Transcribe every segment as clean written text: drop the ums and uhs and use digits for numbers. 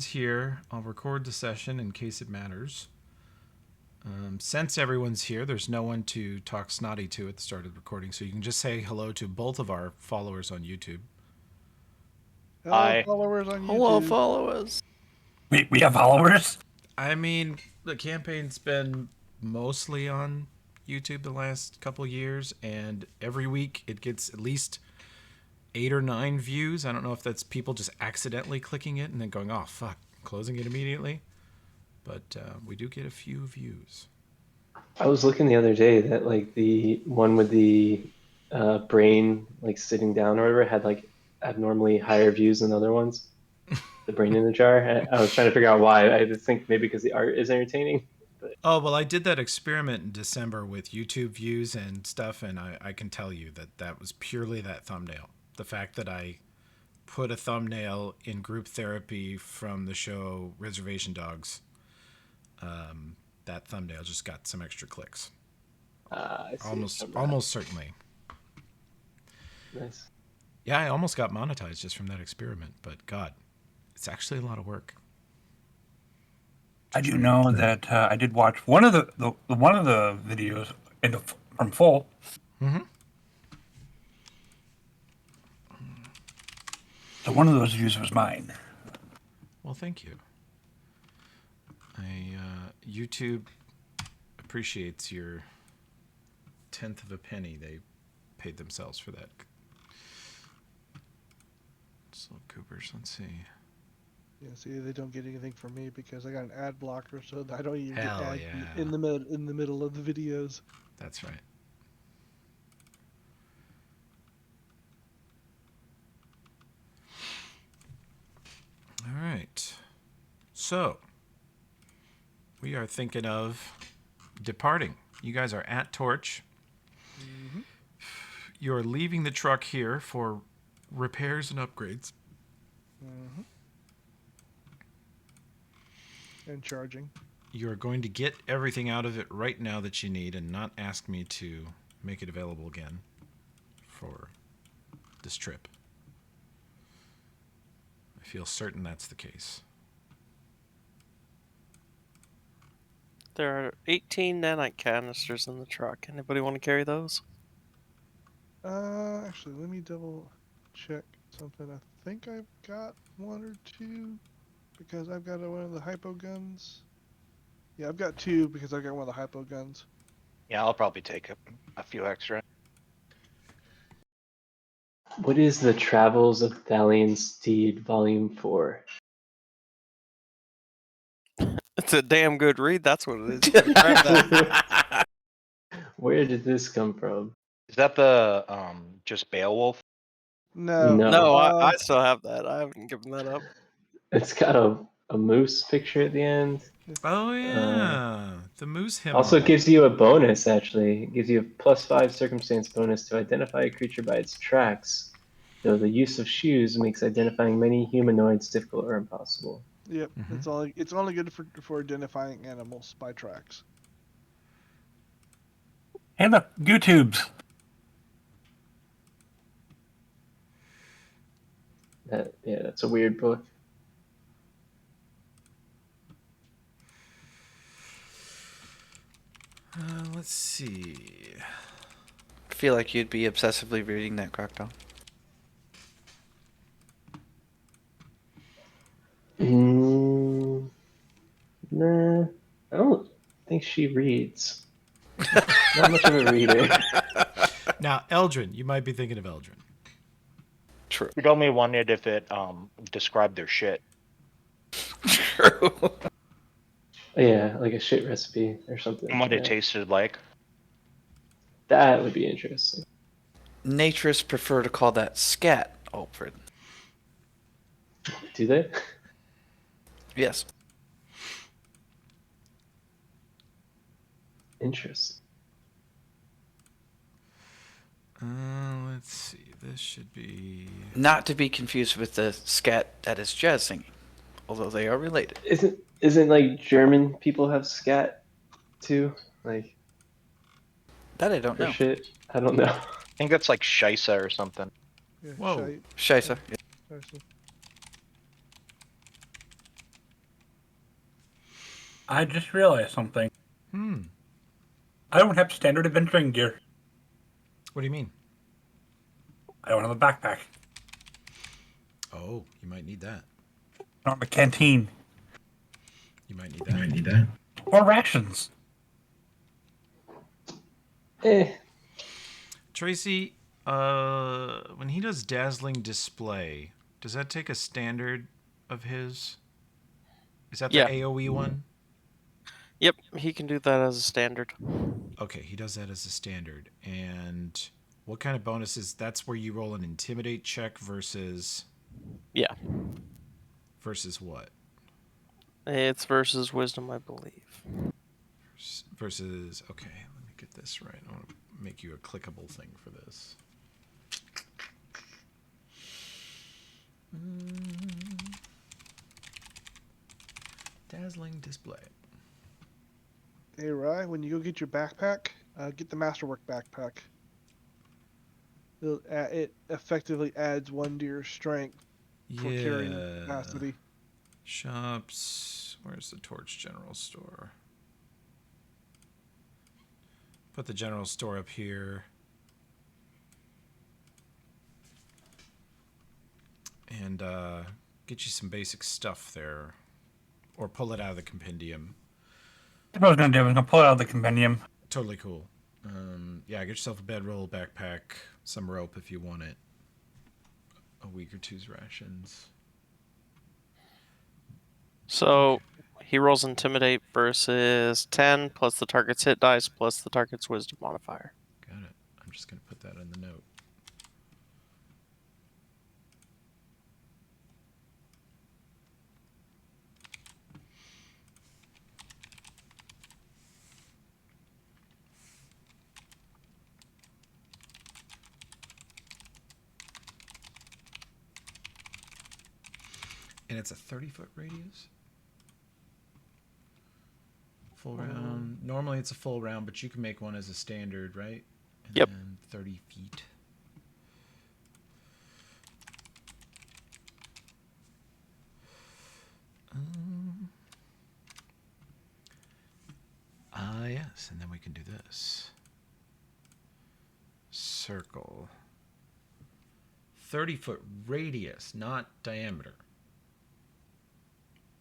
everyone's here, I'll record the session in case it matters. Since everyone's here, there's no one to talk snotty to at the start of the recording, so you can just say hello to both of our followers on YouTube. Hello, Hi. followers on YouTube. Hello, followers. We have followers? I mean, the campaign's been mostly on YouTube the last couple years, and every week it gets at least 8 or 9 views. I don't know if that's people just accidentally clicking it and then going, oh, fuck, closing it immediately. But we do get a few views. I was looking the other day that like the one with the brain like sitting down or whatever had like abnormally higher views than other ones. The brain in the jar. I was trying to figure out why. I just think maybe because the art is entertaining. But... Oh, well, I did that experiment in December with YouTube views and stuff, and I can tell you that that was purely that thumbnail. The fact that I put a thumbnail in group therapy from the show Reservation Dogs, that thumbnail just got some extra clicks. Almost certainly. Nice. Yeah, I almost got monetized just from that experiment, but God, it's actually a lot of work. I do know that I did watch one of the videos from full. Mm-hmm. So one of those views was mine. Well, thank you. YouTube appreciates your 1/10 of a penny. They paid themselves for that. So Coopers, let's see. Yeah, see, they don't get anything from me because I got an ad blocker, so I don't even Hell get ads yeah. in the middle of the videos. That's right. All right. So, we are thinking of departing. You guys are at Torch. Mm-hmm. You're leaving the truck here for repairs and upgrades. Mm-hmm. And charging. You're going to get everything out of it right now that you need and not ask me to make it available again for this trip. I feel certain that's the case. There are 18 nanite canisters in the truck. Anybody want to carry those? Actually, let me double check something. I think I've got 1 or 2 because I've got one of the hypo guns. Yeah, I've got 2 because I've got one of the hypo guns. Yeah, I'll probably take a few extra. What is the Travels of Thalian Steed Volume 4? It's a damn good read. That's what it is. Grab that. Where did this come from? Is that the just Beowulf? No. No, I still have that. I haven't given that up. It's got a moose picture at the end. Oh, yeah. The moose hymn. Also, it gives you a bonus, actually. It gives you a +5 circumstance bonus to identify a creature by its tracks, though the use of shoes makes identifying many humanoids difficult or impossible. Yep. Mm-hmm. It's only good for identifying animals by tracks. Hey, look, YouTubes. That's a weird book. Let's see. I feel like you'd be obsessively reading that, Crocodile. Nah, I don't think she reads. Not much of a reader. Now, Eldrin, you might be thinking of Eldrin. True. You only wondered if it described their shit. True. Yeah, like a shit recipe or something. And what it Yeah. tasted like. That would be interesting. Naturists prefer to call that scat, Alfred. Do they? Yes. Interesting. Let's see. This should be... Not to be confused with the scat that is jazz singing, although they are related. Isn't like German people have scat too? Like That I don't for know. shit? I don't know. I think that's like Scheisse or something. Yeah, Whoa. Scheisse. Scheisse. I just realized something. Hmm. I don't have standard adventuring gear. What do you mean? I don't have a backpack. Oh, you might need that. I don't have a canteen. You might need that. Or rations. Eh, Tracy, when he does dazzling display, does that take a standard of his? Is that the Yeah. AoE one? Yep, he can do that as a standard. Okay, he does that as a standard. And what kind of bonuses? That's where you roll an intimidate check versus Yeah. what? It's versus wisdom, I believe. Versus, okay, let me get this right. I want to make you a clickable thing for this. Dazzling display. Hey, Rye, when you go get your backpack, get the Masterwork backpack. It effectively adds 1 to your strength for carrying capacity. Shops. Where's the Torch General Store? Put the general store up here. And get you some basic stuff there. Or pull it out of the compendium. That's what I was going to do. I was going to pull it out of the compendium. Totally cool. Yeah, get yourself a bedroll, backpack, some rope if you want it. A week or two's rations. So he rolls intimidate versus 10 plus the target's hit dice plus the target's wisdom modifier. Got it. I'm just going to put that in the note. And it's a 30-foot radius? Full round. Normally it's a full round, but you can make one as a standard, right? And Yep. then 30 feet. Yes, and then we can do this. Circle. 30-foot radius, not diameter.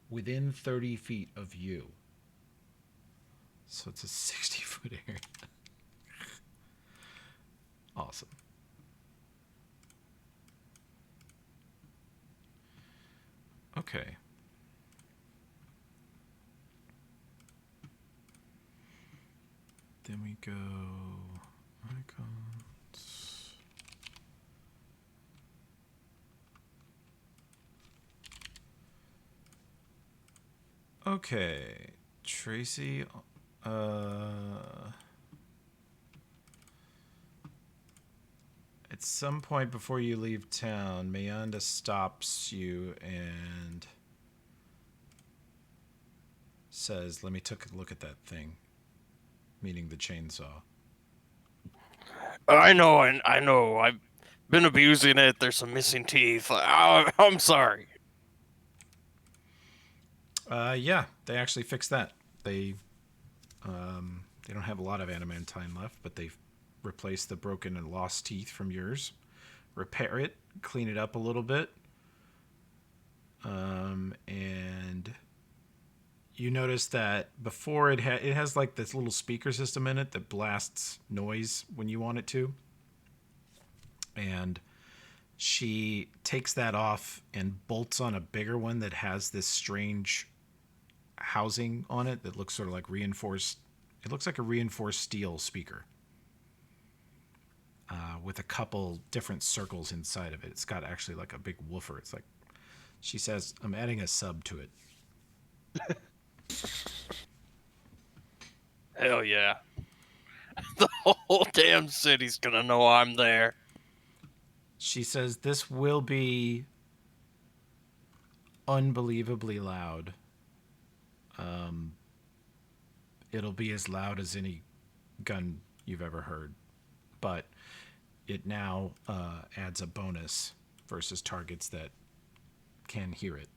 Within 30 feet of you. So it's a 60-foot area. Awesome. Okay. Then we go icons. Okay, Tracy. At some point before you leave town, Mayanda stops you and says, "Let me take a look at that thing," meaning the chainsaw. I know. I've been abusing it. There's some missing teeth. I'm sorry. Yeah, they actually fixed that. They don't have a lot of adamantine left, but they've replaced the broken and lost teeth from yours. Repair it, clean it up a little bit, and you notice that before it has like this little speaker system in it that blasts noise when you want it to, and she takes that off and bolts on a bigger one that has this strange housing on it that looks sort of like reinforced. It looks like a reinforced steel speaker with a couple different circles inside of it. It's got actually like a big woofer. It's like, she says, "I'm adding a sub to it." Hell yeah. The whole damn city's gonna know I'm there. She says, "This will be unbelievably loud. It'll be as loud as any gun you've ever heard, but it now adds a bonus versus targets that can hear it."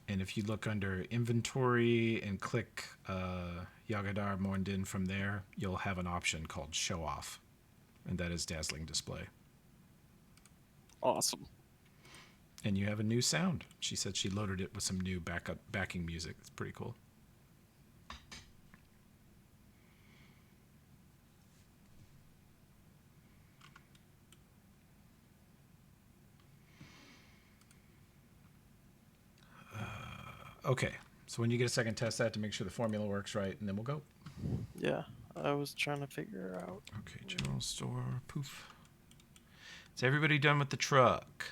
And if you look under inventory and click Yagadar Morndin from there, you'll have an option called show off. And that is dazzling display. Awesome. And you have a new sound. She said she loaded it with some new backing music. It's pretty cool. Okay, so when you get a second, test that to make sure the formula works right, and then we'll go. Yeah, I was trying to figure out. Okay, general store, poof. Is everybody done with the truck?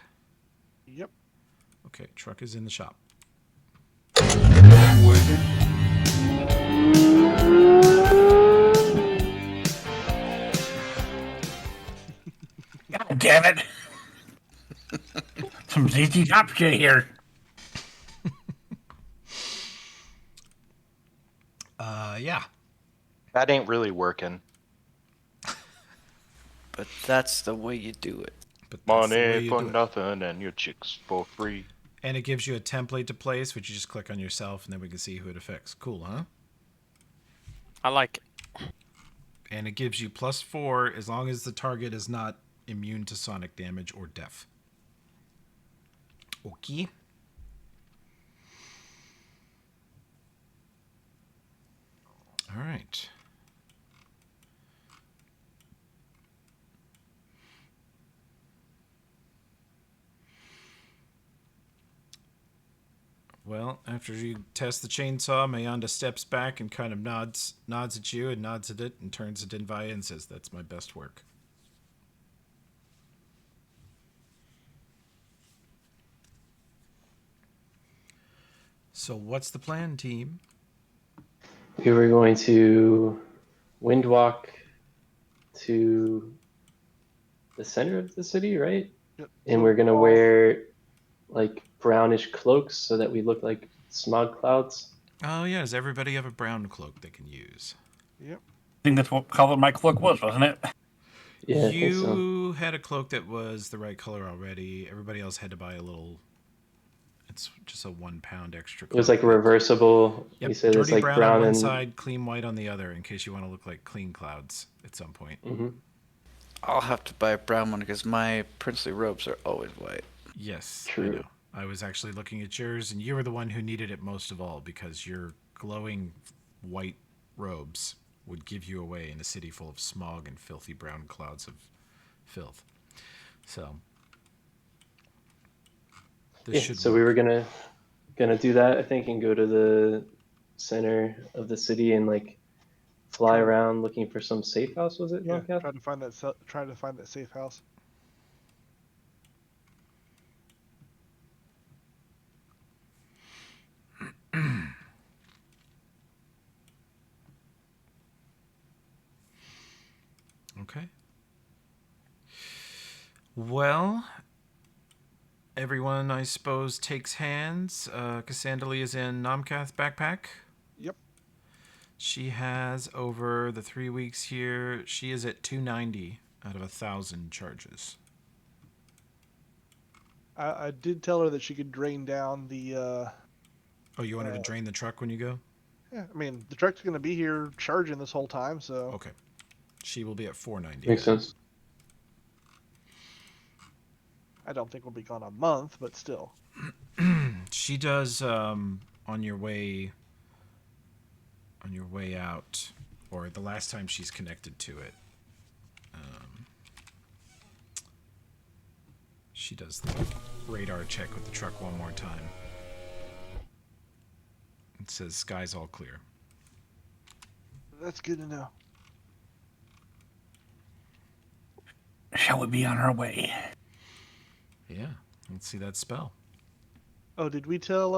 Yep. Okay, truck is in the shop. God damn it! Some ZT Top shit here. Yeah. That ain't really working. But that's the way you do it. But that's the way Money you for do it. nothing and your chicks for free. And it gives you a template to place, which you just click on yourself, and then we can see who it affects. Cool, huh? I like it. And it gives you +4 as long as the target is not immune to sonic damage or deaf. Okay. All right. Well, after you test the chainsaw, Mayanda steps back and kind of nods at you and nods at it and turns to Dinvaya and says, "That's my best work." So what's the plan, team? We were going to windwalk to the center of the city, right? Yep. And we're gonna wear like brownish cloaks so that we look like smog clouds. Oh, yeah. Does everybody have a brown cloak they can use? Yep. I think that's what color my cloak was, wasn't it? Yeah, I think so. You had a cloak that was the right color already. Everybody else had to buy a little. It's just a 1 pound extra. It was like reversible. Yep. We said it's Dirty like brown, brown on one and side, clean white on the other, in case you want to look like clean clouds at some point. hmm I'll have to buy a brown one because my princely robes are always white. Yes, True. I know. I was actually looking at yours, and you were the one who needed it most of all because your glowing white robes would give you away in a city full of smog and filthy brown clouds of filth. So this yeah. should So work. we were gonna do that, I think, and go to the center of the city and like fly around looking for some safe house. Was it? Yeah. Malkath? Try to find that safe house. Okay. Well, everyone, I suppose, takes hands. Cassandra is in Namkath's backpack. Yep. She has, over the 3 weeks here, she is at 290 out of 1,000 charges. I did tell her that she could drain down the. Oh, you want her to drain the truck when you go? Yeah, I mean the truck's gonna be here charging this whole time, so. Okay. She will be at 490. Makes sense. I don't think we'll be gone a month, but still. She does on your way out, or the last time she's connected to it. She does the radar check with the truck one more time. It says sky's all clear. That's good to know. Shall we be on our way? Yeah, let's see that spell. Oh, did we tell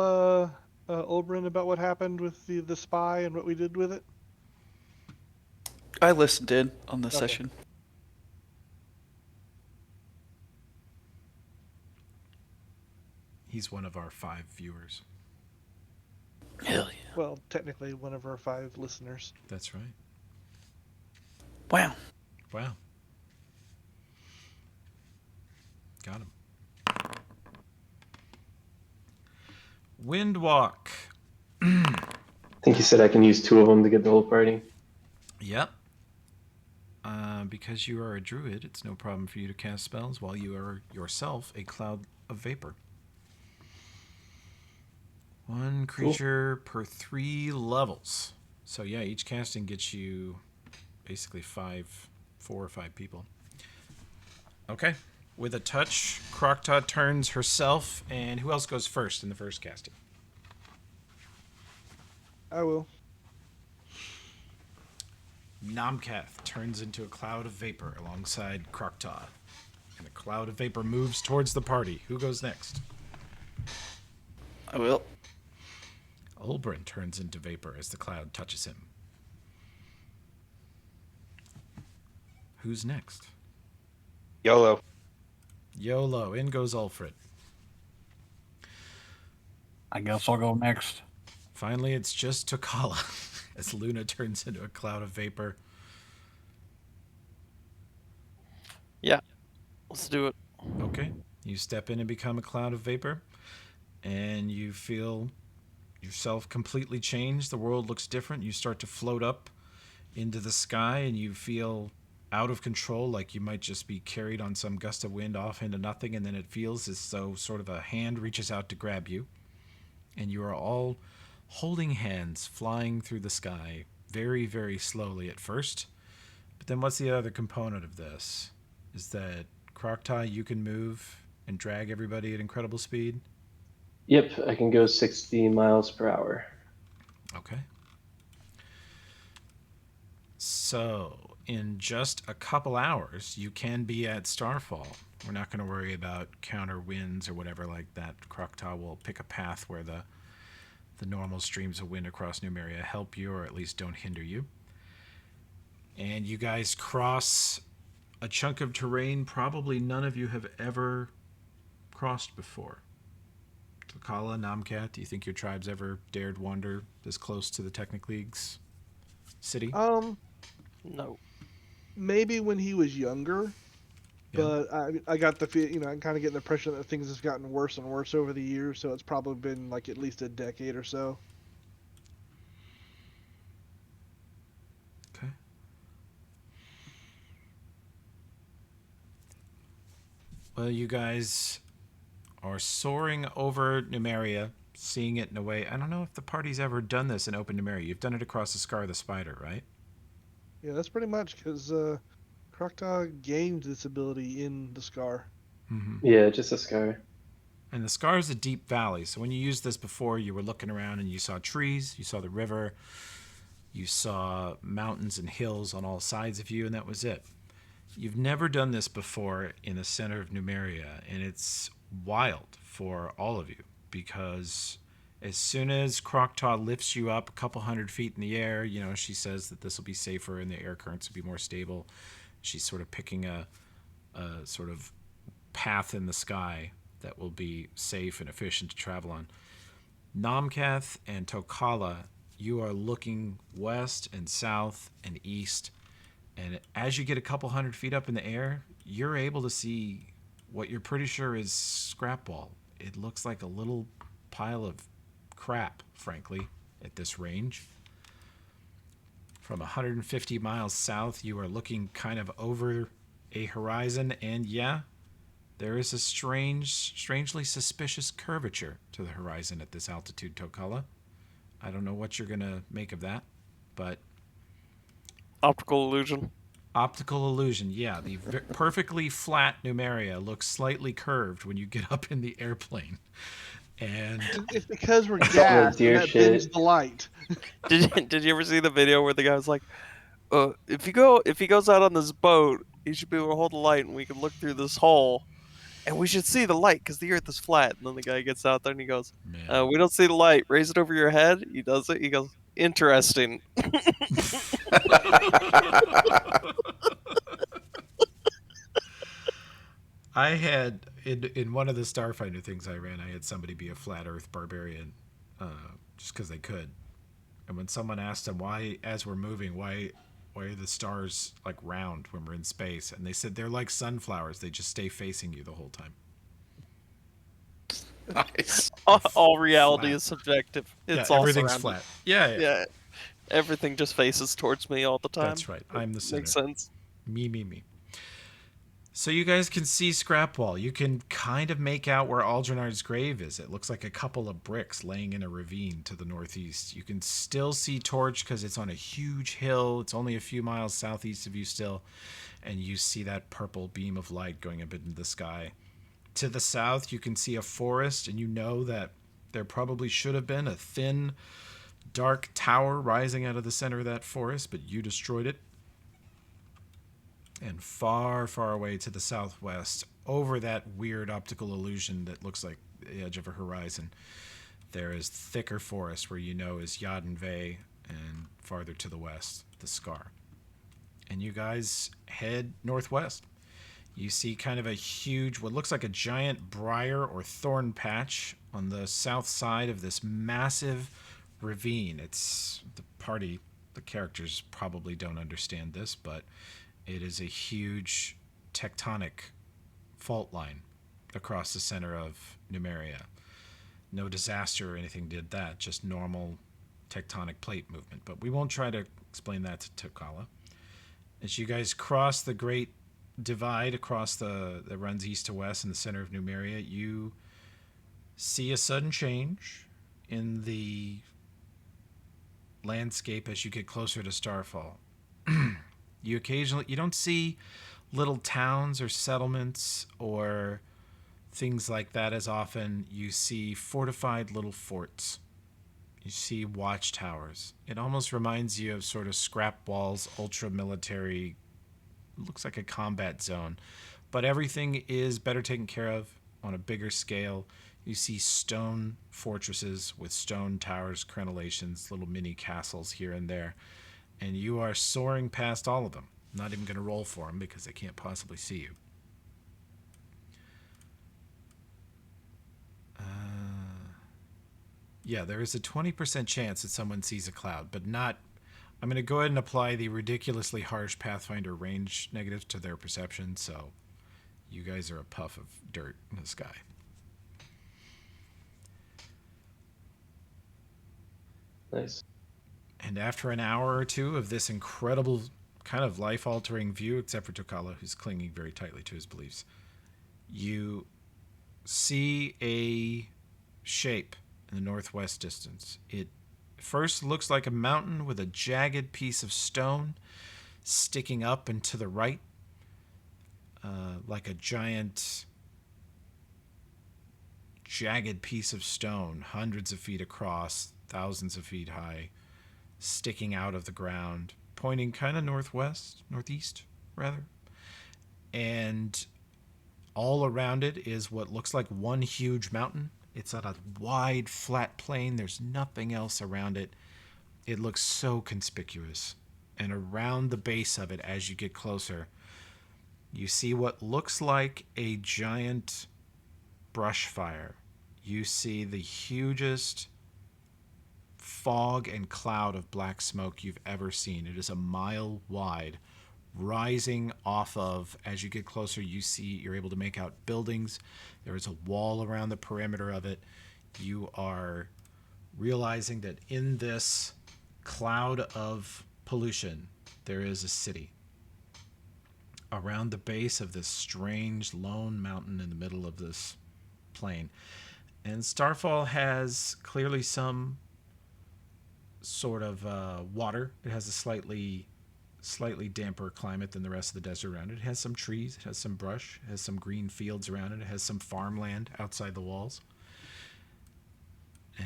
Oberyn about what happened with the spy and what we did with it? I listened in on the Okay. session. He's one of our 5 viewers. Hell yeah. Well, technically one of our 5 listeners. That's right. Wow. Wow. Got him. Windwalk. I think you said I can use 2 of them to get the whole party. Yep. Because you are a druid, it's no problem for you to cast spells while you are yourself a cloud of vapor. 1 creature per 3 levels. So yeah, each casting gets you basically 4 or 5 people. Okay. With a touch, Krokta turns herself, and who else goes first in the first casting? I will. Namkath turns into a cloud of vapor alongside Krokta. And the cloud of vapor moves towards the party. Who goes next? I will. Olbrin turns into vapor as the cloud touches him. Who's next? YOLO. YOLO. In goes Ulfred. I guess I'll go next. Finally, it's just Tokala as Luna turns into a cloud of vapor. Yeah, let's do it. Okay. You step in and become a cloud of vapor, and you feel yourself completely changed. The world looks different. You start to float up into the sky, and you feel out of control, like you might just be carried on some gust of wind off into nothing, and then it feels as though sort of a hand reaches out to grab you, and you are all holding hands flying through the sky very, very slowly at first. But then what's the other component of this? Is that Krokta, you can move and drag everybody at incredible speed? Yep, I can go 60 miles per hour. Okay. So, in just a couple hours, you can be at Starfall. We're not going to worry about counter winds or whatever like that. Krokta will pick a path where the normal streams of wind across Numeria help you, or at least don't hinder you. And you guys cross a chunk of terrain probably none of you have ever crossed before. Tokala, Namkat, do you think your tribes ever dared wander this close to the Technic League's city? No. Maybe when he was younger, Yeah. but I got the feel, I'm kind of getting the impression that things have gotten worse and worse over the years, so it's probably been like at least a decade or so. Okay. Well, you guys are soaring over Numeria, seeing it in a way. I don't know if the party's ever done this in open Numeria. You've done it across the Scar of the Spider, right? Yeah, that's pretty much because Krokta gained this ability in the Scar. Mm-hmm. Yeah, just a scar. And the Scar is a deep valley. So when you used this before, you were looking around and you saw trees, you saw the river, you saw mountains and hills on all sides of you, and that was it. You've never done this before in the center of Numeria, and it's wild for all of you because as soon as Krokta lifts you up a couple 100 feet in the air, she says that this will be safer and the air currents will be more stable. She's sort of picking a sort of path in the sky that will be safe and efficient to travel on. Namkath and Tokala, you are looking west and south and east, and as you get a couple 100 feet up in the air, you're able to see what you're pretty sure is scrap ball. It looks like a little pile of crap, frankly, at this range. From 150 miles south, you are looking kind of over a horizon, and yeah, there is a strangely suspicious curvature to the horizon at this altitude, Tokala. I don't know what you're going to make of that, but... Optical illusion. Optical illusion, yeah. The perfectly flat Numeria looks slightly curved when you get up in the airplane. And It's because we're Like gassed deer and that shit. bends the light. Did you ever see the video where the guy was like, if he goes out on this boat, he should be able to hold the light and we can look through this hole, and we should see the light because the Earth is flat. And then the guy gets out there and he goes, man. we don't see the light. Raise it over your head. He does it. He goes, interesting. I had in one of the Starfinder things I ran, I had somebody be a flat Earth barbarian, just because they could. And when someone asked them why, as we're moving, why are the stars like round when we're in space, and they said they're like sunflowers; they just stay facing you the whole time. Nice. all reality flat. is subjective. It's Yeah, all everything's surrounded. flat. Yeah. Yeah, everything just faces towards me all the time. That's right. I'm the center. Makes sense. Me. So you guys can see Scrapwall. You can kind of make out where Aldrinard's grave is. It looks like a couple of bricks laying in a ravine to the northeast. You can still see Torch because it's on a huge hill. It's only a few miles southeast of you still. And you see that purple beam of light going up into the sky. To the south, you can see a forest, and you know that there probably should have been a thin, dark tower rising out of the center of that forest, but you destroyed it. And far, far away to the southwest, over that weird optical illusion that looks like the edge of a horizon, there is thicker forest where you know is Yadenve, and farther to the west, the Scar. And you guys head northwest. You see kind of a huge, what looks like a giant briar or thorn patch on the south side of this massive ravine. It's the characters probably don't understand this, but it is a huge tectonic fault line across the center of Numeria. No disaster or anything did that, just normal tectonic plate movement. But we won't try to explain that to Tokala. As you guys cross the great divide across that runs east to west in the center of Numeria, you see a sudden change in the landscape as you get closer to Starfall. You don't see little towns or settlements or things like that as often. You see fortified little forts. You see watchtowers. It almost reminds you of sort of Scrapwall's ultra-military, looks like a combat zone. But everything is better taken care of on a bigger scale. You see stone fortresses with stone towers, crenellations, little mini castles here and there. And you are soaring past all of them. I'm not even going to roll for them because they can't possibly see you. Yeah, there is a 20% chance that someone sees a cloud, but not... I'm going to go ahead and apply the ridiculously harsh Pathfinder range negatives to their perception, so you guys are a puff of dirt in the sky. Nice. And after an hour or two of this incredible kind of life-altering view, except for Tokala, who's clinging very tightly to his beliefs, you see a shape in the northwest distance. It first looks like a mountain with a jagged piece of stone sticking up and to the right, like a giant jagged piece of stone, hundreds of feet across, thousands of feet high, sticking out of the ground, pointing kind of northeast, rather. And all around it is what looks like one huge mountain. It's on a wide, flat plain. There's nothing else around it. It looks so conspicuous. And around the base of it, as you get closer, you see what looks like a giant brush fire. You see the hugest fog and cloud of black smoke you've ever seen. It is a mile wide, rising off of, as you get closer, you're able to make out buildings. There is a wall around the perimeter of it. You are realizing that in this cloud of pollution, there is a city around the base of this strange lone mountain in the middle of this plain. And Starfall has clearly some sort of water. It has a slightly damper climate than the rest of the desert around it. It has some trees, it has some brush, it has some green fields around it, it has some farmland outside the walls.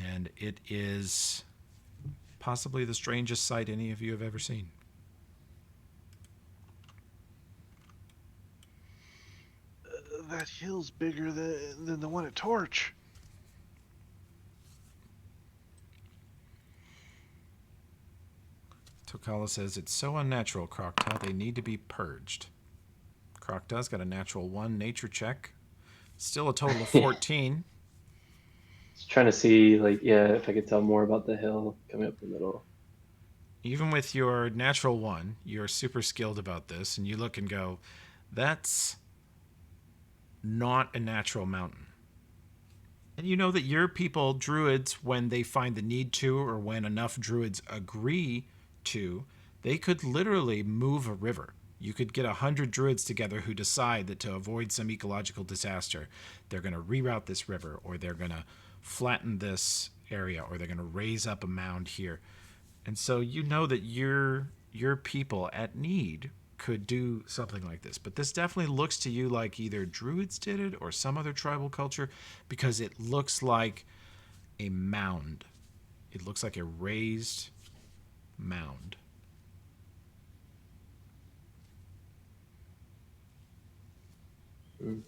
And it is possibly the strangest sight any of you have ever seen. That hill's bigger than the one at Torch. Tokala says, it's so unnatural, Croctaw. They need to be purged. Croctaw's got a natural 1 nature check. Still a total of 14. Just trying to see, if I could tell more about the hill coming up the middle. Even with your natural 1, you're super skilled about this, and you look and go, that's not a natural mountain. And you know that your people, druids, when they find the need to, or when enough druids agree to, they could literally move a river. You could get 100 druids together who decide that to avoid some ecological disaster, they're going to reroute this river, or they're going to flatten this area, or they're going to raise up a mound here. And so you know that your people at need could do something like this. But this definitely looks to you like either druids did it or some other tribal culture, because it looks like a mound. It looks like a raised mound. Mm.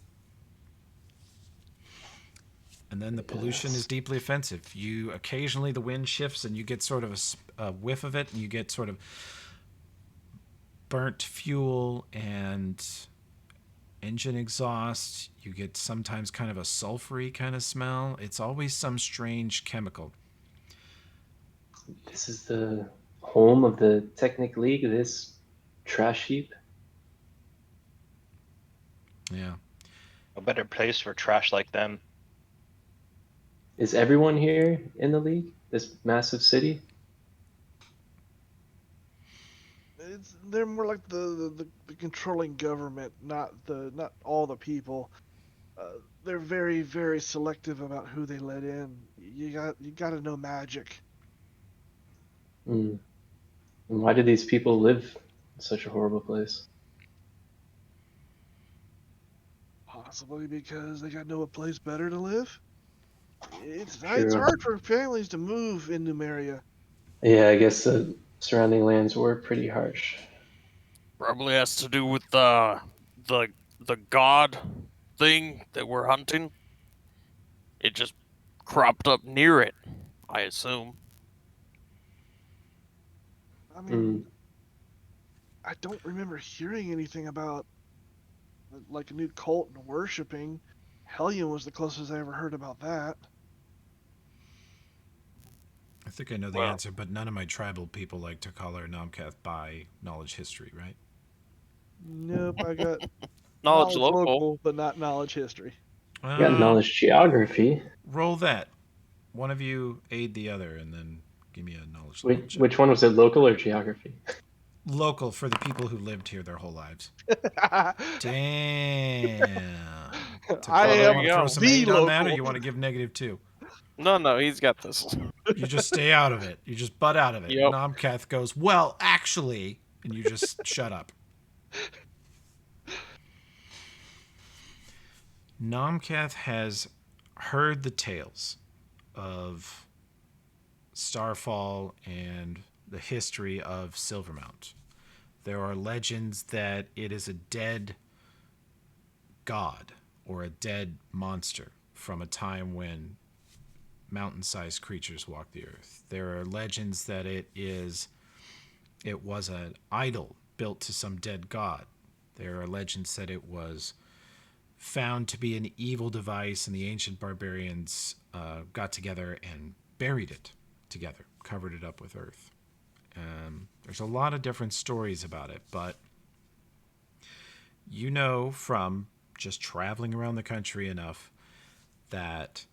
And then the pollution is deeply offensive. You occasionally the wind shifts and you get sort of a whiff of it, and you get sort of burnt fuel and engine exhaust. You get sometimes kind of a sulfury kind of smell. It's always some strange chemical. This is the home of the Technic League, this trash heap. Yeah. A better place for trash like them. Is everyone here in the league? This massive city? They're more like the controlling government, not all the people. They're very, very selective about who they let in. You got to know magic. Mm. And why do these people live in such a horrible place? Possibly because they got no place better to live. It's True. hard for families to move in Numeria. Yeah, I guess the surrounding lands were pretty harsh. Probably has to do with the god thing that we're hunting. It just cropped up near it, I assume. I mean, I don't remember hearing anything about like a new cult and worshiping. Hellion was the closest I ever heard about that. I think I know the answer, but none of my tribal people like to call our Nomcath by knowledge history, right? Nope, I got Knowledge local. but not knowledge history. You got knowledge geography. Roll that. One of you aid the other, and then give me a knowledge level check. Which one was it, local or geography? Local for the people who lived here their whole lives. Damn. I am want to throw some the aid on that, or local. you want to give -2? No, he's got this. You just stay out of it. You just butt out of it. Yep. Nomcath goes, well, actually, and you just shut up. Nomcath has heard the tales of Starfall and the history of Silvermount. There are legends that it is a dead god or a dead monster from a time when mountain-sized creatures walked the earth. There are legends that it was an idol built to some dead god. There are legends that it was found to be an evil device, and the ancient barbarians got together and buried it together, covered it up with earth. There's a lot of different stories about it, but you know from just traveling around the country enough that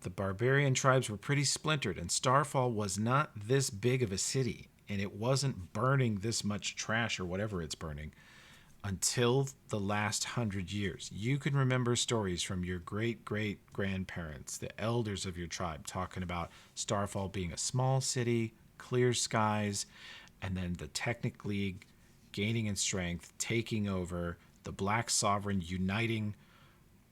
the barbarian tribes were pretty splintered, and Starfall was not this big of a city, and it wasn't burning this much trash or whatever it's burning until the last 100 years. You can remember stories from your great-great-grandparents, the elders of your tribe, talking about Starfall being a small city, clear skies, and then the Technic League gaining in strength, taking over, the Black Sovereign uniting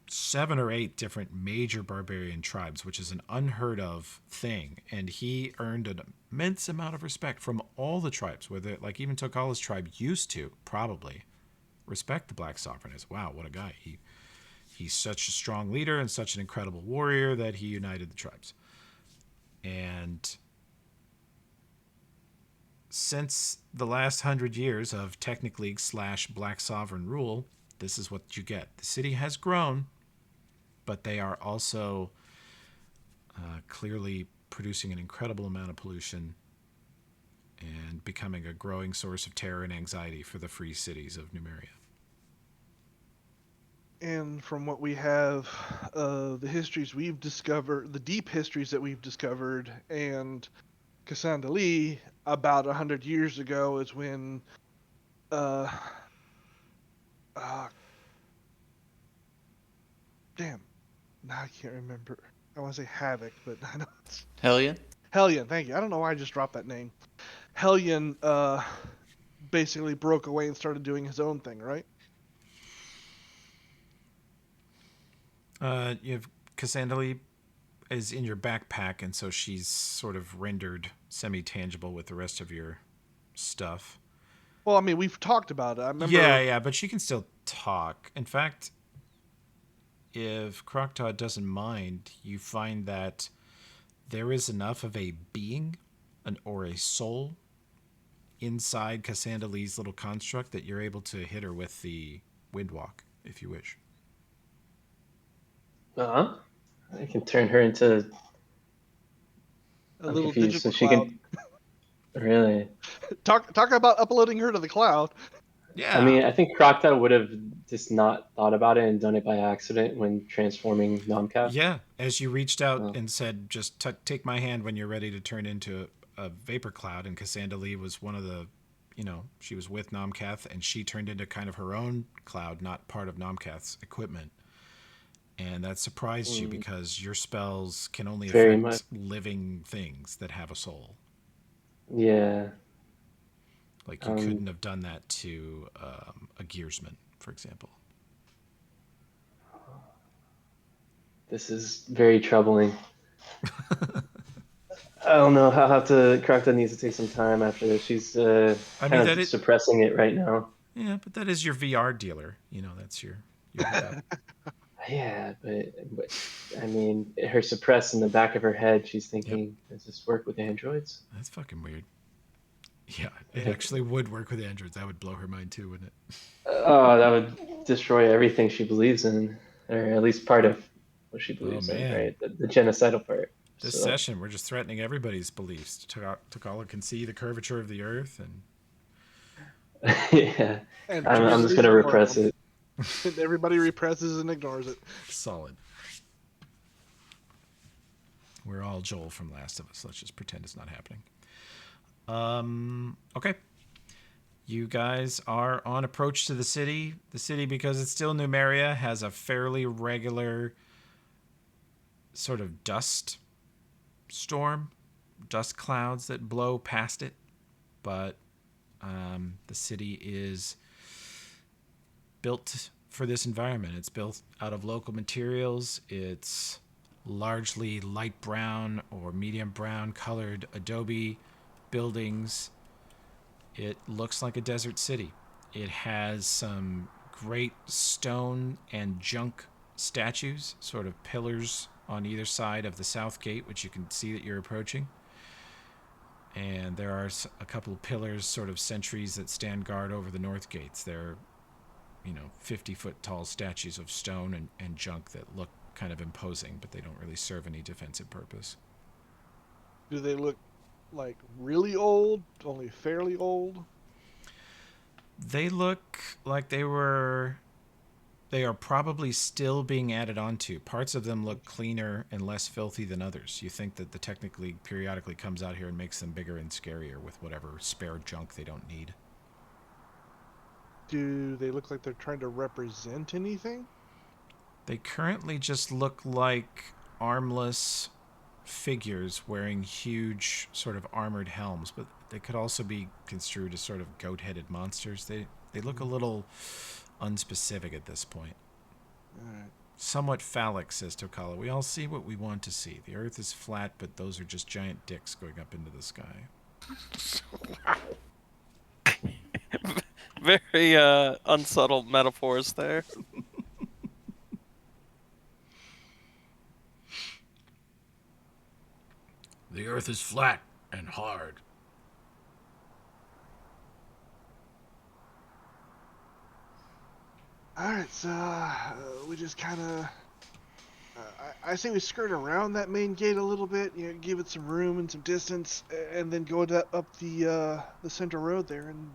7 or 8 different major barbarian tribes, which is an unheard of thing. And he earned an immense amount of respect from all the tribes, whether like even Tokala's tribe used to probably respect the Black Sovereign as, wow, what a guy. He's such a strong leader and such an incredible warrior that he united the tribes. And since the last 100 years of Technic League / Black Sovereign rule, this is what you get. The city has grown, but they are also clearly producing an incredible amount of pollution and becoming a growing source of terror and anxiety for the free cities of Numeria. And from what we have, the histories we've discovered, the deep histories that we've discovered, and Cassandra Lee, about 100 years ago is when, uh, uh, damn, now I can't remember. I want to say Havoc, but I know it's Hellion? Hellion. Thank you. I don't know why I just dropped that name. Hellion, basically broke away and started doing his own thing, right? You have Cassandra is in your backpack, and so she's sort of rendered semi-tangible with the rest of your stuff. Well, I mean, we've talked about it. I remember. Yeah, but she can still talk. In fact, if Croctaw doesn't mind, you find that there is enough of a being or a soul inside Cassandra Lee's little construct that you're able to hit her with the Windwalk, if you wish. Uh-huh. I can turn her into. A I'm little confused. So digital she cloud. can. Really? Talk about uploading her to the cloud. I Yeah. mean, I think Crocta would have just not thought about it and done it by accident when transforming Nomcath. Yeah. As you reached out Oh. and said, just take my hand when you're ready to turn into a vapor cloud, and Cassandra Lee was one of the, she was with Nomcath, and she turned into kind of her own cloud, not part of Nomcath's equipment. And that surprised you because your spells can only Very affect much. living things that have a soul. Yeah. Like you couldn't have done that to a gearsman, for example. This is very troubling. I don't know. I'll have to. Crocta needs to take some time after this. She's kind of suppressing it right now. Yeah, but that is your VR dealer. That's your hookup. Yeah, but I mean, her suppressed in the back of her head. She's thinking, does this work with androids? That's fucking weird. Yeah, it actually would work with androids. That would blow her mind too, wouldn't it? Oh, that would destroy everything she believes in, or at least part of what she believes in, right? The genocidal part. This session, we're just threatening everybody's beliefs. Takala can see the curvature of the earth, and yeah, I'm just gonna repress it. Everybody represses and ignores it. Solid. We're all Joel from Last of Us. Let's just pretend it's not happening. Okay. You guys are on approach to the city. The city, because it's still Numeria, has a fairly regular sort of dust storm, dust clouds that blow past it. But the city is built for this environment. It's built out of local materials. It's largely light brown or medium brown colored adobe buildings. It looks like a desert city. It has some great stone and junk statues, sort of pillars on either side of the south gate, which you can see that you're approaching. And there are a couple of pillars, sort of sentries that stand guard over the north gates. They're 50-foot tall statues of stone and junk that look kind of imposing, but they don't really serve any defensive purpose. Do they look like really old, only fairly old? They look like they are probably still being added onto. Parts of them look cleaner and less filthy than others. You think that the technically periodically comes out here and makes them bigger and scarier with whatever spare junk they don't need. Do they look like they're trying to represent anything? They currently just look like armless figures wearing huge sort of armored helms, but they could also be construed as sort of goat-headed monsters. They look a little unspecific at this point. All right. Somewhat phallic, says Tokala. We all see what we want to see. The earth is flat, but those are just giant dicks going up into the sky. Very unsubtle metaphors there. The earth is flat and hard. All right, so we just kind of. I say we skirt around that main gate a little bit, give it some room and some distance, and then go up the central road there, and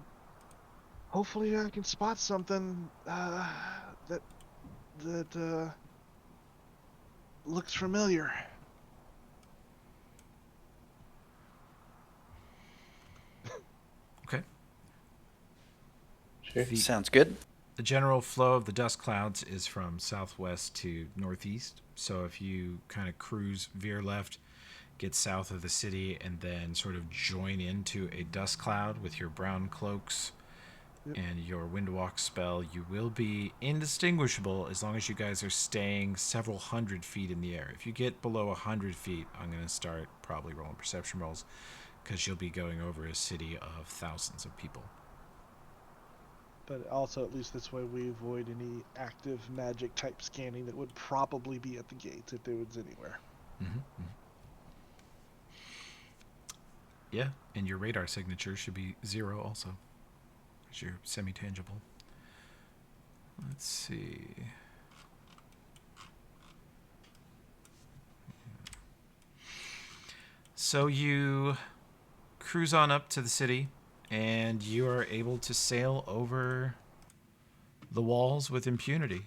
hopefully I can spot something that that looks familiar. Okay. Sure. The, Sounds good. the general flow of the dust clouds is from southwest to northeast. So if you kind of cruise, veer left, get south of the city, and then sort of join into a dust cloud with your brown cloaks Yep. and your windwalk spell, you will be indistinguishable as long as you guys are staying several hundred feet in the air. If you get below 100 feet, I'm going to start probably rolling perception rolls because you'll be going over a city of thousands of people. But also, at least this way, we avoid any active magic type scanning that would probably be at the gates if there was anywhere. Mm-hmm. Yeah, and your radar signature should be 0 also, because you're semi-tangible. Let's see. So you cruise on up to the city, and you are able to sail over the walls with impunity.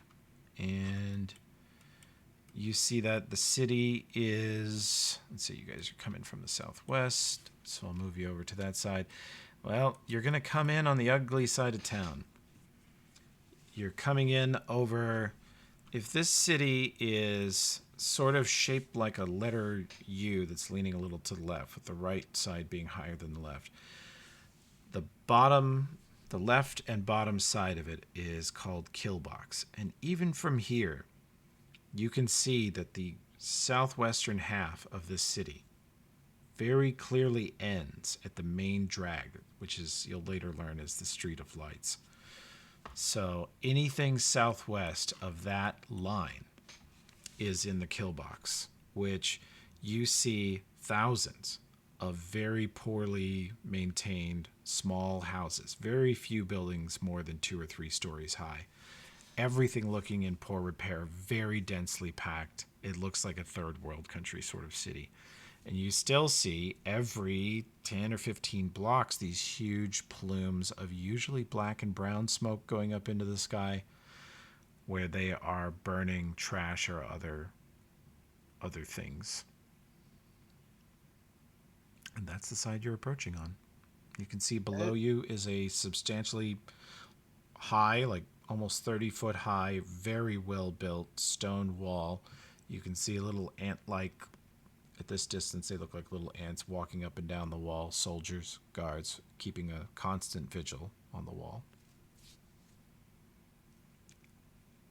And you see that the city is... Let's see, you guys are coming from the southwest, so I'll move you over to that side. Well, you're going to come in on the ugly side of town. You're coming in over... If this city is sort of shaped like a letter U that's leaning a little to the left, with the right side being higher than the left, the left and bottom side of it is called Killbox. And even from here, you can see that the southwestern half of this city very clearly ends at the main drag, which is, you'll later learn, is the Street of Lights. So anything southwest of that line is in the Killbox, which you see thousands of very poorly maintained small houses, very few buildings more than 2 or 3 stories high. Everything looking in poor repair, very densely packed. It looks like a third world country sort of city. And you still see every 10 or 15 blocks these huge plumes of usually black and brown smoke going up into the sky, where they are burning trash or other things. And that's the side you're approaching on. You can see below you is a substantially high, like almost 30-foot high, very well built stone wall. You can see a little ant-like, at this distance they look like little ants walking up and down the wall, soldiers, guards, keeping a constant vigil on the wall.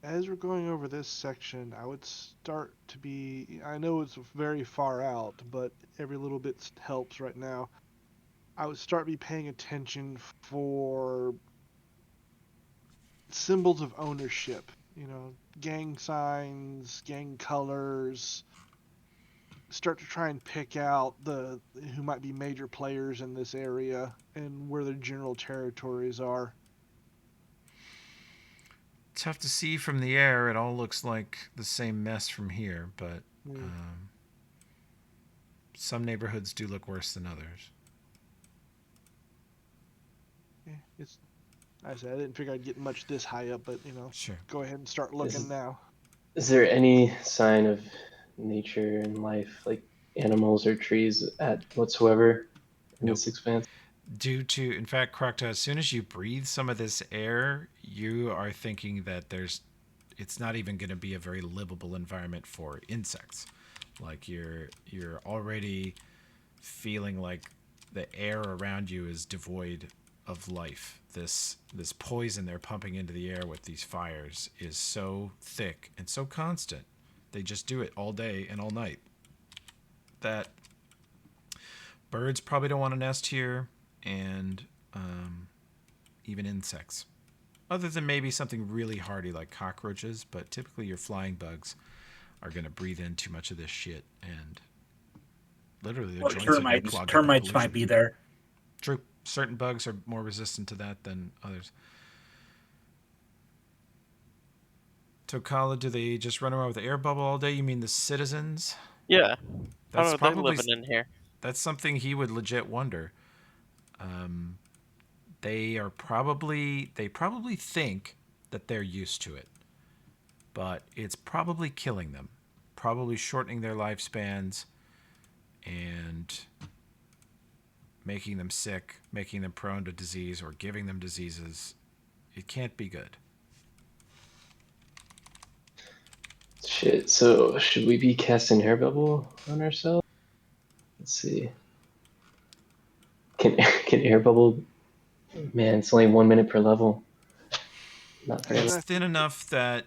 As we're going over this section, I would start to be... I know it's very far out, but every little bit helps right now. I would start be paying attention for symbols of ownership. You know, gang signs, gang colors. Start to try and pick out who might be major players in this area and where their general territories are. Tough to see from the air. It all looks like the same mess from here, but some neighborhoods do look worse than others. Yeah, I said I didn't figure I'd get much this high up, but Sure. go ahead and start looking now. Is there any sign of nature and life, like animals or trees whatsoever in Nope. this expanse? In fact, Crocta, as soon as you breathe some of this air, you are thinking that it's not even going to be a very livable environment for insects. Like you're already feeling like the air around you is devoid of life. This poison they're pumping into the air with these fires is so thick and so constant. They just do it all day and all night. That birds probably don't want to nest here, and even insects. Other than maybe something really hardy like cockroaches, but typically your flying bugs are going to breathe in too much of this shit, and literally their joints are going to clog up. Termites might be there. True. Certain bugs are more resistant to that than others. Tokala, do they just run around with the air bubble all day? You mean the citizens? Yeah. That's How are they probably living in here? that's something he would legit wonder. They probably think that they're used to it. but it's probably killing them, probably shortening their lifespans and making them sick, making them prone to disease or giving them diseases. It can't be good. Shit. So should we be casting air bubble on ourselves? Let's see. Can air bubble? Man, it's only 1 minute per level. Not very It's long. thin enough that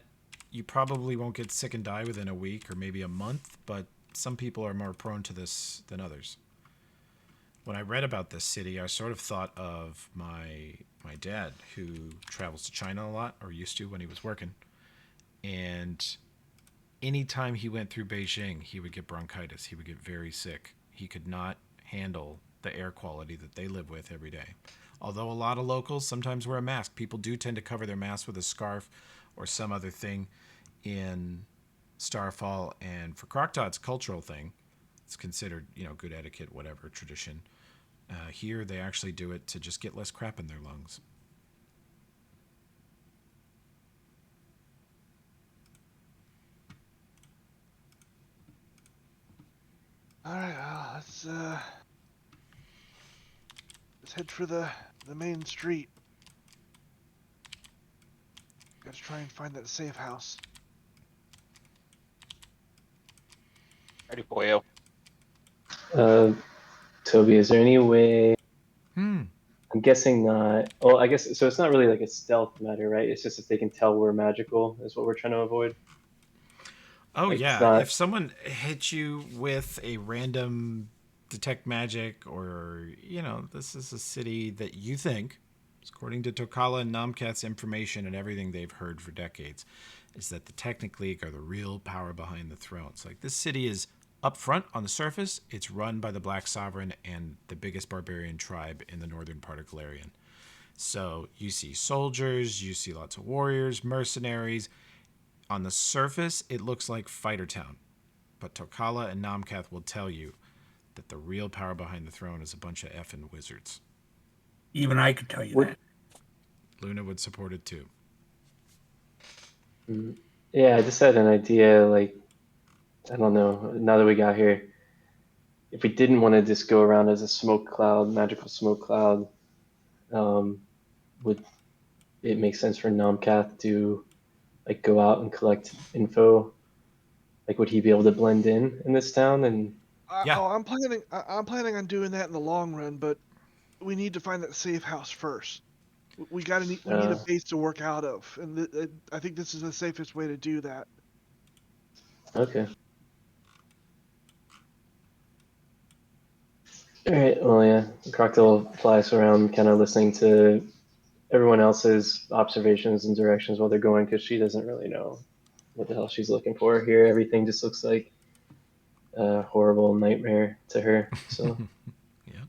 you probably won't get sick and die within a week or maybe a month, but some people are more prone to this than others. When I read about this city, I sort of thought of my dad, who travels to China a lot, or used to when he was working. And anytime he went through Beijing, he would get bronchitis. He would get very sick. He could not handle the air quality that they live with every day. Although a lot of locals sometimes wear a mask, people do tend to cover their mask with a scarf or some other thing in Starfall. And for Crocktot, it's a cultural thing. It's considered, good etiquette, whatever, tradition. Here, they actually do it to just get less crap in their lungs. All right, let's head for the main street. Got to try and find that safe house. Ready, boyo. Toby, is there any way? Hmm. I'm guessing not. Well, I guess so. It's not really like a stealth matter, right? It's just if they can tell we're magical, is what we're trying to avoid. Oh, Like, it's yeah. not. If someone hits you with a random detect magic, or, this is a city that you think, according to Tokala and Namkat's information and everything they've heard for decades, is that the Technic League are the real power behind the throne. It's like this city is up front on the surface. It's run by the Black Sovereign and the biggest barbarian tribe in the northern part of Galarian. So you see soldiers, you see lots of warriors, mercenaries. On the surface, it looks like Fighter Town. But Tokala and Namkath will tell you that the real power behind the throne is a bunch of effing wizards. Even I could tell you What? that. Luna would support it too. Yeah, I just had an idea. Like, I don't know. Now that we got here, if we didn't want to just go around as a smoke cloud, magical smoke cloud, would it make sense for Namkath to like go out and collect info? Like, would he be able to blend in this town? And Yeah. I'm planning on doing that in the long run, but we need to find that safe house first. We need a base to work out of, and I think this is the safest way to do that. okay. All right. Well, yeah. Crocodile flies around, kind of listening to everyone else's observations and directions while they're going, because she doesn't really know what the hell she's looking for here. Everything just looks like a horrible nightmare to her. So Yeah.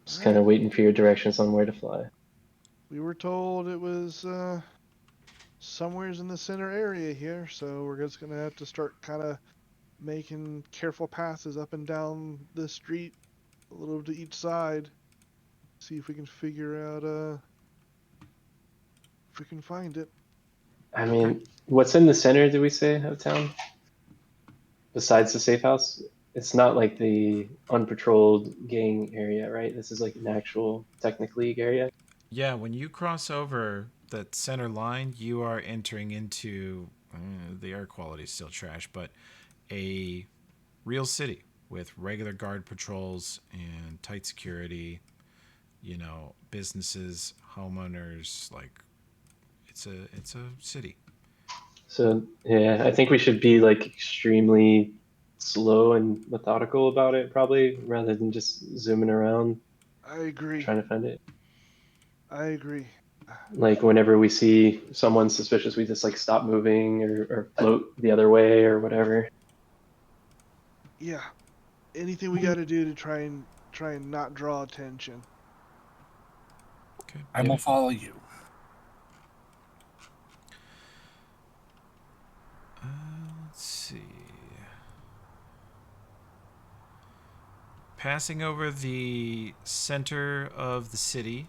just All kind right. of waiting for your directions on where to fly. We were told it was somewheres in the center area here, so we're just gonna have to start kind of making careful passes up and down the street, a little to each side. See if we can figure out if we can find it. I mean, what's in the center, did we say, of town? Besides the safe house? It's not like the unpatrolled gang area, right? This is like an actual Technic League area. Yeah, when you cross over that center line, you are entering into the air quality is still trash, but a real city with regular guard patrols and tight security. Businesses, homeowners, like it's a city. So yeah, I think we should be like extremely slow and methodical about it, probably, rather than just zooming around I agree. trying to find it. I agree. Like whenever we see someone suspicious, we just like stop moving or float the other way or whatever. Yeah. Anything we got to do to try and not draw attention. Okay. I will follow you. Let's see. Passing over the center of the city,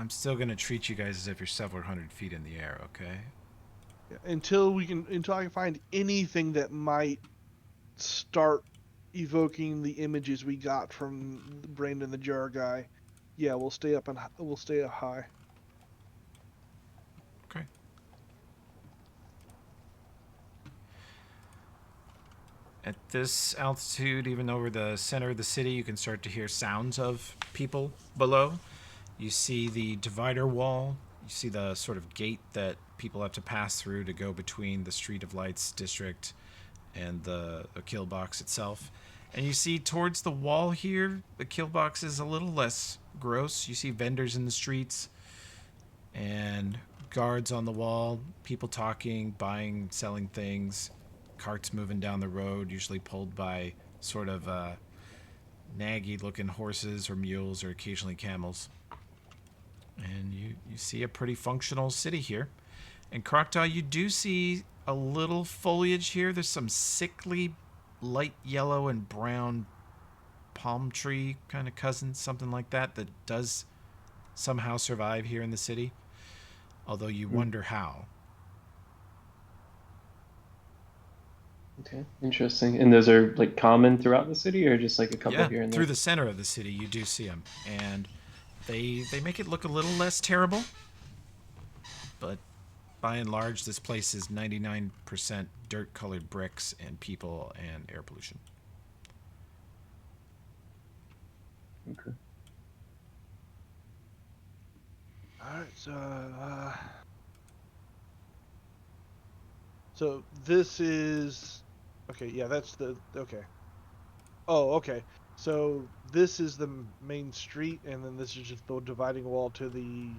I'm still gonna treat you guys as if you're several hundred feet in the air, okay? Yeah, until I can find anything that might start evoking the images we got from the Brain in the Jar guy. Yeah, we'll stay up high. Okay. At this altitude, even over the center of the city, you can start to hear sounds of people below. You see the divider wall. You see the sort of gate that people have to pass through to go between the Street of Lights district and the kill box itself. And you see towards the wall here, the kill box is a little less gross. You see vendors in the streets and guards on the wall, people talking, buying, selling things, carts moving down the road, usually pulled by sort of naggy looking horses or mules or occasionally camels. And you see a pretty functional city here. And Croctaw, you do see a little foliage here. There's some sickly light yellow and brown palm tree kind of cousins, something like that, that does somehow survive here in the city. Although you wonder how. Okay, interesting. And those are like common throughout the city, or just like a couple here and there? Through the center of the city, you do see them, and they make it look a little less terrible. But by and large, this place is 99% dirt-colored bricks and people and air pollution. Okay. All right, so this is okay. Yeah, that's the okay. Oh, okay. So this is the main street, and then this is just the dividing wall to the.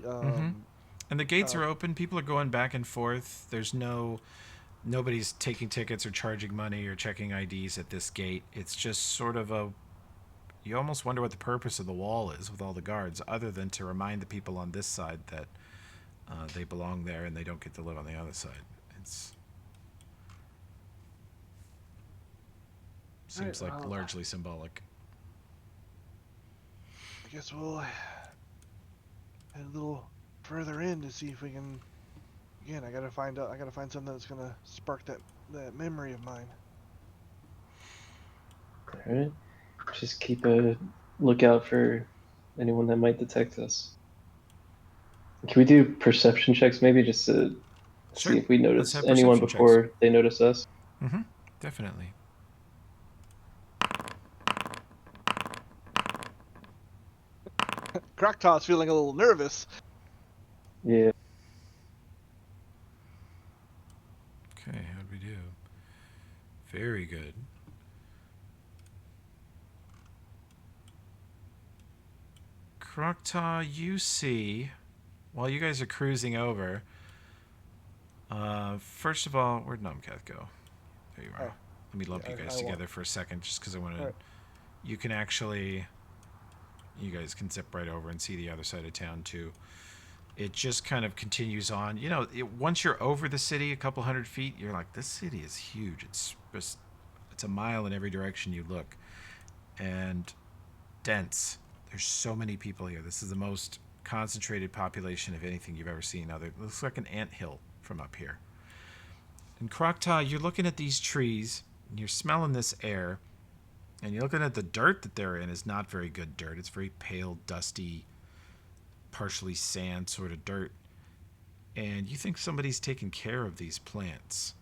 And the gates are open. People are going back and forth. There's nobody's taking tickets or charging money or checking IDs at this gate. It's just sort of you almost wonder what the purpose of the wall is with all the guards, other than to remind the people on this side that they belong there and they don't get to live on the other side. Seems Right, like well, largely symbolic. I guess we'll head a little further in to see if we can. Again, I gotta find something that's gonna spark that memory of mine. All right. Just keep a lookout for anyone that might detect us. Can we do perception checks maybe just to Sure. see if we Let's notice have anyone perception checks. before they notice us? Definitely. Croctaw's feeling a little nervous. Yeah. Okay, how'd we do? Very good. Croctaw, you see, while you guys are cruising over, first of all, where'd Numcat go? There you are. Oh. Let me lump Yeah, you guys I together won't. for a second, just because I want to. Right. You can actually. You guys can zip right over and see the other side of town too. It just kind of continues on. You know, once you're over the city, a couple hundred feet, you're like, this city is huge. It's a mile in every direction you look, and dense. There's so many people here. This is the most concentrated population of anything you've ever seen. It looks like an anthill from up here. And Croctaw, you're looking at these trees, and you're smelling this air, and you're looking at the dirt that they're in is not very good dirt. It's very pale, dusty, partially sand sort of dirt. And you think somebody's taking care of these plants.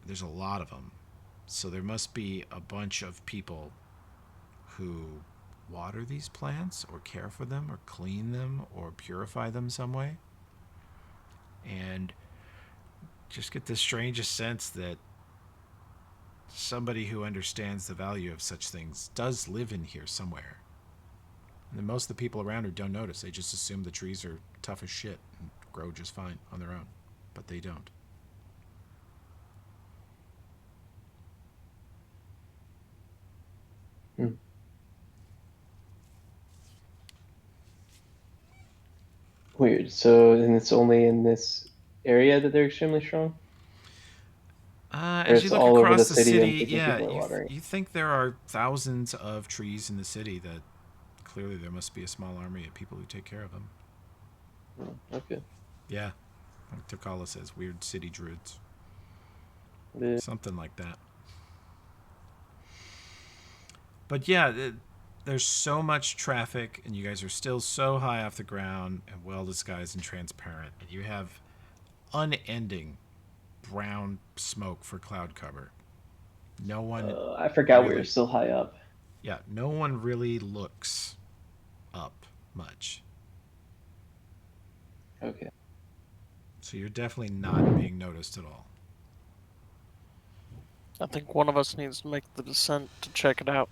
There's a lot of them. So there must be a bunch of people who water these plants or care for them or clean them or purify them some way. And just get the strangest sense that somebody who understands the value of such things does live in here somewhere. And then most of the people around her don't notice. They just assume the trees are tough as shit and grow just fine on their own. But they don't. Weird. So, and it's only in this area that they're extremely strong? As you it's look all over across the the city and city, thinking yeah, people are watering. you think there are thousands of trees in the city that clearly there must be a small army of people who take care of them. Okay. Yeah, like Takala says, weird city druids. Yeah. Something like that. But yeah, there's so much traffic, and you guys are still so high off the ground and well disguised and transparent, and you have unending brown smoke for cloud cover. No one I forgot we were really, still high up. yeah, no one really looks up much. Okay. So you're definitely not being noticed at all. I think one of us needs to make the descent to check it out.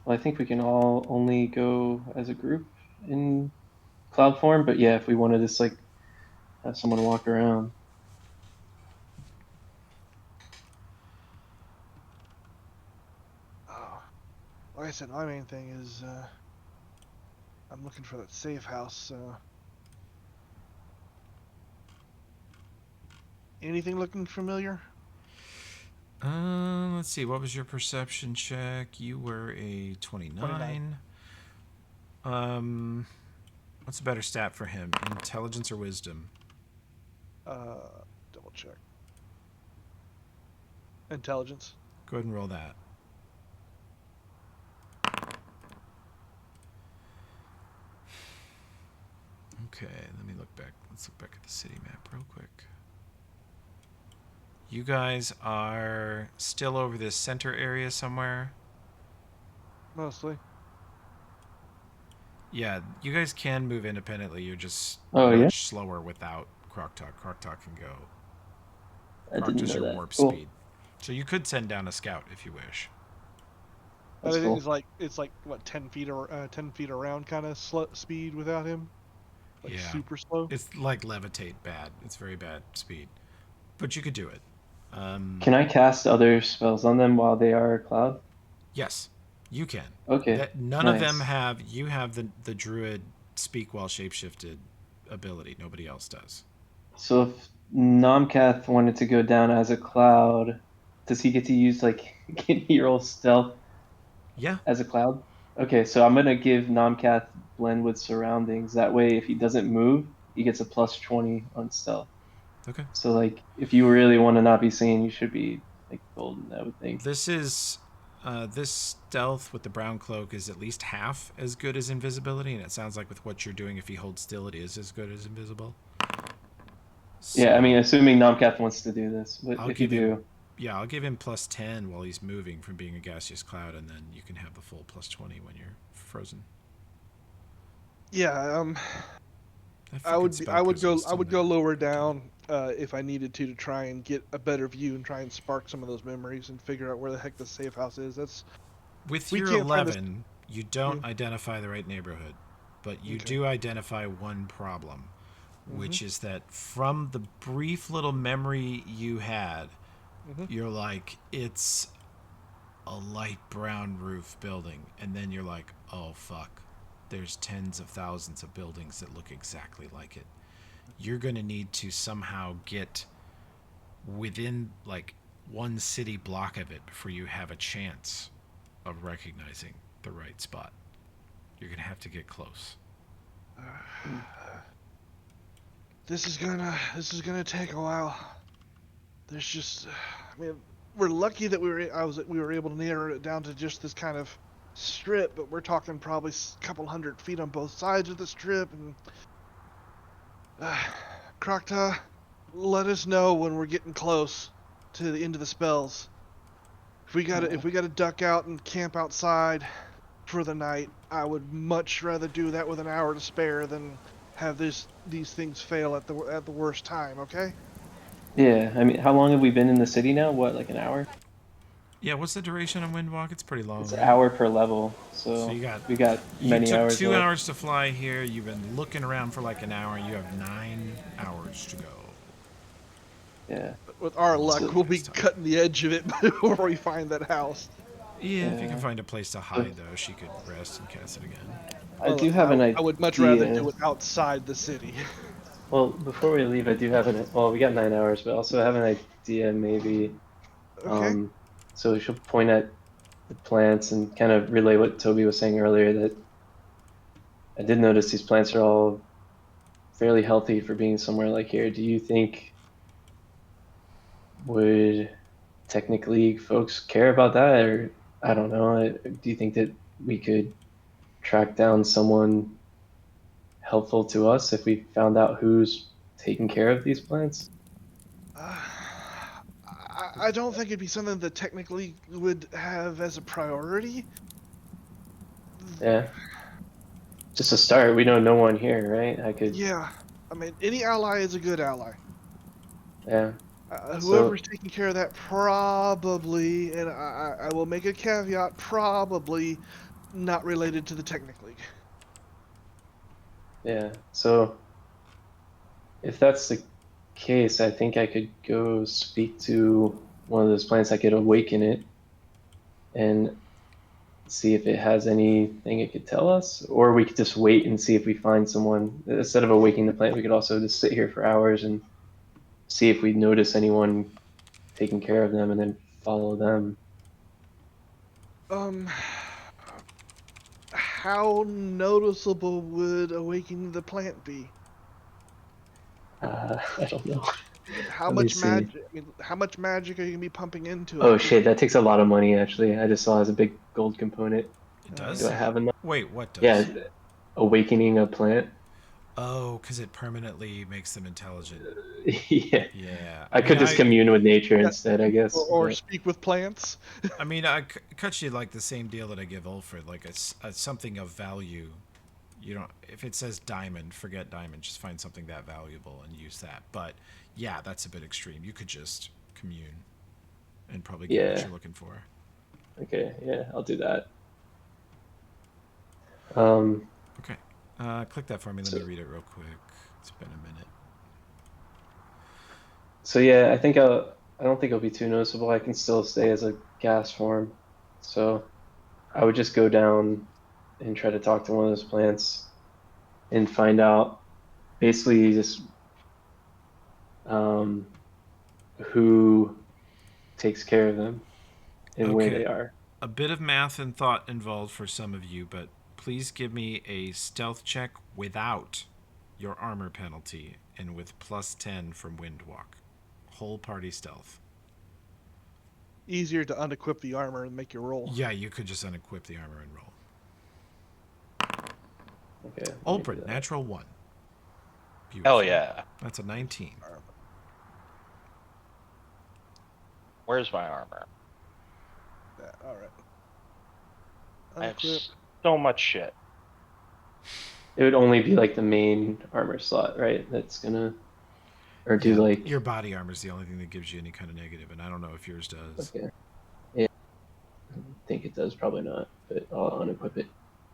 Well, I think we can all only go as a group in cloud form, but yeah, if we wanted to just like have someone walk around. Like I said, my main thing is I'm looking for that safe house. Anything looking familiar? Let's see. What was your perception check? You were a 29. 29. What's a better stat for him? Intelligence or wisdom? Double check. Intelligence. Go ahead and roll that. Okay, let me look back. Let's look back at the city map real quick. You guys are still over this center area somewhere. Mostly. Yeah, you guys can move independently. You're just Oh, yeah? much slower without Croc-Talk. Croc-Talk can go. I Croc didn't is know your that. warp Cool. speed. So you could send down a scout if you wish. But That's I think cool. it's like what 10 feet or 10 feet around kind of speed without him. Like Yeah. super slow. It's like levitate bad. It's very bad speed. But you could do it. Can I cast other spells on them while they are cloud? Yes, you can. Okay. That none of them Nice. have. You have the druid speak while shapeshifted ability. Nobody else does. So if Nomcath wanted to go down as a cloud, does he get to use like can he roll stealth Yeah. as a cloud? Okay, so I'm gonna give Nomcath blend with surroundings. That way if he doesn't move, he gets a plus 20 on stealth. Okay. So like if you really want to not be seen, you should be like golden, I would think. This is this stealth with the brown cloak is at least half as good as invisibility, and it sounds like with what you're doing, if he holds still, it is as good as invisible. So, Yeah, I mean assuming Nomcath wants to do this, but I'll if you give him. do, Yeah, I'll give him plus 10 while he's moving from being a gaseous cloud, and then you can have the full plus 20 when you're frozen. Yeah. That I fucking would spell prism is I still would go there. lower down if I needed to try and get a better view and try and spark some of those memories and figure out where the heck the safe house is. With We your can't find this. 11, you don't Yeah. identify the right neighborhood, but you Okay. do identify one problem, which is that from the brief little memory you had, you're like, it's a light brown roof building, and then you're like, oh fuck, there's tens of thousands of buildings that look exactly like it. You're going to need to somehow get within like one city block of it before you have a chance of recognizing the right spot. You're going to have to get close. This is gonna take a while. There's just, I mean, we're lucky that we were able to narrow it down to just this kind of strip, but we're talking probably a couple 100 feet on both sides of the strip. And Krokta, let us know when we're getting close to the end of the spells. If we gotta duck out and camp outside for the night, I would much rather do that with an hour to spare than have these things fail at the worst time. Okay? yeah, I mean how long have we been in the city now? What, like an hour? Yeah, what's the duration on Windwalk? It's pretty long, It's an right? hour per level, So so we got you many took hours 2 left. hours to fly here. You've been looking around for like an hour. You have 9 hours to go. Yeah. With our Long luck, So- we'll be ass time. cutting the edge of it before we find that house. Yeah, if you can Yeah. find a place to hide, though, she could rest and cast it again. I do have an I would much rather idea. do it outside the city. Well, before we leave, I do have an. Well, we got 9 hours, but also have an idea maybe. Okay. So she'll point at the plants and kind of relay what Toby was saying earlier, that I did notice these plants are all fairly healthy for being somewhere like here. Do you think would Technic League folks care about that, or I don't know? Do you think that we could track down someone helpful to us if we found out who's taking care of these plants? I don't think it'd be something that technically would have as a priority. Yeah, just a start. We know no one here, right? I could, Yeah, I mean, any ally is a good ally. yeah. So, Whoever's taking care of that probably, and I will make a caveat, probably not related to the Technic League. yeah. So, if that's the case, I think I could go speak to one of those plants. I could awaken it and see if it has anything it could tell us, or we could just wait and see if we find someone. Instead of awakening the plant, we could also just sit here for hours and see if we notice anyone taking care of them and then follow them. Um, how noticeable would awakening the plant be? I don't know. How Let me much see. magic? I mean, how much magic are you gonna be pumping into Oh it? shit, that takes a lot of money actually. I just saw it as a big gold component. It Do does? I have enough? Wait, what Yeah, does? awakening a plant. Oh, because it permanently makes them intelligent. Yeah. Yeah. I I mean, could just commune with nature instead, I guess. or But speak with plants? I mean, cut you like the same deal that I give Ulfred, like a something of value. You don't. If it says diamond, forget diamond. Just find something that valuable and use that. But yeah, that's a bit extreme. You could just commune and probably get what yeah. you're looking for. Okay, yeah, I'll do that. Okay. Click that for me. Let So, me read it real quick. It's been a minute. so yeah, I don't think it'll be too noticeable. I can still stay as a gas form. So I would just go down and try to talk to one of those plants and find out basically just um, who takes care of them and where Okay. they are. A bit of math and thought involved for some of you, but please give me a stealth check without your armor penalty and with plus 10 from Windwalk. Whole party stealth. Easier to unequip the armor and make you roll. Yeah, you could just unequip the armor and roll. Okay. Ulbrin, natural 1. Beautiful. Hell yeah. That's a 19. Where's my armor? All right. I have Unequip. so much shit. It would only be like the main armor slot, right? That's gonna, or do Yeah, like, your body armor is the only thing that gives you any kind of negative, and I don't know if yours does. okay. Yeah, I think it does, probably not, but I'll unequip it.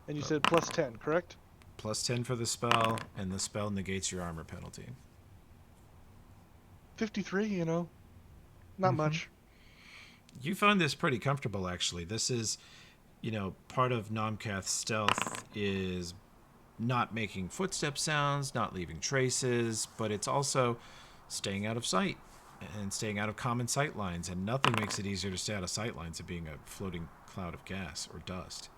And you said plus 10, correct? Plus 10 for the spell, and the spell negates your armor penalty. 53, you know. Not much. You found this pretty comfortable, actually. This is, part of Nomcath's stealth is not making footstep sounds, not leaving traces, but it's also staying out of sight and staying out of common sight lines, and nothing makes it easier to stay out of sight lines than being a floating cloud of gas or dust.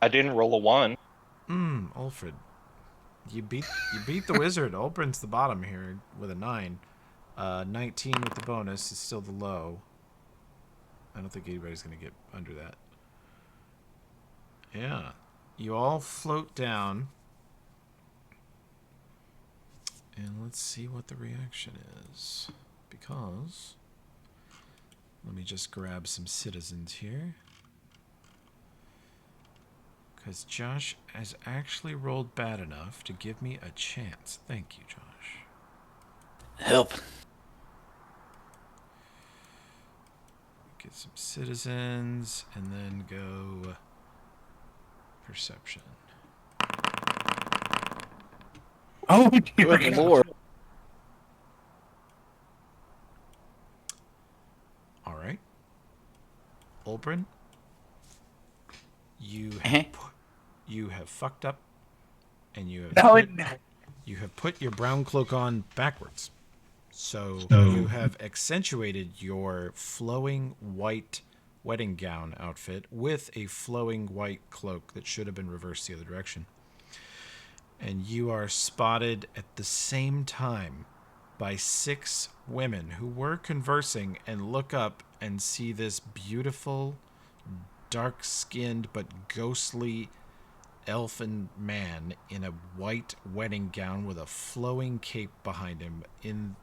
I didn't roll a 1. Ulfred. You beat the wizard. Ulbrin's the bottom here with a 9. 19 with the bonus is still the low. I don't think anybody's going to get under that. Yeah. You all float down. And let's see what the reaction is. Because... let me just grab some citizens here. Because Josh has actually rolled bad enough to give me a chance. Thank you, Josh. Help. Get some citizens, and then go perception. Oh, dear Good God. lord. All right. Ulbrin, you Eh? have fucked up, and you have put your brown cloak on backwards. So you have accentuated your flowing white wedding gown outfit with a flowing white cloak that should have been reversed the other direction. and you are spotted at the same time by 6 women who were conversing and look up and see this beautiful, dark-skinned but ghostly elfin man in a white wedding gown with a flowing cape behind him, in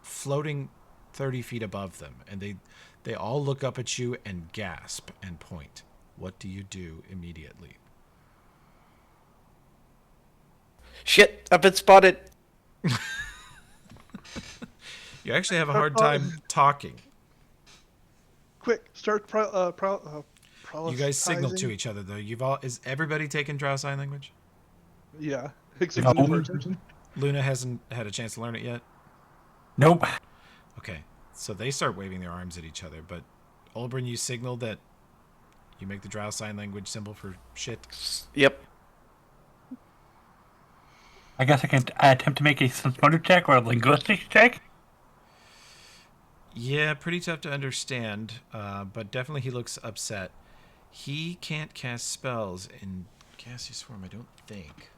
floating 30 feet above them, and they all look up at you and gasp and point. What do you do immediately? Shit, I've been spotted. You actually have a hard time talking. Quick, start You guys signal to proselytizing. each other, though. Is everybody taking Drow sign language? Yeah, except No. for the new person. Luna hasn't had a chance to learn it yet. Nope. Okay, so they start waving their arms at each other, but Olbrin, you signaled that you make the Drow sign language symbol for shit. Yep. I guess I can attempt to make a motor check or a linguistics check. Yeah, pretty tough to understand, but definitely he looks upset. He can't cast spells in gaseous form, I don't think.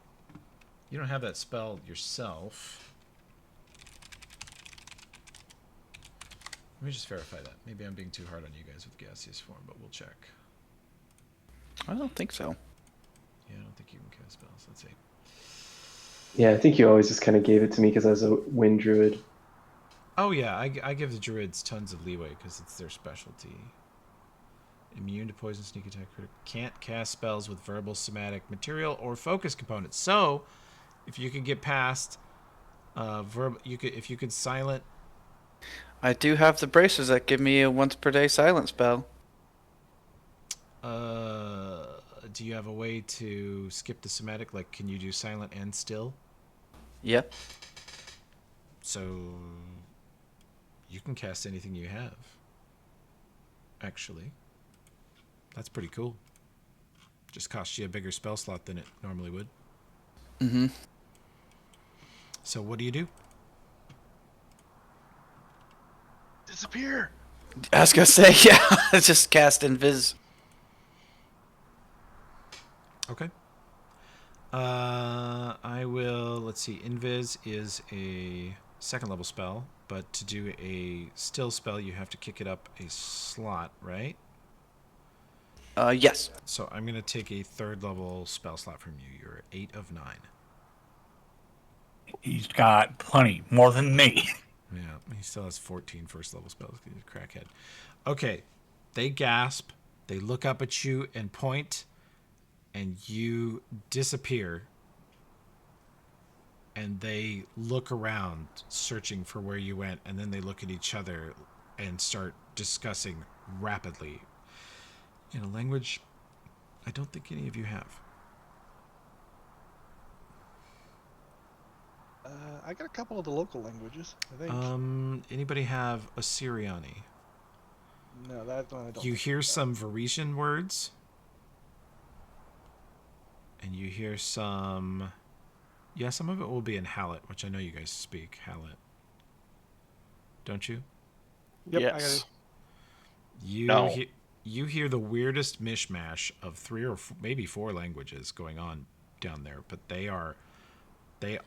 You don't have that spell yourself. Let me just verify that. Maybe I'm being too hard on you guys with gaseous form, but we'll check. I don't think so. Yeah, I don't think you can cast spells. Let's see. Yeah, I think you always just kind of gave it to me because I was a wind druid. Oh yeah, I give the druids tons of leeway because it's their specialty. Immune to poison, sneak attack, critical. Can't cast spells with verbal, somatic, material, or focus components. So, if you could get past if you could silent. I do have the braces that give me a once per day silent spell. Do you have a way to skip the somatic? Like, can you do silent and still? Yep. So, you can cast anything you have. Actually, that's pretty cool. Just costs you a bigger spell slot than it normally would. Mm-hmm. So, what do you do? Disappear. I was gonna say, yeah, just cast invis. Okay. I will. Let's see. Invis is a 2nd level spell, but to do a still spell, you have to kick it up a slot, right? Yes. So I'm gonna take a 3rd level spell slot from you. You're 8 of 9. He's got plenty, more than me. Yeah, he still has 14 first level spells. He's a crackhead. Okay, they gasp. They look up at you and point, and you disappear. And they look around, searching for where you went, and then they look at each other and start discussing rapidly in a language I don't think any of you have. I got a couple of the local languages, I think. Anybody have Assyriani? No, that one I don't. You hear some Varisian words, and you hear some. Yeah, some of it will be in Hallet, which I know you guys speak Hallet. Don't you? Yep, yes. I got it. No. You hear the weirdest mishmash of 3 or maybe 4 languages going on down there, but they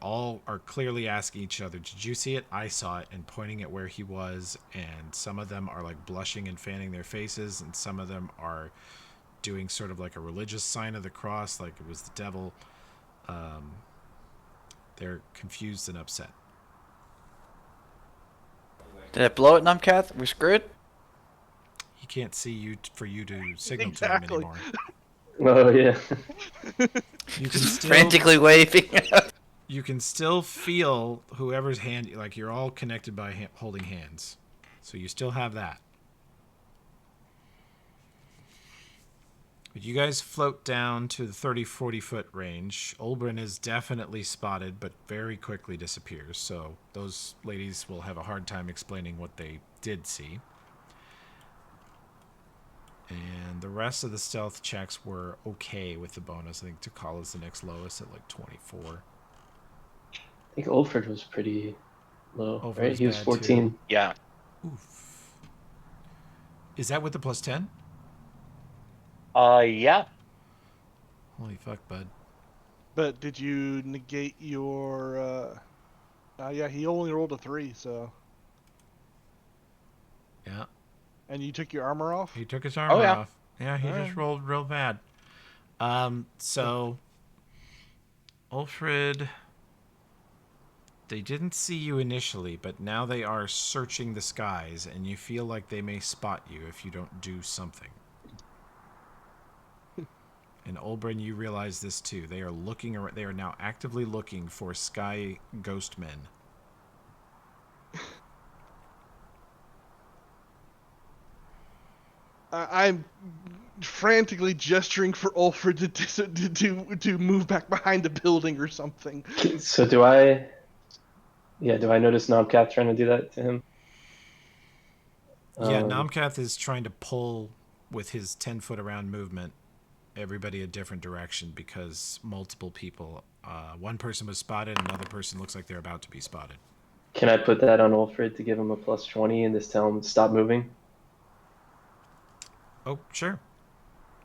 all are clearly asking each other, did you see it? I saw it, and pointing at where he was, and some of them are like blushing and fanning their faces, and some of them are doing sort of like a religious sign of the cross, like it was the devil. They're confused and upset. Did I blow it, Numcath? We're screwed? He can't see you for you to signal Exactly. to him anymore. Oh yeah. You can still Frantically waving. you can still feel whoever's hand, like you're all connected by holding hands, so you still have that. But you guys float down to the 30-40 foot range. Olbrin is definitely spotted, but very quickly disappears, so those ladies will have a hard time explaining what they did see. And the rest of the stealth checks were okay with the bonus. I think Takala's the next lowest at like 24. I think Oldford was pretty low, Over right? is He was bad, 14. too. Yeah. Oof. Is that with the plus 10? Yeah. Holy fuck, bud. But did you negate your? Yeah, he only rolled a 3, so. Yeah. And you took your armor off. He took his Oh armor yeah. off. Yeah, he All just right. rolled real bad. So Ulfrid, they didn't see you initially, but now they are searching the skies, and you feel like they may spot you if you don't do something. And Olbrin, you realize this too. They are looking. They are now actively looking for sky ghost men. I'm frantically gesturing for Ulfrid to move back behind a building or something. So do I? Yeah. Do I notice Knobcat trying to do that to him? Yeah, Namkath is trying to pull with his 10-foot around movement everybody a different direction because multiple people. One person was spotted, another person looks like they're about to be spotted. Can I put that on Ulfrid to give him a +20 and just tell him stop moving? Oh, sure.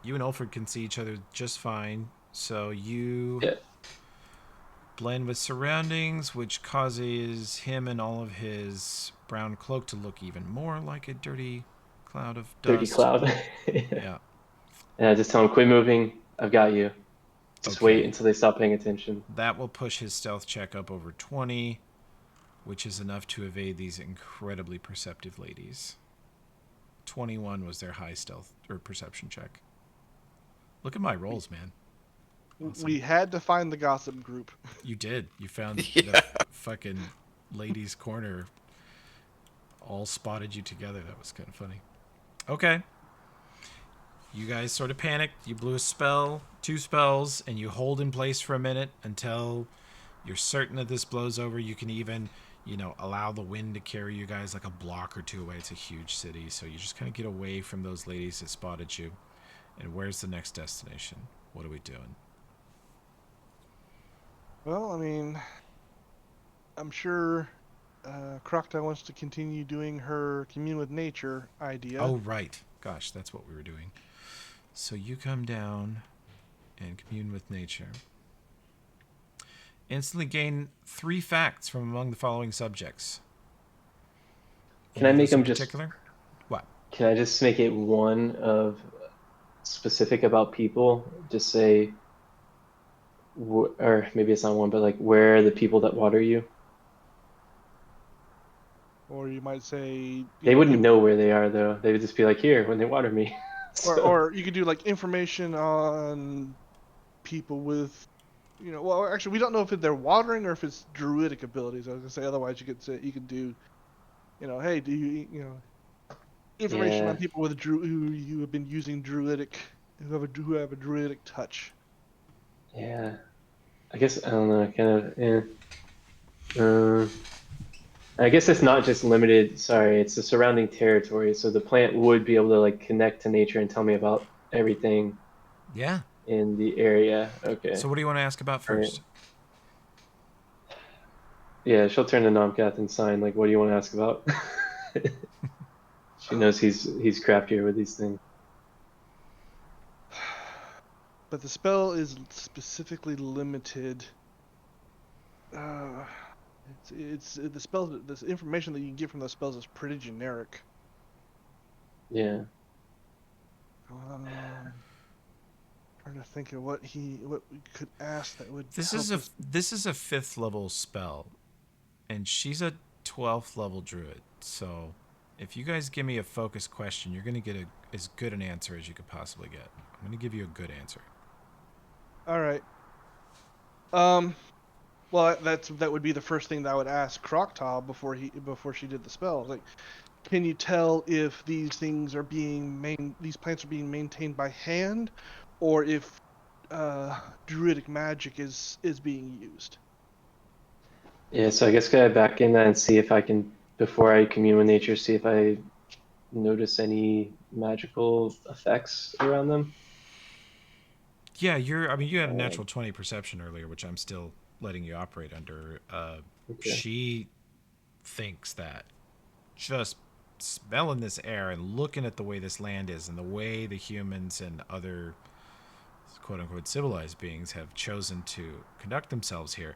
You and Ulfrid can see each other just fine. So you Yeah. blend with surroundings, which causes him and all of his brown cloak to look even more like a dirty cloud of Dirty dust. cloud. Yeah. Yeah. Just tell him quit moving. I've got you. Just wait Okay. until they stop paying attention. That will push his stealth check up over 20, which is enough to evade these incredibly perceptive ladies. 21 was their high stealth or perception check. Look at my rolls, man. Awesome. We had to find the gossip group. You did. You found the fucking ladies' corner. All spotted you together. That was kind of funny. Okay. You guys sort of panicked. You blew a spell, 2 spells, and you hold in place for a minute until you're certain that this blows over. You can even, allow the wind to carry you guys like a block or 2 away. It's a huge city, so you just kind of get away from those ladies that spotted you. And where's the next destination? What are we doing? Well, I mean, I'm sure Crocodile wants to continue doing her commune with nature idea. Oh, right. Gosh, that's what we were doing. So you come down and commune with nature. Instantly gain 3 facts from among the following subjects. Can I make them them just? particular? What? Can I just make it one of specific about people? Just say, or maybe it's not one, but like, where are the people that water you? Or you might say They wouldn't know where they are though. They would just be like, here when they water me. or you could do like information on people with, well, actually we don't know if they're watering or if it's druidic abilities. I was gonna say otherwise you could do, hey, do you information Yeah. on people with who you have been using druidic, who have a druidic touch. Yeah. I guess I don't know. Kind of. Yeah. I guess it's not just limited. Sorry, it's the surrounding territory. So the plant would be able to like connect to nature and tell me about everything Yeah. in the area. Okay. So what do you want to ask about All right. first? Yeah, she'll turn to Nomkath and sign like, "What do you want to ask about?" She knows he's craftier with these things. But the spell is specifically limited. It's the spells. This information that you can get from those spells is pretty generic. Yeah. Trying to think of what we could ask that would. This is a 5th level spell, and she's a 12th level druid. So, if you guys give me a focused question, you're gonna get as good an answer as you could possibly get. I'm gonna give you a good answer. All right. Well, that would be the first thing that I would ask Croctile before she did the spell. Like, can you tell if these things are these plants are being maintained by hand, or if druidic magic is being used? Yeah, so I guess gotta back in that and see if I can, before I commune with nature, see if I notice any magical effects around them. Yeah, you had a natural 20 perception earlier, which I'm still letting you operate under. Okay. She thinks that just smelling this air and looking at the way this land is and the way the humans and other quote-unquote civilized beings have chosen to conduct themselves here,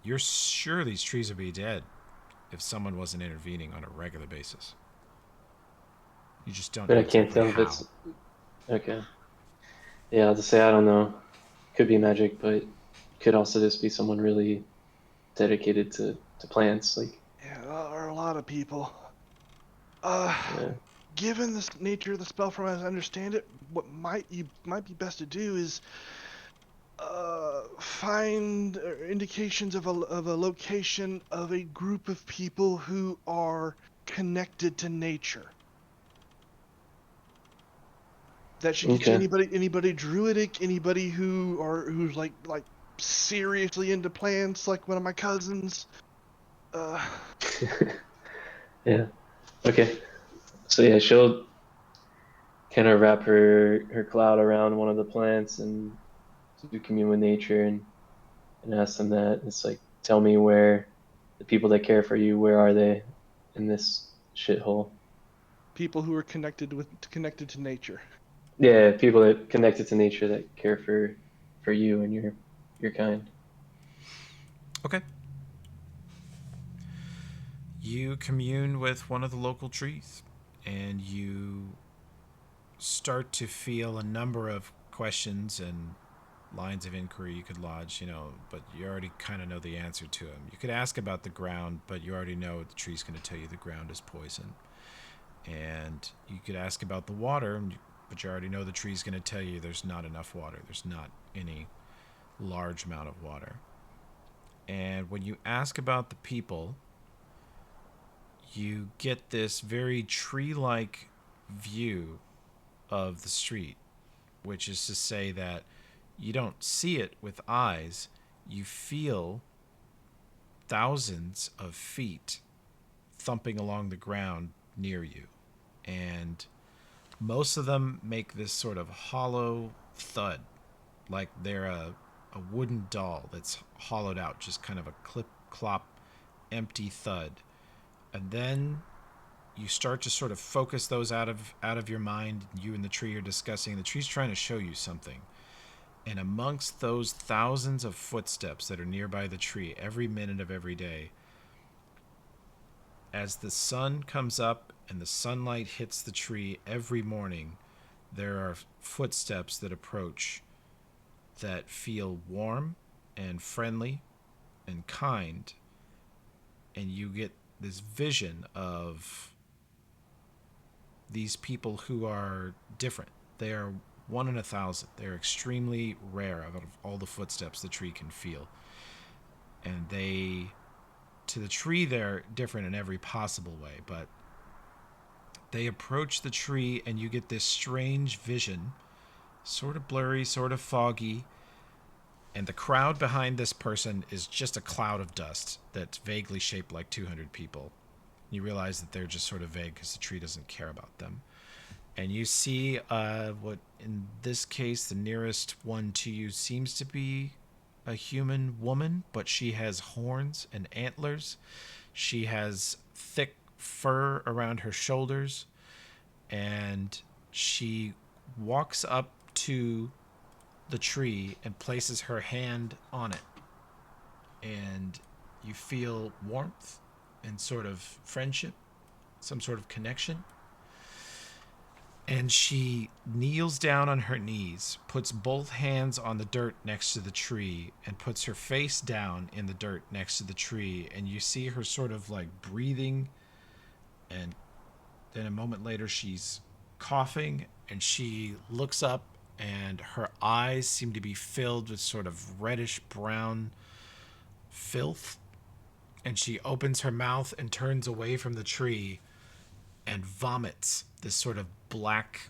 you're sure these trees would be dead if someone wasn't intervening on a regular basis. You just don't But know I can't exactly tell if how. it's okay. Yeah, I'll just say I don't know. Could be magic, but could also just be someone really dedicated to plants. Like, Yeah, or a lot of people. yeah. Given the nature of the spell, from as I understand it, what might be best to do is find indications of a location of a group of people who are connected to nature. That should get you Okay. anybody druidic, anybody who's like seriously into plants, like one of my cousins. Uh, Yeah. Okay. So yeah, she'll kind of wrap her cloud around one of the plants and to commune with nature and ask them that. It's like, tell me where the people that care for you, where are they in this shithole? People who are connected to nature. Yeah, people that connected to nature that care for you and your kind. Okay. You commune with one of the local trees, and you start to feel a number of questions and lines of inquiry you could lodge, but you already kind of know the answer to them. You could ask about the ground, but you already know the tree's going to tell you the ground is poison. And you could ask about the water, but you already know the tree's going to tell you there's not enough water. There's not any large amount of water. And when you ask about the people, you get this very tree-like view of the street, which is to say that you don't see it with eyes, you feel thousands of feet thumping along the ground near you. And most of them make this sort of hollow thud, like they're a wooden doll that's hollowed out, just kind of a clip clop empty thud. And then you start to sort of focus those out of your mind. You and the tree are discussing. The tree's trying to show you something. And amongst those thousands of footsteps that are nearby the tree every minute of every day, as the sun comes up and the sunlight hits the tree every morning, there are footsteps that approach that feel warm and friendly and kind. And you get this vision of these people who are different. They are 1 in 1,000. They're extremely rare out of all the footsteps the tree can feel. And to the tree, they're different in every possible way, but they approach the tree and you get this strange vision, sort of blurry, sort of foggy, and the crowd behind this person is just a cloud of dust that's vaguely shaped like 200 people. You realize that they're just sort of vague because the tree doesn't care about them. And you see what, in this case, the nearest one to you seems to be a human woman, but she has horns and antlers. She has thick fur around her shoulders, and she walks up to the tree and places her hand on it. And you feel warmth and sort of friendship, some sort of connection. And she kneels down on her knees, puts both hands on the dirt next to the tree, and puts her face down in the dirt next to the tree. And you see her sort of like breathing. And then a moment later, she's coughing, and she looks up, and her eyes seem to be filled with sort of reddish brown filth. And she opens her mouth and turns away from the tree and vomits this sort of black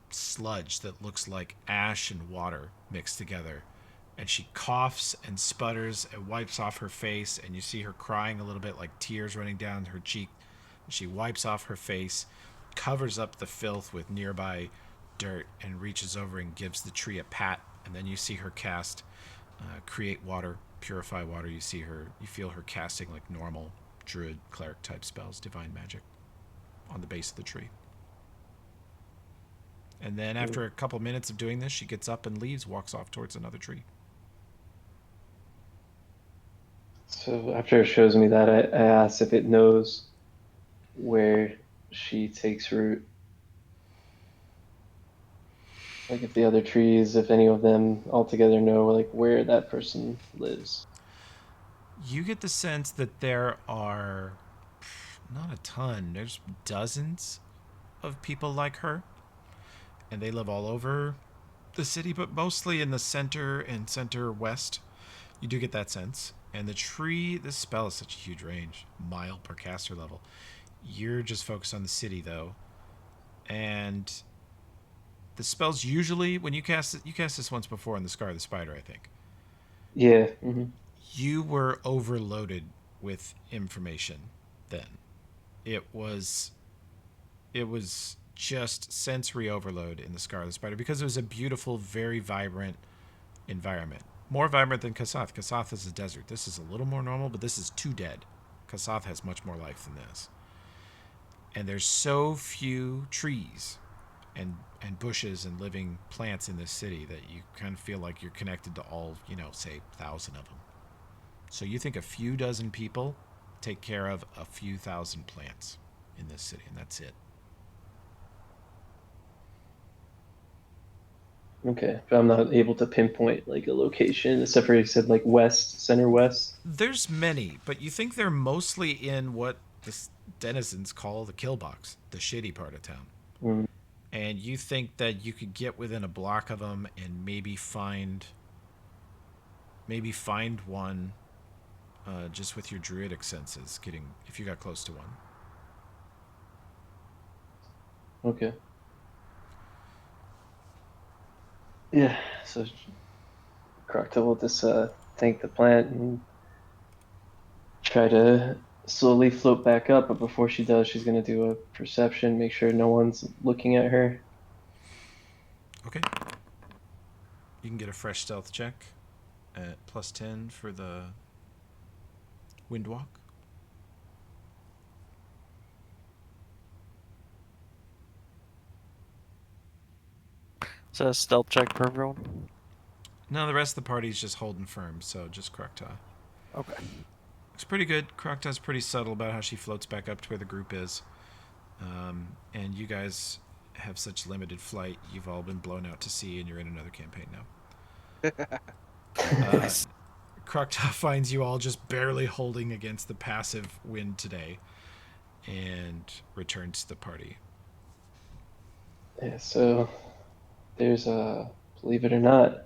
sludge that looks like ash and water mixed together. And she coughs and sputters and wipes off her face, and you see her crying a little bit, like tears running down her cheek. She wipes off her face, covers up the filth with nearby dirt, and reaches over and gives the tree a pat. And then you see her cast create water, purify water. You feel her casting like normal druid cleric type spells, divine magic, on the base of the tree. And then after a couple minutes of doing this, she gets up and leaves, walks off towards another tree. So after it shows me that, I ask if it knows where she takes root. Like if the other trees, if any of them altogether know like where that person lives. You get the sense that there are not a ton. There's dozens of people like her, and they live all over the city, but mostly in the center and center west. You do get that sense. And the tree, this spell is such a huge range, mile per caster level. You're just focused on the city though, and the spells usually when you cast it, you cast this once before in the Scar of the Spider, I think. Yeah. You were overloaded with information then. It was just sensory overload in the Scar of the Spider because it was a beautiful, very vibrant environment. More vibrant than Kasath. Kasath is a desert. This is a little more normal, but this is too dead. Kasath has much more life than this. And there's so few trees and bushes and living plants in this city that you kind of feel like you're connected to all, say 1,000 of them. So you think a few dozen people take care of a few thousand plants in this city, and that's it. Okay, but I'm not able to pinpoint like a location, except for you said like west, center west. There's many, but you think they're mostly in what the denizens call the kill box, the shitty part of town. Mm. And you think that you could get within a block of them and maybe find one just with your druidic senses, if you got close to one. Okay. Yeah, so Crocta will just tank the plant and try to slowly float back up, but before she does, she's gonna do a perception, make sure no one's looking at her. Okay. You can get a fresh stealth check at +10 for the Windwalk. Is that a stealth check for everyone? No, the rest of the party's just holding firm, so just Crocta. Okay. Looks pretty good. Crocta's pretty subtle about how she floats back up to where the group is. And you guys have such limited flight, you've all been blown out to sea and you're in another campaign now. Crocta finds you all just barely holding against the passive wind today and returns to the party. Yeah, so there's believe it or not,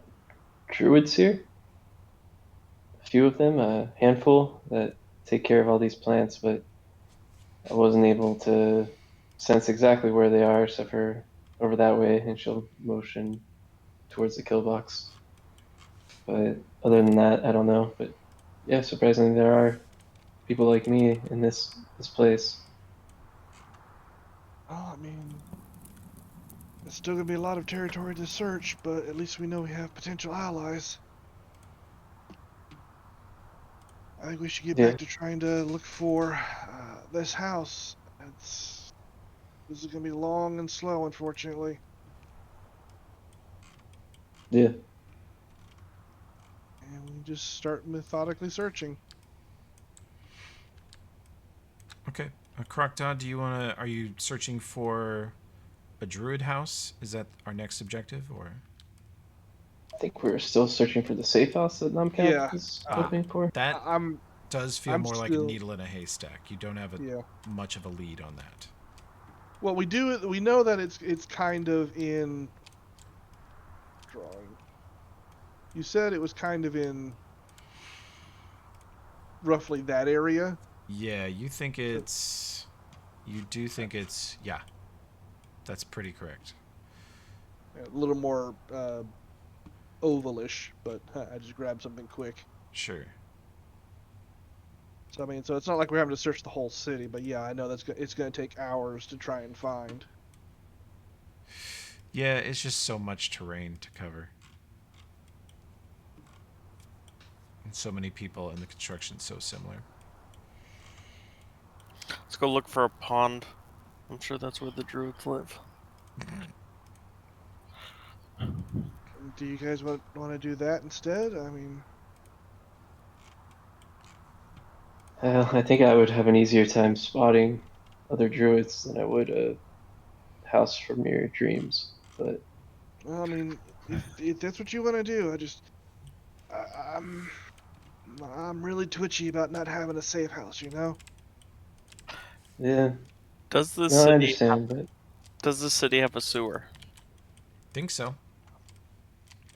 druids here. A few of them, a handful that take care of all these plants, but I wasn't able to sense exactly where they are, except for over that way, and she'll motion towards the kill box. But other than that, I don't know. But yeah, surprisingly, there are people like me in this place. Oh, I mean, it's still gonna be a lot of territory to search, but at least we know we have potential allies. I think we should get Yeah. back to trying to look for this house. This is gonna be long and slow, unfortunately. Yeah. And we just start methodically searching. Okay. Crocta, are you searching for a druid house? Is that our next objective, or? I think we're still searching for the safe house that Namcap Yeah. is hoping for. That I'm does feel I'm more like a still- needle in a haystack. You don't have yeah. much of a lead on that. Well, we do. We know that it's kind of in drawing. You said it was kind of in roughly that area. Yeah, you think it's... You do think it's... Yeah. That's pretty correct. A little more ovalish, but I just grabbed something quick. Sure. So I mean, so it's not like we're having to search the whole city, but yeah, I know it's going to take hours to try and find. Yeah, it's just so much terrain to cover. And so many people, and the construction's so similar. Let's go look for a pond. I'm sure that's where the druids live. Do you guys want to do that instead? I mean, I think I would have an easier time spotting other druids than I would a house from your dreams. But well, I mean, if that's what you want to do, I, I'm I'm really twitchy about not having a safe house. You know. yeah, Does the no, I city understand. But have a sewer? Think so.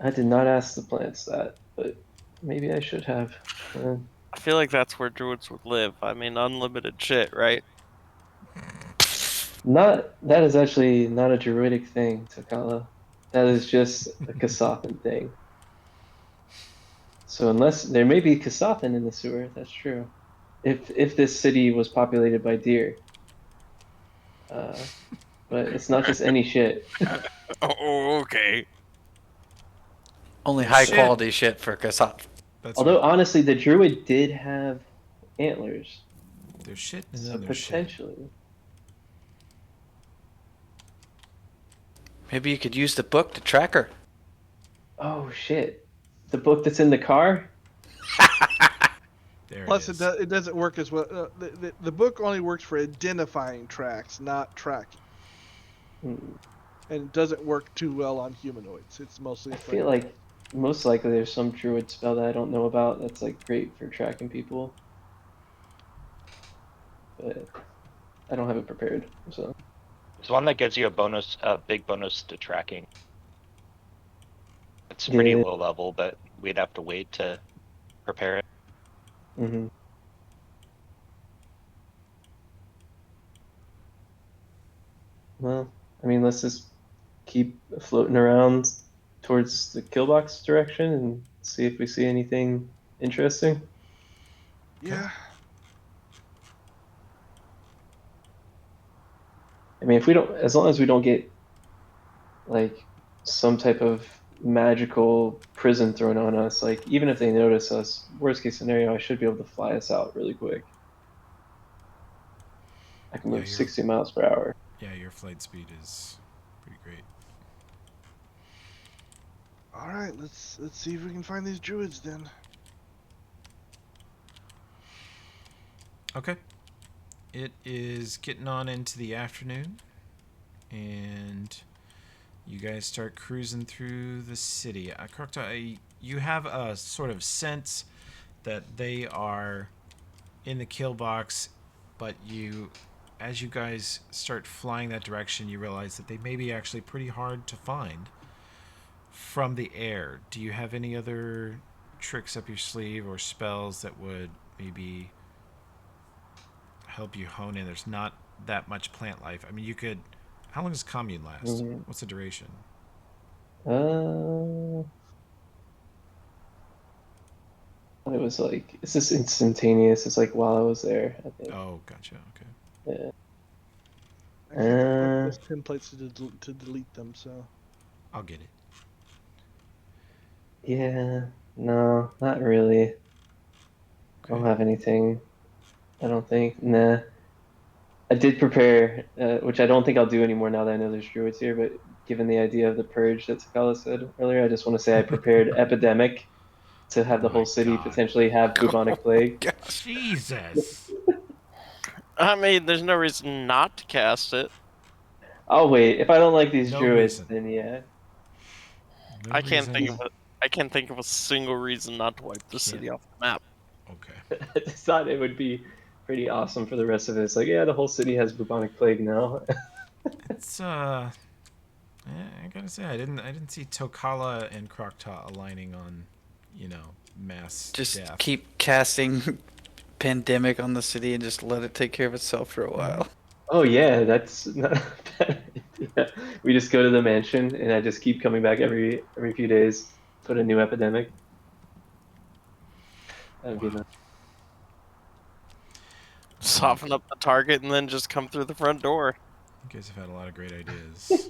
I did not ask the plants that, but maybe I should have. Uh, I feel like that's where druids would live. I mean, unlimited shit, right? Not that is actually not a druidic thing, Takala. That is just a Kasathan thing. So unless there may be Kasathan in the sewer, that's true. If this city was populated by deer, uh, but it's not just any shit. Oh, okay. Only There's high shit. quality shit for Kasat. That's Although right. honestly, the druid did have antlers, There's shit and so then there's shit. potentially. Maybe you could use the book to track her. Oh shit! The book that's in the car. There Plus, it is. it doesn't work as well. The book only works for identifying tracks, not tracking, Hmm. and it doesn't work too well on humanoids. It's mostly I for feel like most likely there's some druid spell that I don't know about that's like great for tracking people, but I don't have it prepared. So It's one that gives you a big bonus to tracking. It's pretty yeah. low level, but we'd have to wait to prepare it. Hmm. Well, I mean, let's just keep floating around towards the killbox direction and see if we see anything interesting. yeah. I mean, if we don't, as long as we don't get like some type of magical prison thrown on us, like even if they notice us, worst case scenario, I should be able to fly us out really quick. I can Yeah, move 60 miles per hour. your flight speed is pretty great. All right, let's see if we can find these druids then. Okay. It is getting on into the afternoon, and you guys start cruising through the city. Krokta, you have a sort of sense that they are in the kill box, but as you guys start flying that direction, you realize that they may be actually pretty hard to find from the air. Do you have any other tricks up your sleeve or spells that would maybe help you hone in? There's not that much plant life. I mean, you could. How long does commune last? Mm, What's the duration? Uh, it was like it's just instantaneous. It's like while I was there, I think. Oh, gotcha. Okay. Yeah. I can't find Uh, those templates to delete them, so. I'll get it. yeah. No, not really. I don't Okay. have anything. I don't think. Nah. I did prepare, which I don't think I'll do anymore now that I know there's druids here. But given the idea of the purge that Takala said earlier, I just want to say I prepared epidemic to have Oh the whole my city god. potentially have bubonic plague. Jesus. I mean, there's no reason not to cast it. I'll wait. If I don't like these No druids, reason. then yeah. No I can't think reason. of I can't think of a single reason not to wipe the city off the map. Okay. I just thought it would be pretty awesome for the rest of it. It's like, yeah, the whole city has bubonic plague now. It's I gotta say I didn't see Tokala and Krokta aligning on, mass Just death. keep casting pandemic on the city and just let it take care of itself for a while. Oh yeah, that's not a bad idea. We just go to the mansion, and I just keep coming back every few days. Put a new epidemic. That'd be Wow. nice. Soften up the target and then just come through the front door. You guys have had a lot of great ideas.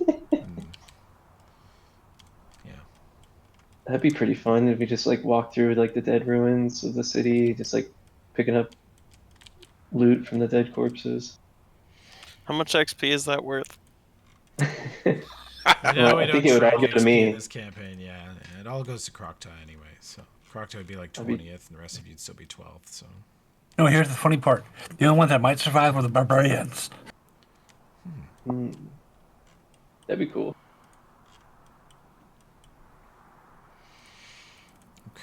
Yeah. That'd be pretty fun if we just like walk through like the dead ruins of the city, just like picking up loot from the dead corpses. How much XP is that worth? I know Well, we I think don't it would all track go to XP me. in this campaign, yeah. It all goes to Crocta anyway, so Crocta would be like I'll be- 20th, and the rest of you'd still be 12th, so. No, here's the funny part. The only one that might survive were the barbarians. Hmm, that'd be cool.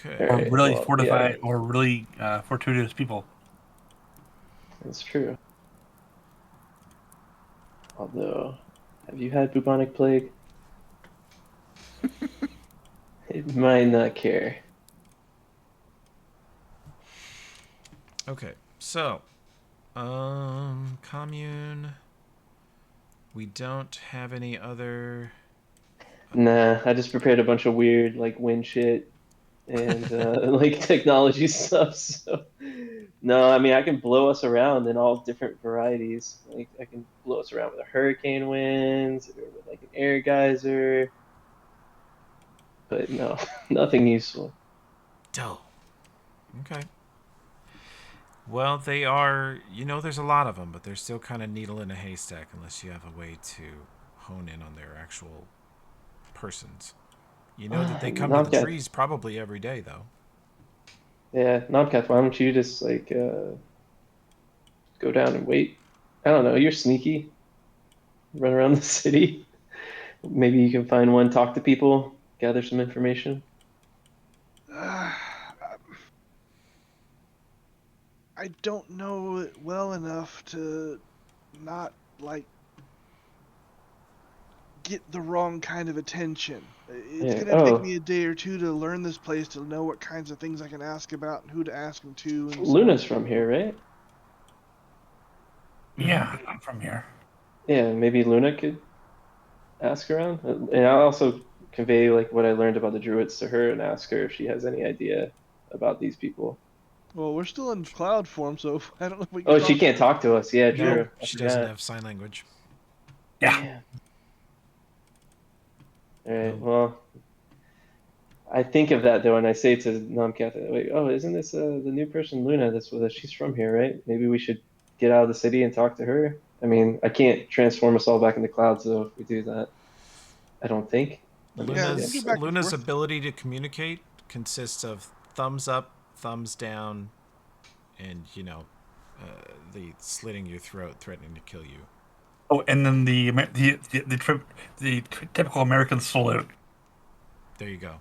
Okay. All Or right. really Well, yeah, fortified or really fortuitous people. that's true. Although, have you had bubonic plague? It might not care. Okay, so, commune. We don't have any other. Nah, I just prepared a bunch of weird like wind shit and like technology stuff. So no, I mean I can blow us around in all different varieties. Like I can blow us around with a hurricane winds or with like an air geyser. But no, nothing useful. Dull. Okay. Well, they are. There's a lot of them, but they're still kind of needle in a haystack unless you have a way to hone in on their actual persons. You know that they come to the Nomcat, trees probably every day, though. yeah, Nomcat, why don't you just like go down and wait? I don't know, you're sneaky. Run around the city. Maybe you can find one, talk to people, gather some information. Uh, I don't know it well enough to not like get the wrong kind of attention. It's Yeah. gonna take Oh, me a day or two to learn this place to know what kinds of things I can ask about and who to ask them to and so on. Luna's from here, right? Yeah, I'm from here. Yeah, maybe Luna could ask around. And I'll also convey like what I learned about the druids to her and ask her if she has any idea about these people. Well, we're still in cloud form, so I don't know if we can Oh, she talk. can't talk to us. Yeah, No, true. I she doesn't forgot. have sign language. Yeah. Damn. All right. No. Well, I think of that though, and I say to Nomcat, wait, oh, isn't this the new person Luna that's with us? She's from here, right? Maybe we should get out of the city and talk to her. I mean, I can't transform us all back into clouds, though, if we do that. I don't think. Let me Yeah, see, we can get Luna's back and Luna's forth. ability to communicate consists of thumbs up, thumbs down, and the slitting your throat, threatening to kill you. Oh, and then the typical American salute. There you go.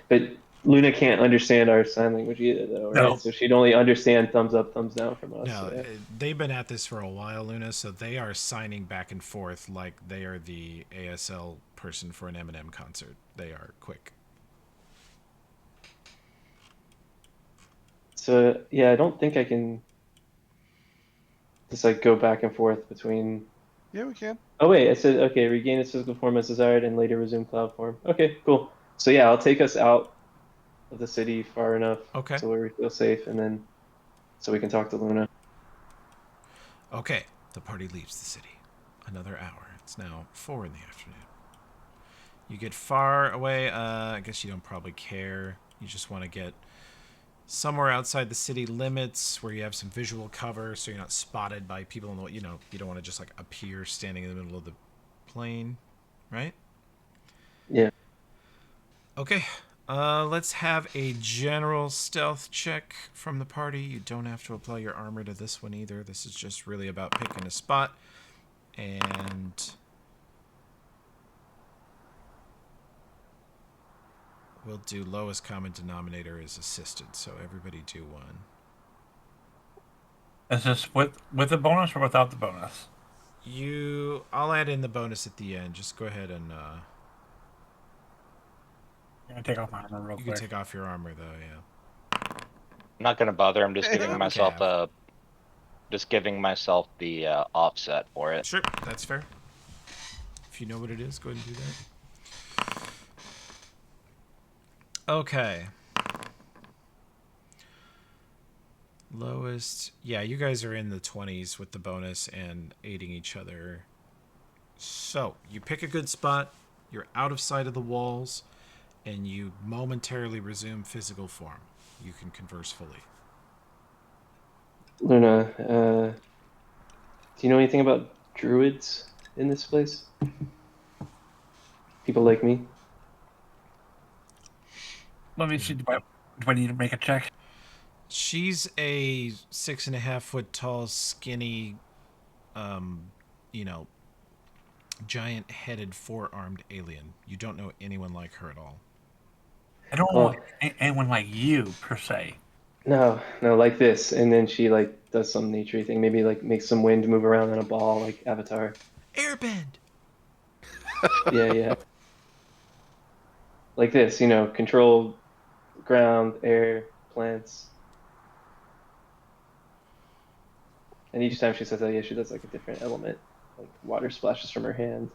But Luna can't understand our sign language either, though, right? No. So she'd only understand thumbs up, thumbs down from us. No, Yeah. they've been at this for a while, Luna. So they are signing back and forth like they are the ASL person for an Eminem concert. They are quick. So yeah, I don't think I can just like go back and forth between. Yeah, we can. Oh wait, I said okay, regain its physical form as desired and later resume cloud form. Okay, cool. So yeah, I'll take us out of the city far enough Okay. to where we feel safe, and then so we can talk to Luna. Okay. The party leaves the city. Another hour. It's now 4 in the afternoon. You get far away. I guess you don't probably care. You just want to get somewhere outside the city limits where you have some visual cover so you're not spotted by people in the, you don't want to just like appear standing in the middle of the plain, right? Yeah. Okay. Let's have a general stealth check from the party. You don't have to apply your armor to this one either. This is just really about picking a spot. And we'll do lowest common denominator as assisted. So everybody do one. Is this with the bonus or without the bonus? I'll add in the bonus at the end. Just go ahead and I'm gonna take off my armor real you quick. can take off your armor though, yeah. I'm not gonna bother. I'm just giving myself Cav. the offset for it. Sure, that's fair. If you know what it is, go ahead and do that. Okay. Lowest. Yeah, you guys are in the 20s with the bonus and aiding each other. So, you pick a good spot, you're out of sight of the walls, and you momentarily resume physical form. You can converse fully. Luna, do you know anything about druids in this place? People like me. Let me see. Do I need to make a check? She's a 6.5 foot tall, skinny, you know, giant headed, 4 armed alien. You don't know anyone like her at all. I don't know Oh anyone like you per se. no, no, like this, and then she like does some nature thing. Maybe like makes some wind move around in a ball, like Avatar. Airbend! Yeah, yeah. Like this, control ground, air, plants. And each time she says that, yeah, she does like a different element. Like water splashes from her hand.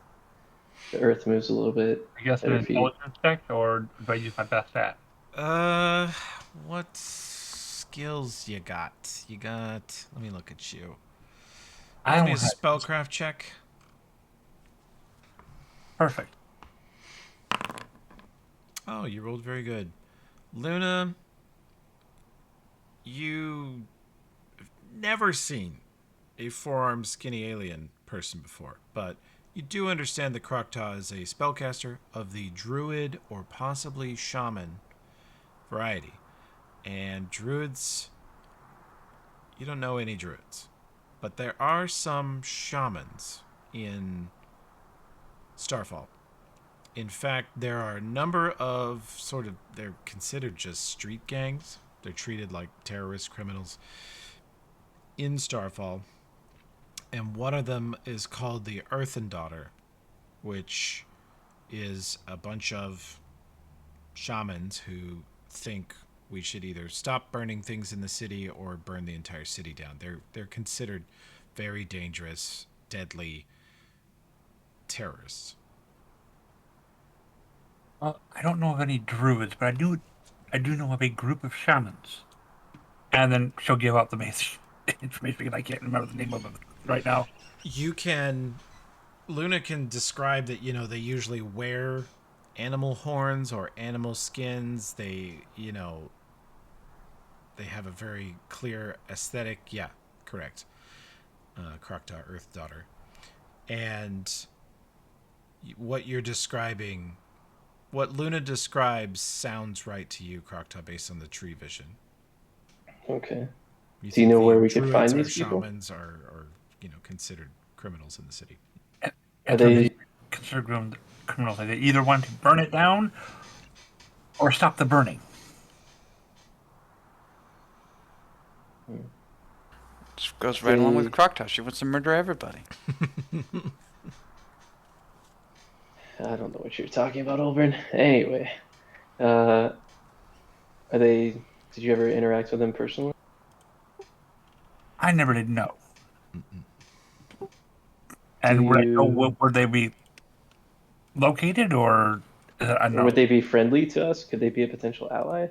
The earth moves a little bit I guess at an her feet. intelligence check, or do I use my best stat? Uh, what skills you got? You got. Let me look at you. I Roll me a don't have spellcraft check. perfect. Oh, you rolled very good. Luna, you have never seen a 4 armed skinny alien person before, but you do understand that Krokta is a spellcaster of the druid or possibly shaman variety. And druids, you don't know any druids. But there are some shamans in Starfall. In fact, there are a number of they're considered just street gangs. They're treated like terrorist criminals in Starfall. And one of them is called the Earthen Daughter, which is a bunch of shamans who think we should either stop burning things in the city or burn the entire city down. They're considered very dangerous, deadly terrorists. I don't know of any druids, but I do know of a group of shamans. And then she'll give out the basic information because I can't remember the name of them right now. You can Luna can describe that, they usually wear animal horns or animal skins. They have a very clear aesthetic. Yeah, correct. Krokta, Earth Daughter. And what you're describing, what Luna describes sounds right to you, Krokta, based on the tree vision. Okay. You Do you think know the where we could druids find or these people? shamans are considered criminals in the city. Are And so they they consider criminals. They either want to burn it down or stop the burning. Just goes right along with they Croctosh. She wants to murder everybody. I don't know what you're talking about, Olbrin. Anyway, uh, are they? Did you ever interact with them personally? I never did know. Do And would I know you? where they be located, or is it Or would unknown? they be friendly to us? Could they be a potential ally?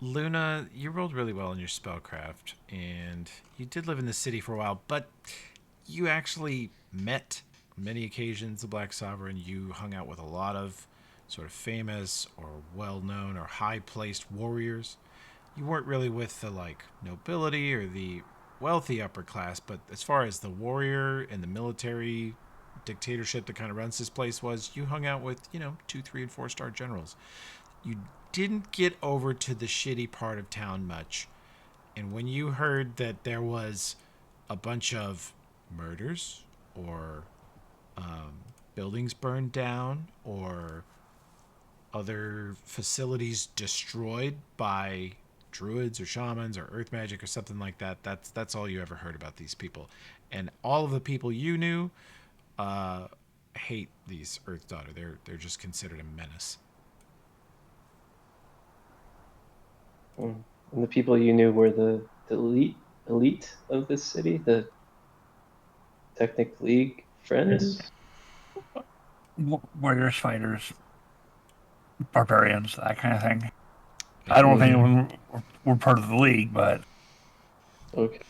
Luna, you rolled really well in your spellcraft, and you did live in the city for a while, but you actually met on many occasions the Black Sovereign. You hung out with a lot of sort of famous or well-known or high-placed warriors. You weren't really with the nobility or the wealthy upper class, but as far as the warrior and the military dictatorship that kind of runs this place was, you hung out with 2, 3, and 4 star generals. You didn't get over to the shitty part of town much. And when you heard that there was a bunch of murders or buildings burned down or other facilities destroyed by druids or shamans or earth magic or something like that, that's all you ever heard about these people. And all of the people you knew hate these Earth Daughter. They're just considered a menace. Hmm. And the people you knew were the elite of this city, the Technic League friends. Warriors, fighters, barbarians, that kind of thing. I don't Hmm. think we're part of the league, but Okay.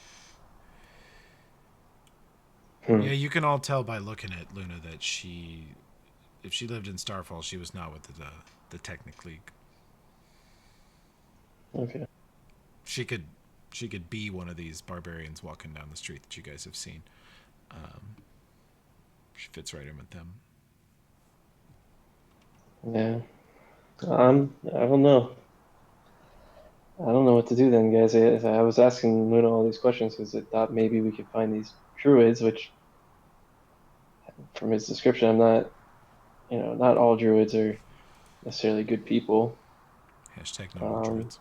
Hmm. Yeah, you can all tell by looking at Luna that if she lived in Starfall, she was not with the Technic League. Okay. She could be one of these barbarians walking down the street that you guys have seen. She fits right in with them. Yeah. I don't know. I don't know what to do then, guys. I was asking Luna all these questions because I thought maybe we could find these druids, which, from his description, I'm not, not all druids are necessarily good people. Hashtag not all Um, druids.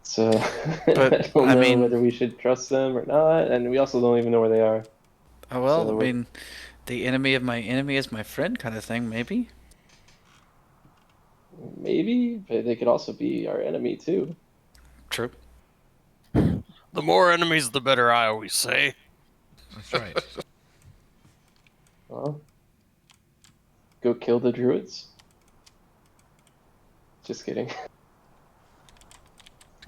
so But I don't I know mean, whether we should trust them or not, and we also don't even know where they are. well, I So mean, the enemy of my enemy is my friend, kind of thing. Maybe. maybe, but they could also be our enemy too. True. The more enemies, the better, I always say. That's right. Well, go kill the druids. Just kidding.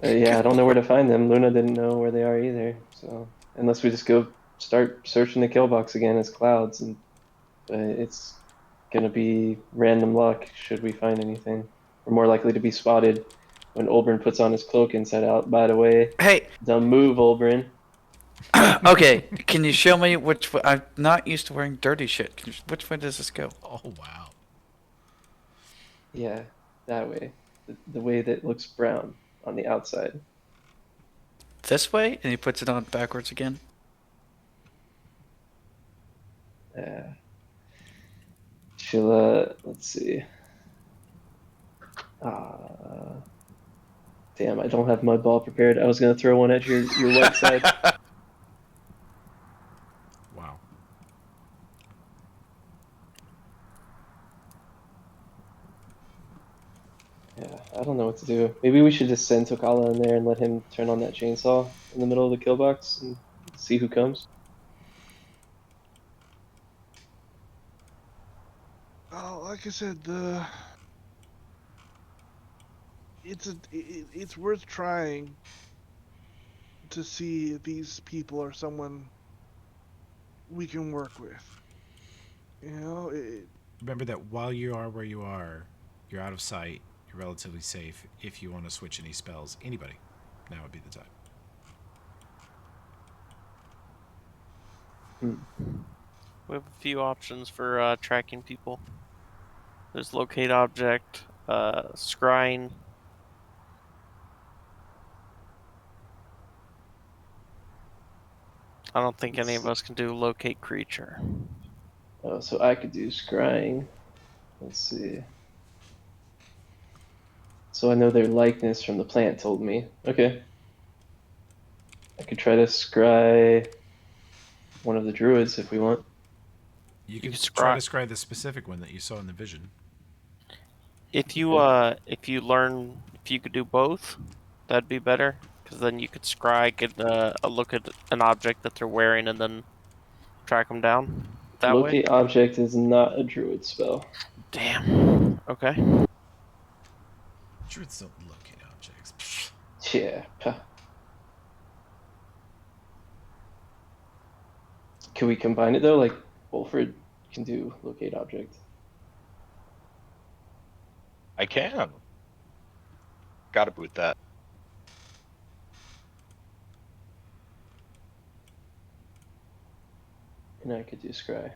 Yeah, I don't know where to find them. Luna didn't know where they are either. So unless we just go start searching the kill box again as clouds, and it's gonna be random luck should we find anything. We're more likely to be spotted when Olbrin puts on his cloak and set out. By the way, Hey, dumb move, Olbrin. okay. Can you show me which way? I'm not used to wearing dirty shit. Which way does this go? Oh wow. Yeah, that way. The way that looks brown on the outside. This way? And he puts it on backwards again. Uh, she'll, let's see. Uh, Damn, I don't have mud ball prepared. I was gonna throw one at your white side. Wow. Yeah, I don't know what to do. Maybe we should just send Tokala in there and let him turn on that chainsaw in the middle of the kill box and see who comes. Oh, like I said, it's worth trying to see if these people are someone we can work with. You know, Remember that while you are where you are, you're out of sight. You're relatively safe. If you want to switch any spells, anybody, now would be the time. We have a few options for tracking people. There's locate object, scrying. I don't think any of us can do locate creature. Oh, so I could do scrying. Let's see. So I know their likeness from the plant told me. Okay. I could try to scry one of the druids if we want. You You could can try scry to scry the specific one that you saw in the vision. if you Okay. learn if you could do both, that'd be better. Because then you could scry, get a look at an object that they're wearing, and then track them down that way. Locate object is not a druid spell. Damn. Okay. Druids don't locate objects. Pfft. Yeah. Can we combine it though? Like Wolfred can do locate object. I can. Gotta boot that. And I could do scry.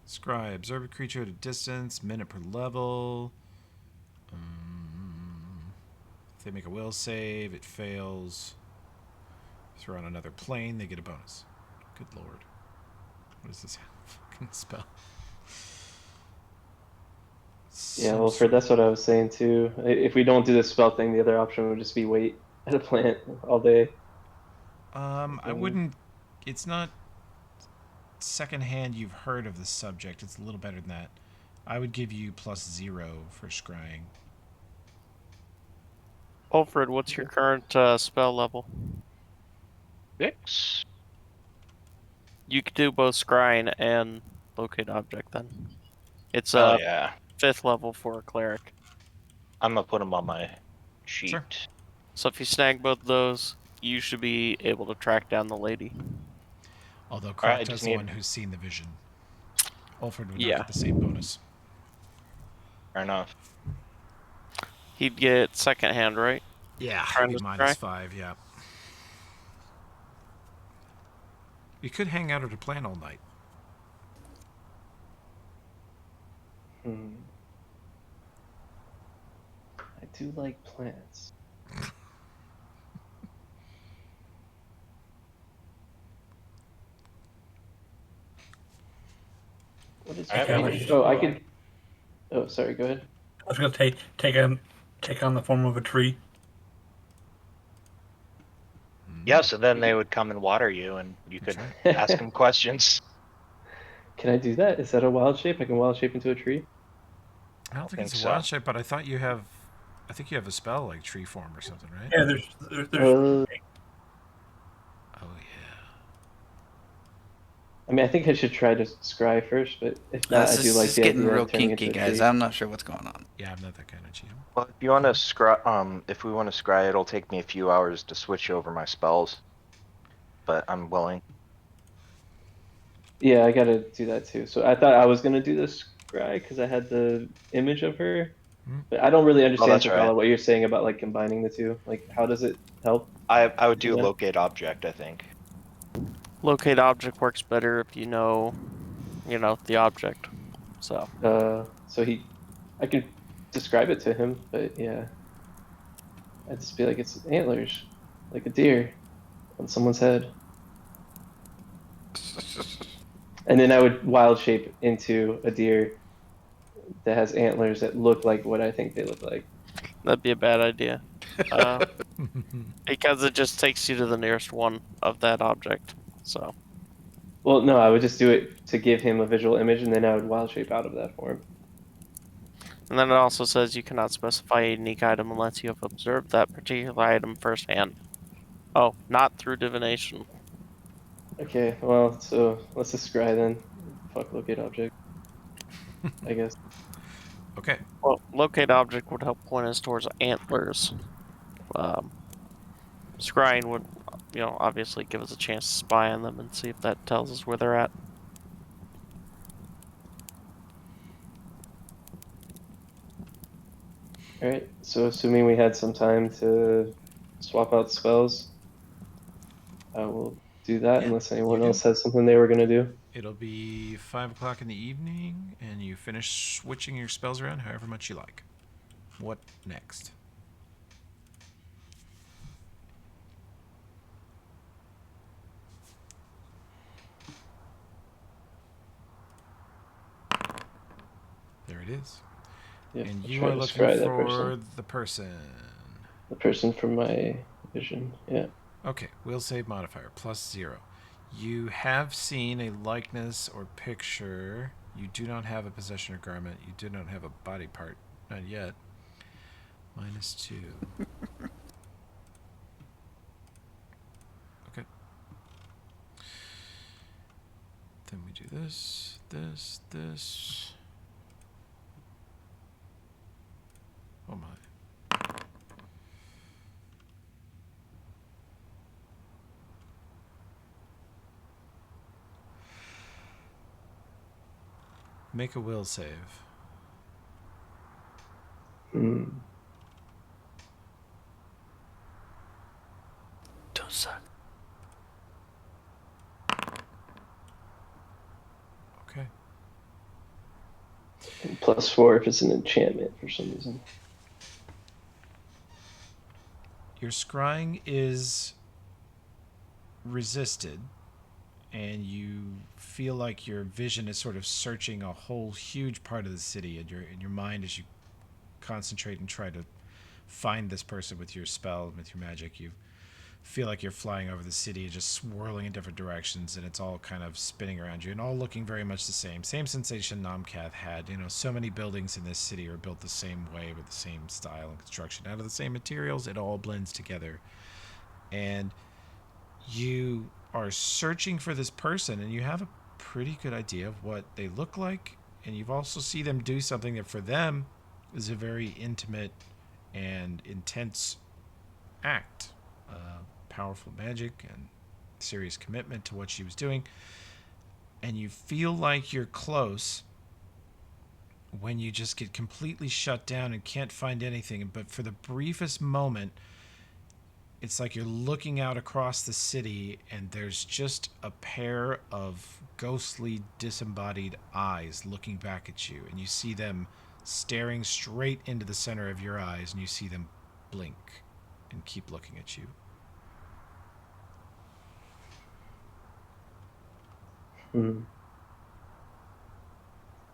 Scry. Observe a creature at a distance. Minute per level. If they make a will save, it fails. If they're on another plane, they get a bonus. Good lord. What is this fucking spell? Yeah, Some well, sort that's what I was saying too. If we don't do the spell thing, the other option would just be wait at a plant all day. I wouldn't. It's not secondhand. You've heard of the subject. It's a little better than that. I would give you +0 for scrying. Alfred, what's your current spell level? 6. You could do both scrying and locate object then. It's Oh a yeah. 5th level for a cleric. I'm gonna put them on my sheet. Sure. So if you snag both of those, you should be able to track down the lady. Although Alright, I Krokta's just the need. one who's seen the vision. Ulfred would not Yeah. get the same bonus. Fair enough. He'd get second hand, right? Yeah, Trying be to -5. Yeah. You could hang out at a plant all night. Hmm. do like plants. What is Alright, plant? well- Oh, I could. Oh, sorry. Go ahead. I was gonna take on the form of a tree. Yeah, so then they would come and water you, and you could ask them questions. Can I do that? Is that a wild shape? I can wild shape into a tree. I don't think think it's a so. wild shape, but I think you have a spell like tree form or something, right? Yeah, there's Oh yeah. I mean, I think I should try to scry first, but if not, I This do like is the getting idea real of turning kinky, into a guys. tree. I'm not sure what's going on. Yeah, I'm not that kind of cheater. Well, if you want to scry, if we want to scry, it'll take me a few hours to switch over my spells. But I'm willing. Yeah, I gotta do that too. So I thought I was gonna do the scry because I had the image of her, Hmm. but I don't really understand, that's Takala, right. what you're saying about like combining the two. Like, how does it help? I would do Yeah. locate object, I think. Locate object works better if you know the object. So So I could describe it to him, but yeah, I'd just be like, it's antlers, like a deer on someone's head. And then I would wild shape into a deer that has antlers that look like what I think they look like. that'd be a bad idea. Because it just takes you to the nearest one of that object. So Well, no, I would just do it to give him a visual image, and then I would wild shape out of that form. and then it also says you cannot specify a unique item unless you have observed that particular item firsthand. Oh, not through divination. Okay, well, so let's just scry then. Fuck locate object, I guess. Okay. Well, locate object would help point us towards antlers. Scrying would, obviously give us a chance to spy on them and see if that tells us where they're at. All right, so assuming we had some time to swap out spells, I will do that Yeah, unless you anyone do. else has something they were gonna do. It'll be 5 o'clock in the evening, and you finish switching your spells around however much you like. What next? There it is. Yep, And I'll you try are to looking scry that for person. the person. The person from my vision. Yeah. Okay, will save modifier +0. You have seen a likeness or picture. You do not have a possession or garment. You do not have a body part. Not yet. -2. Okay. Then we do this, this, this. Oh my. Make a will save. Hmm. Don't suck. Okay. And +4 if it's an enchantment for some reason. Your scrying is resisted, and you feel like your vision is sort of searching a whole huge part of the city in your mind as you concentrate and try to find this person with your spell and with your magic. You feel like you're flying over the city, just swirling in different directions, and it's all kind of spinning around you and all looking very much the same. Same sensation Namkath had. So many buildings in this city are built the same way with the same style and construction. Out of the same materials, it all blends together. And you are searching for this person, and you have a pretty good idea of what they look like, and you've also see them do something that for them is a very intimate and intense act. Powerful magic and serious commitment to what she was doing, and you feel like you're close when you just get completely shut down and can't find anything. But for the briefest moment, it's like you're looking out across the city and there's just a pair of ghostly disembodied eyes looking back at you, and you see them staring straight into the center of your eyes, and you see them blink and keep looking at you.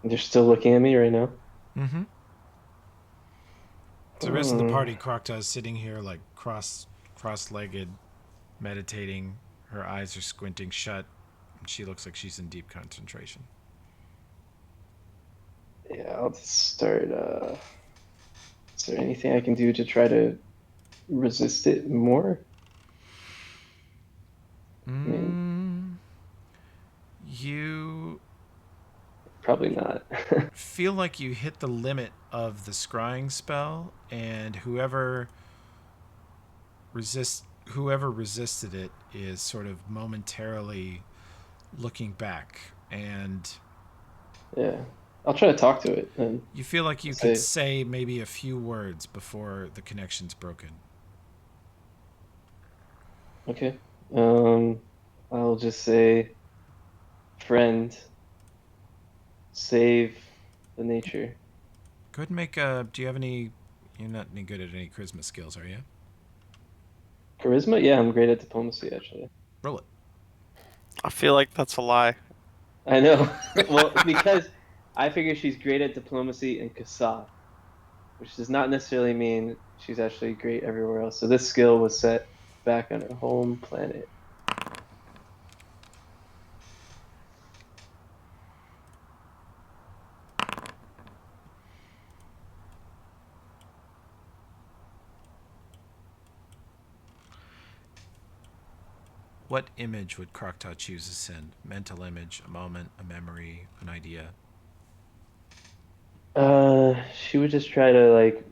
They're still looking at me right now. Mm-hmm. So the rest of the party, Krokta is sitting here like cross-legged, meditating. Her eyes are squinting shut, and she looks like she's in deep concentration. Yeah, I'll just start. Is there anything I can do to try to resist it more? You Probably not. feel like you hit the limit of the scrying spell, and whoever resisted it is sort of momentarily looking back, and Yeah, I'll try to talk to it. And you feel like you could say maybe a few words before the connection's broken. Okay. I'll just say, friend, save the nature. Go ahead and make a. Do you have any? You're not any good at any charisma skills, are you? Charisma? Yeah, I'm great at diplomacy, actually. Roll it. I feel like that's a lie. I know. Well, because I figure she's great at diplomacy and Kasaf, which does not necessarily mean she's actually great everywhere else. So this skill was set back on her home planet. What image would Krokta choose to send? Mental image, a moment, a memory, an idea? She would just try to like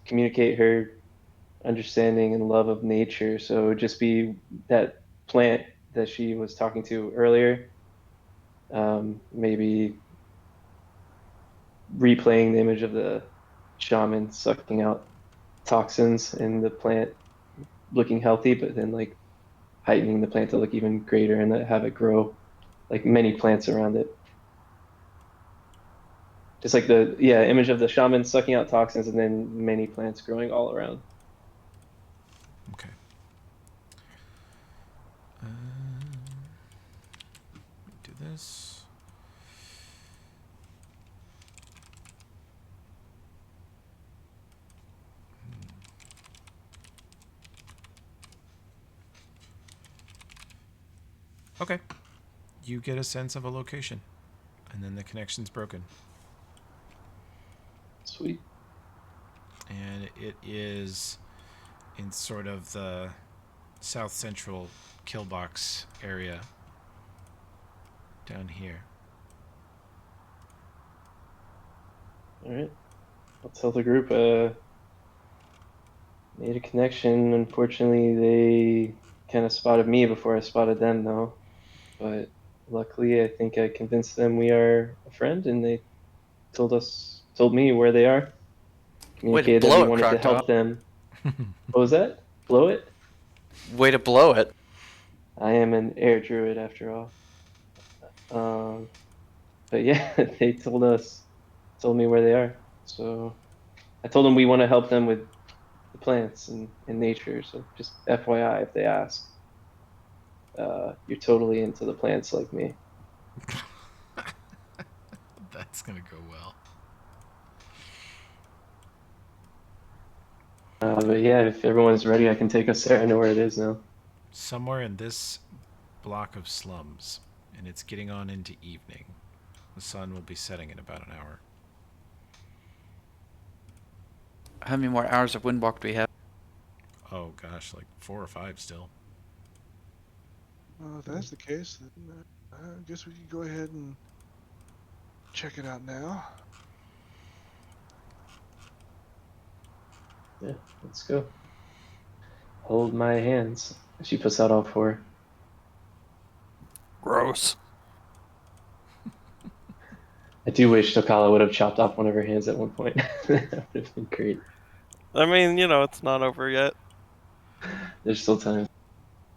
communicate her understanding and love of nature. So it would just be that plant that she was talking to earlier. Maybe replaying the image of the shaman sucking out toxins in the plant looking healthy, but then like heightening the plant to look even greater and have it grow like many plants around it. Just like the image of the shaman sucking out toxins and then many plants growing all around. Okay. Do this. Okay. You get a sense of a location, and then the connection's broken. Sweet. And it is in sort of the south central killbox area down here. All right. I'll tell the group made a connection. Unfortunately, they kind of spotted me before I spotted them, though. But luckily, I think I convinced them we are a friend, and they told me where they are. Way to Communicated that blow we it, wanted to Crocodile. help them. What was that? Blow it? Way to blow it. I am an air druid after all. But yeah, they told me where they are. So I told them we want to help them with the plants and nature. So just FYI, if they ask, you're totally into the plants like me. That's gonna go well. But yeah, if everyone's ready, I can take us there. I know where it is now. Somewhere in this block of slums, and it's getting on into evening. The sun will be setting in about an hour. How many more hours of windwalk do we have? Oh gosh, like 4 or 5 still. Well, if that's the case, then I guess we could go ahead and check it out now. Yeah, let's go. Hold my hands. She puts out all 4. Gross. I do wish Tokala would have chopped off one of her hands at one point. That would have been great. I mean, you know, it's not over yet. There's still time.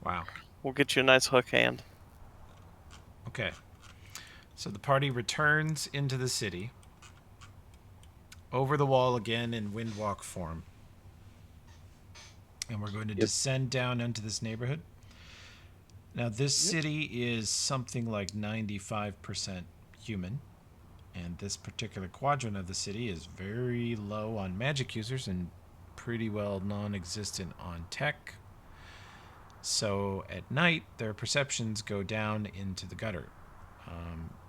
Wow. We'll get you a nice hook hand. Okay. So the party returns into the city. over the wall again in windwalk form. And we're going to descend down into this neighborhood. Now, this city is something like 95% human. And this particular quadrant of the city is very low on magic users and pretty well non-existent on tech. So at night, their perceptions go down into the gutter.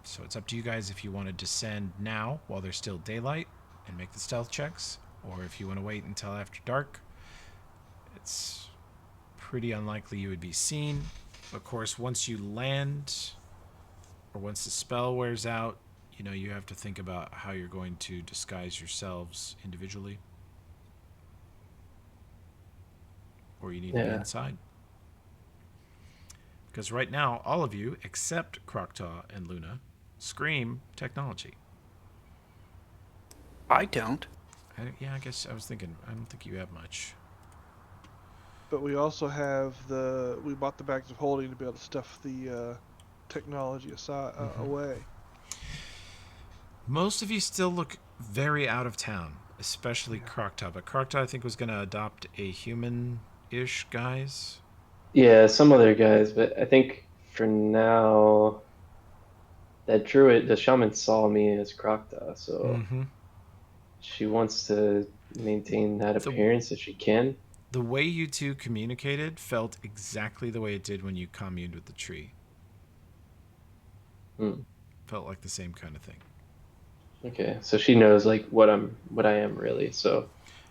So it's up to you guys if you want to descend now while there's still daylight and make the stealth checks, or if you want to wait until after dark. It's pretty unlikely you would be seen. Of course, once you land, or once the spell wears out, you know, you have to think about how you're going to disguise yourselves individually. Or you need to be inside. Because right now, all of you, except Croctaw and Luna, scream technology. I don't. I guess I was thinking, I don't think you have much. But we also have we bought the bags of holding to be able to stuff the technology aside, away. Most of you still look very out of town, especially Croctaw. But Croctaw, I think, was going to adopt a human-ish guise. Yeah, some other guys, but I think for now, that druid, the shaman saw me as Crocta, so she wants to maintain that appearance if she can. The way you two communicated felt exactly the way it did when you communed with the tree. Felt like the same kind of thing. Okay, so she knows like what I am really. So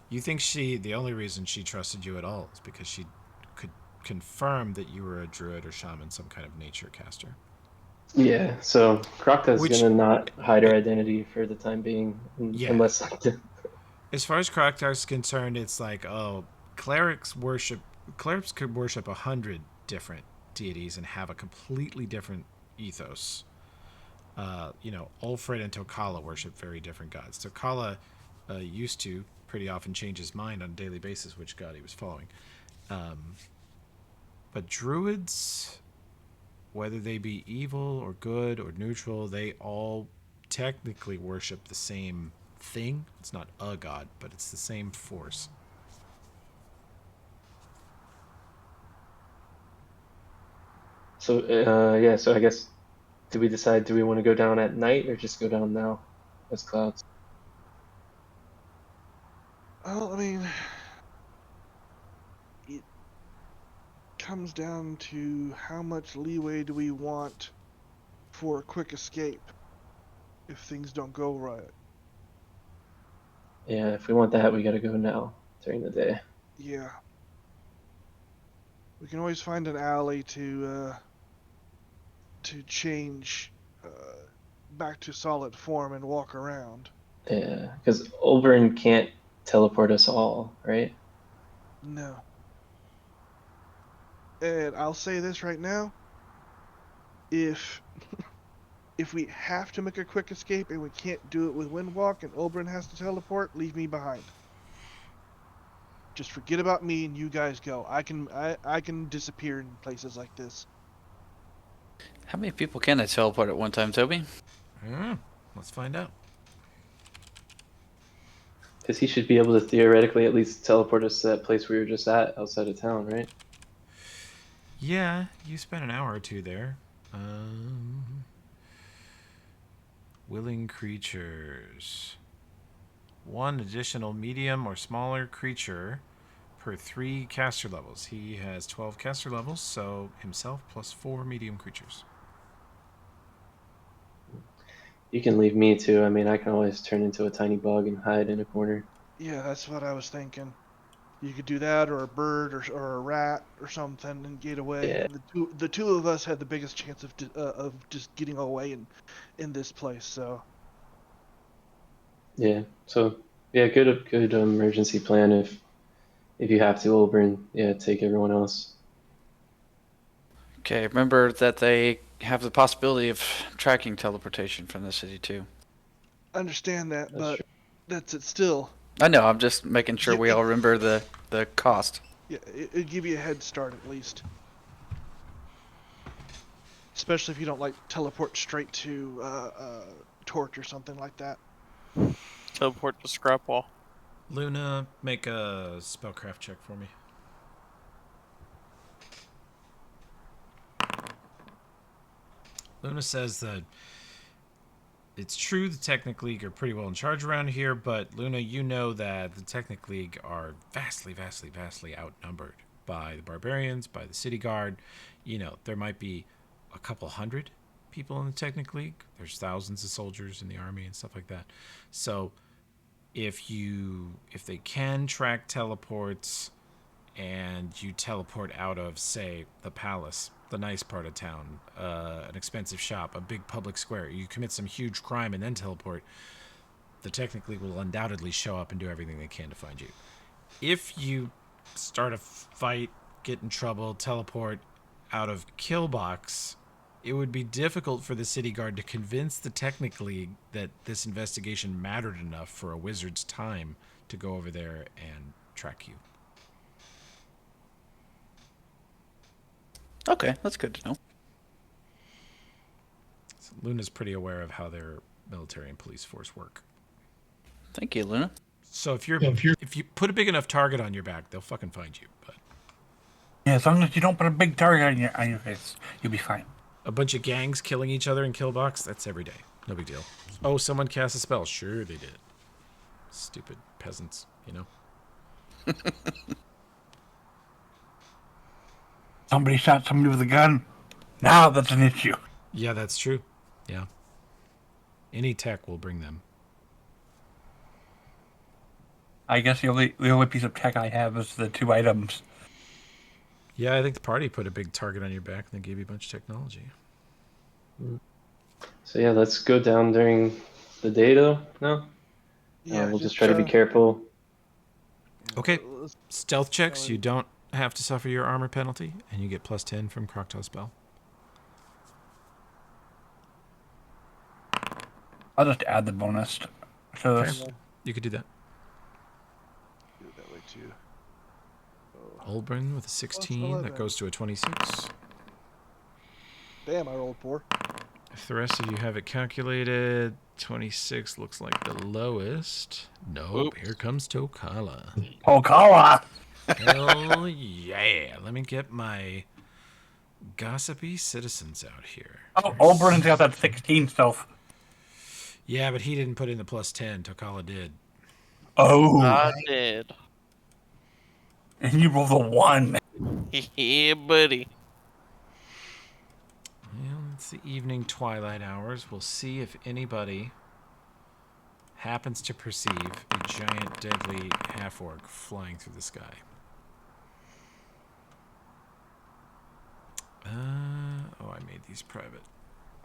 you think the only reason she trusted you at all is because she could confirm that you were a druid or shaman, some kind of nature caster. Yeah, so Crocta's gonna not hide her identity for the time being, unless. As far as Croctaw's concerned, it's like, oh, clerics could worship 100 different deities and have a completely different ethos. Ulfred and Tokala worship very different gods. Tokala used to pretty often change his mind on a daily basis which god he was following. But druids, whether they be evil or good or neutral, they all technically worship the same thing. It's not a god, but it's the same force. So so I guess, do we decide, do we want to go down at night or just go down now as clouds? Well, I mean, it comes down to how much leeway do we want for a quick escape if things don't go right. Yeah, if we want that, we gotta go now during the day. Yeah. We can always find an alley to change back to solid form and walk around. Yeah, because Oberon can't teleport us all, right? No. And I'll say this right now. If we have to make a quick escape and we can't do it with Windwalk and Oberon has to teleport, leave me behind. Just forget about me and you guys go. I can disappear in places like this. How many people can I teleport at one time, Toby? Let's find out. Because he should be able to theoretically at least teleport us to that place we were just at outside of town, right? Yeah, you spent an hour or two there. Willing creatures. 1 additional medium or smaller creature per 3 caster levels. He has 12 caster levels, so himself plus 4 medium creatures. You can leave me too. I mean, I can always turn into a tiny bug and hide in a corner. Yeah, that's what I was thinking. You could do that, or a bird, or a rat, or something, and get away. Yeah. The two of us had the biggest chance of just getting away in this place. So. Yeah. So yeah, good emergency plan if you have to, Oberon. Yeah, take everyone else. Okay, remember that they have the possibility of tracking teleportation from the city too. Understand that, That's but true. that's it still. I know, I'm just making sure we all remember the cost. Yeah, it'd give you a head start at least. Especially if you don't like teleport straight to Torch or something like that. teleport to scrap wall. Luna, make a spellcraft check for me. Luna says that it's true the Technic League are pretty well in charge around here, but Luna, you know that the Technic League are vastly, vastly, vastly outnumbered by the Barbarians, by the City Guard. You know, there might be a couple hundred people in the Technic League. There's thousands of soldiers in the army and stuff like that. So if they can track teleports and you teleport out of, say, the palace, the nice part of town, an expensive shop, a big public square, you commit some huge crime and then teleport, the Technic League will undoubtedly show up and do everything they can to find you. If you start a fight, get in trouble, teleport out of Killbox, it would be difficult for the City Guard to convince the Technic League that this investigation mattered enough for a wizard's time to go over there and track you. Okay, that's good to know. So Luna's pretty aware of how their military and police force work. Thank you, Luna. So if you put a big enough target on your back, they'll fucking find you. But Yeah, as long as you don't put a big target on your face, you'll be fine. a bunch of gangs killing each other in Killbox, that's every day. No big deal. Oh, someone cast a spell. Sure they did. Stupid peasants, you know? Somebody shot somebody with a gun. Now that's an issue. Yeah, that's true. Yeah. Any tech will bring them. I guess the only piece of tech I have is the 2 items. Yeah, I think the party put a big target on your back and they gave you a bunch of technology. So yeah, let's go down during the day though. No, Yeah, we'll just try to be careful. Okay. Stealth checks, you don't have to suffer your armor penalty, and you get plus 10 from Crocodile Spell. I'll just add the bonus to this. You could do that. Do it that way too. Olbrun with a 16, that 11. goes to a 26. Damn, I rolled 4. If the rest of you have it calculated, 26 looks like the lowest. Nope, Oops. here comes Tokala. Okawa! Hell yeah. Let me get my gossipy citizens out here. Oh, Oberon's got that 16 stealth. Yeah, but he didn't put in the plus 10. Tokala did. Oh, I did. and you rolled a 1. Yeah, buddy. Well, it's the evening twilight hours. We'll see if anybody happens to perceive a giant, deadly half-orc flying through the sky. Oh, I made these private.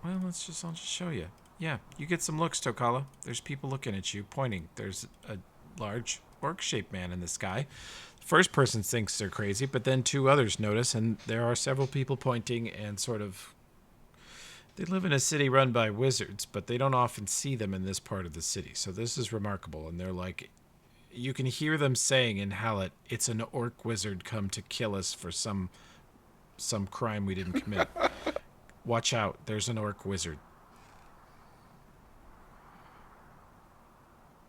Well, I'll just show you. Yeah, you get some looks, Tokala. There's people looking at you, pointing. There's a large orc-shaped man in the sky. First person thinks they're crazy, but then 2 others notice, and there are several people pointing and sort of... They live in a city run by wizards, but they don't often see them in this part of the city. So this is remarkable, and they're like... You can hear them saying in Hallett, it's an orc wizard come to kill us for some crime we didn't commit. Watch out, there's an orc wizard.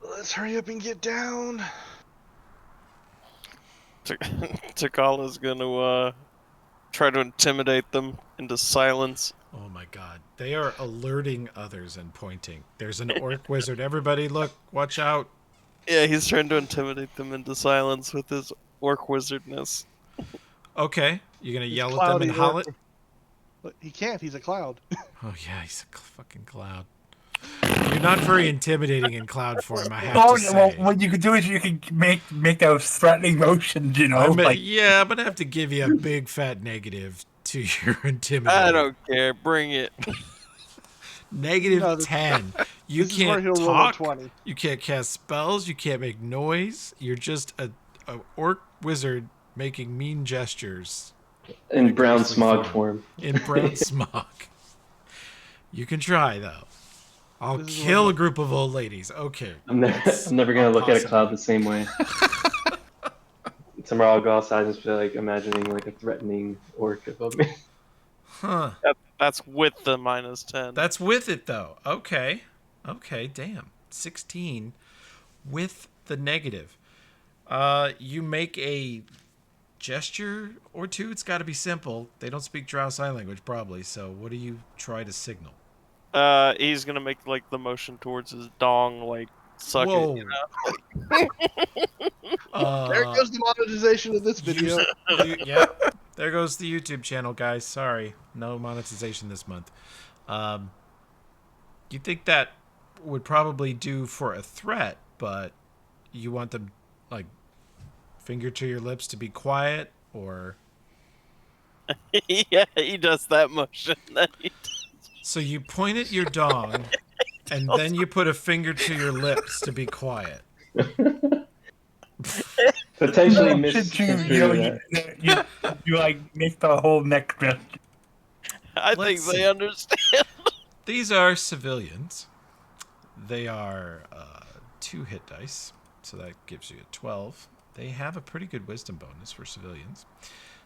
Let's hurry up and get down. Takala's gonna try to intimidate them into silence. Oh my god. They are alerting others and pointing. There's an orc wizard. Everybody look, watch out. Yeah, he's trying to intimidate them into silence with his orc wizardness. Okay, you gonna He's yell at them cloudy and howl orc. it? But he can't, he's a cloud. Oh yeah, he's a fucking cloud. You're not very intimidating in cloud form, I have Oh, to well, say. what you could do is you can make those threatening motions, you know? I'm like, gonna have to give you a big fat negative to your intimidating. I don't care. Bring it. Negative No, this- 10. You this is where can't he'll roll a talk. 20. You can't cast spells. You can't make noise. You're just a orc wizard making mean gestures In brown ghostly smog form. form. in brown smog. You can try though. I'll This is kill what- a group of old ladies. Okay. I'm never gonna look at a cloud the same way. Tomorrow I'll go outside and just be like imagining like a threatening orc above me. Huh. That's with the -10. That's with it though. Okay. Okay, damn. 16. with the negative. You make a gesture or two. It's got to be simple. They don't speak Drow sign language, probably. So what do you try to signal? He's gonna make like the motion towards his dong, like suck it. Whoa. You know? There goes the monetization of this video. Yeah, there goes the YouTube channel, guys. Sorry, no monetization this month. You think that would probably do for a threat, but you want them like finger to your lips to be quiet, or Yeah, he does that motion. Then he so you point at your dong, and then you put a finger to your lips to be quiet. Potentially You misconstrue that. you like make the whole neck gesture. I think Let's they see. understand. These are civilians. They are 2 hit dice, so that gives you a 12. They have a pretty good wisdom bonus for civilians.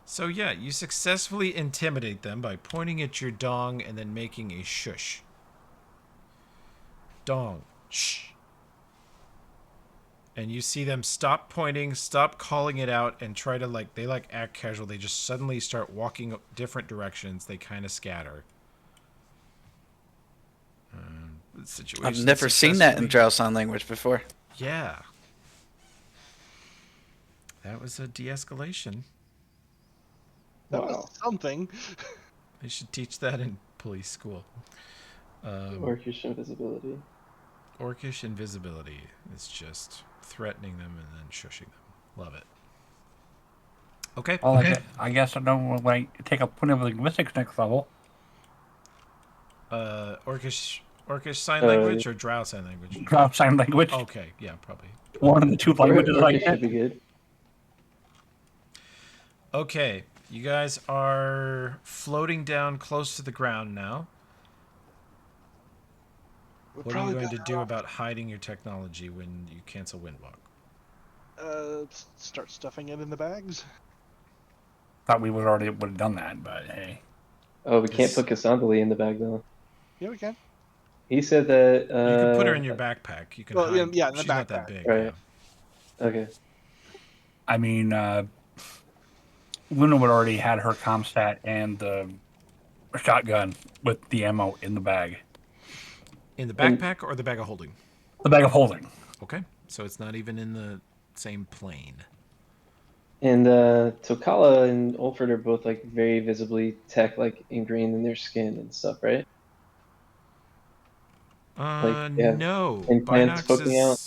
So yeah, you successfully intimidate them by pointing at your dong and then making a shush. Dong, shh. And you see them stop pointing, stop calling it out, and try to they act casual. They just suddenly start walking different directions. They kind of scatter. The situation I've never seen that in successfully- Drow sign language before. Yeah. That was a de-escalation. That Wow. was something. They should teach that in police school. Orcish invisibility. Orcish invisibility is just threatening them and then shushing them. Love it. Okay. Well, I guess I don't like take up putting linguistics next level. Orcish sign language or Drow sign language? Drow sign language. Okay, yeah, probably. One of the two languages I Orcish should be get. good. Okay, you guys are floating down close to the ground now. We're What are you probably going to better do off, about hiding your technology when you cancel Windwalk? start stuffing it in the bags. Thought we would have done that, but hey. Oh, we can't put Cassandra in the bag though. Yeah, we can. He said that. You can put her in your backpack. You can well, hide. yeah, in the She's not that backpack. big. Right. Yeah. Okay. I mean, Luna would already had her comstat and the shotgun with the ammo in the bag. In the backpack or the bag of holding? The bag of holding. Okay, so it's not even in the same plane. And Tokala and Ulford are both like very visibly tech like ingrained in their skin and stuff, right? Yeah, No. implants poking out.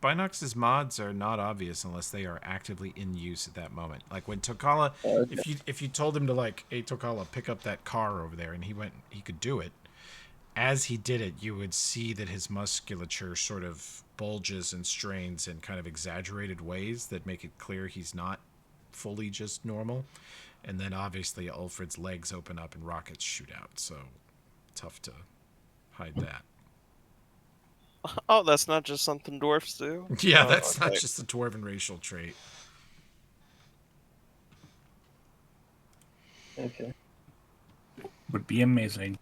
Binox's mods are not obvious unless they are actively in use at that moment. Like when Tokala, Okay. if you told him to hey Tokala, pick up that car over there, and he could do it. As he did it, you would see that his musculature sort of bulges and strains in kind of exaggerated ways that make it clear he's not fully just normal. And then obviously Ulfred's legs open up and rockets shoot out, so tough to hide that. Oh, that's not just something dwarfs do. Yeah, Oh, that's not okay. just a dwarven racial trait. Okay. Would be amazing.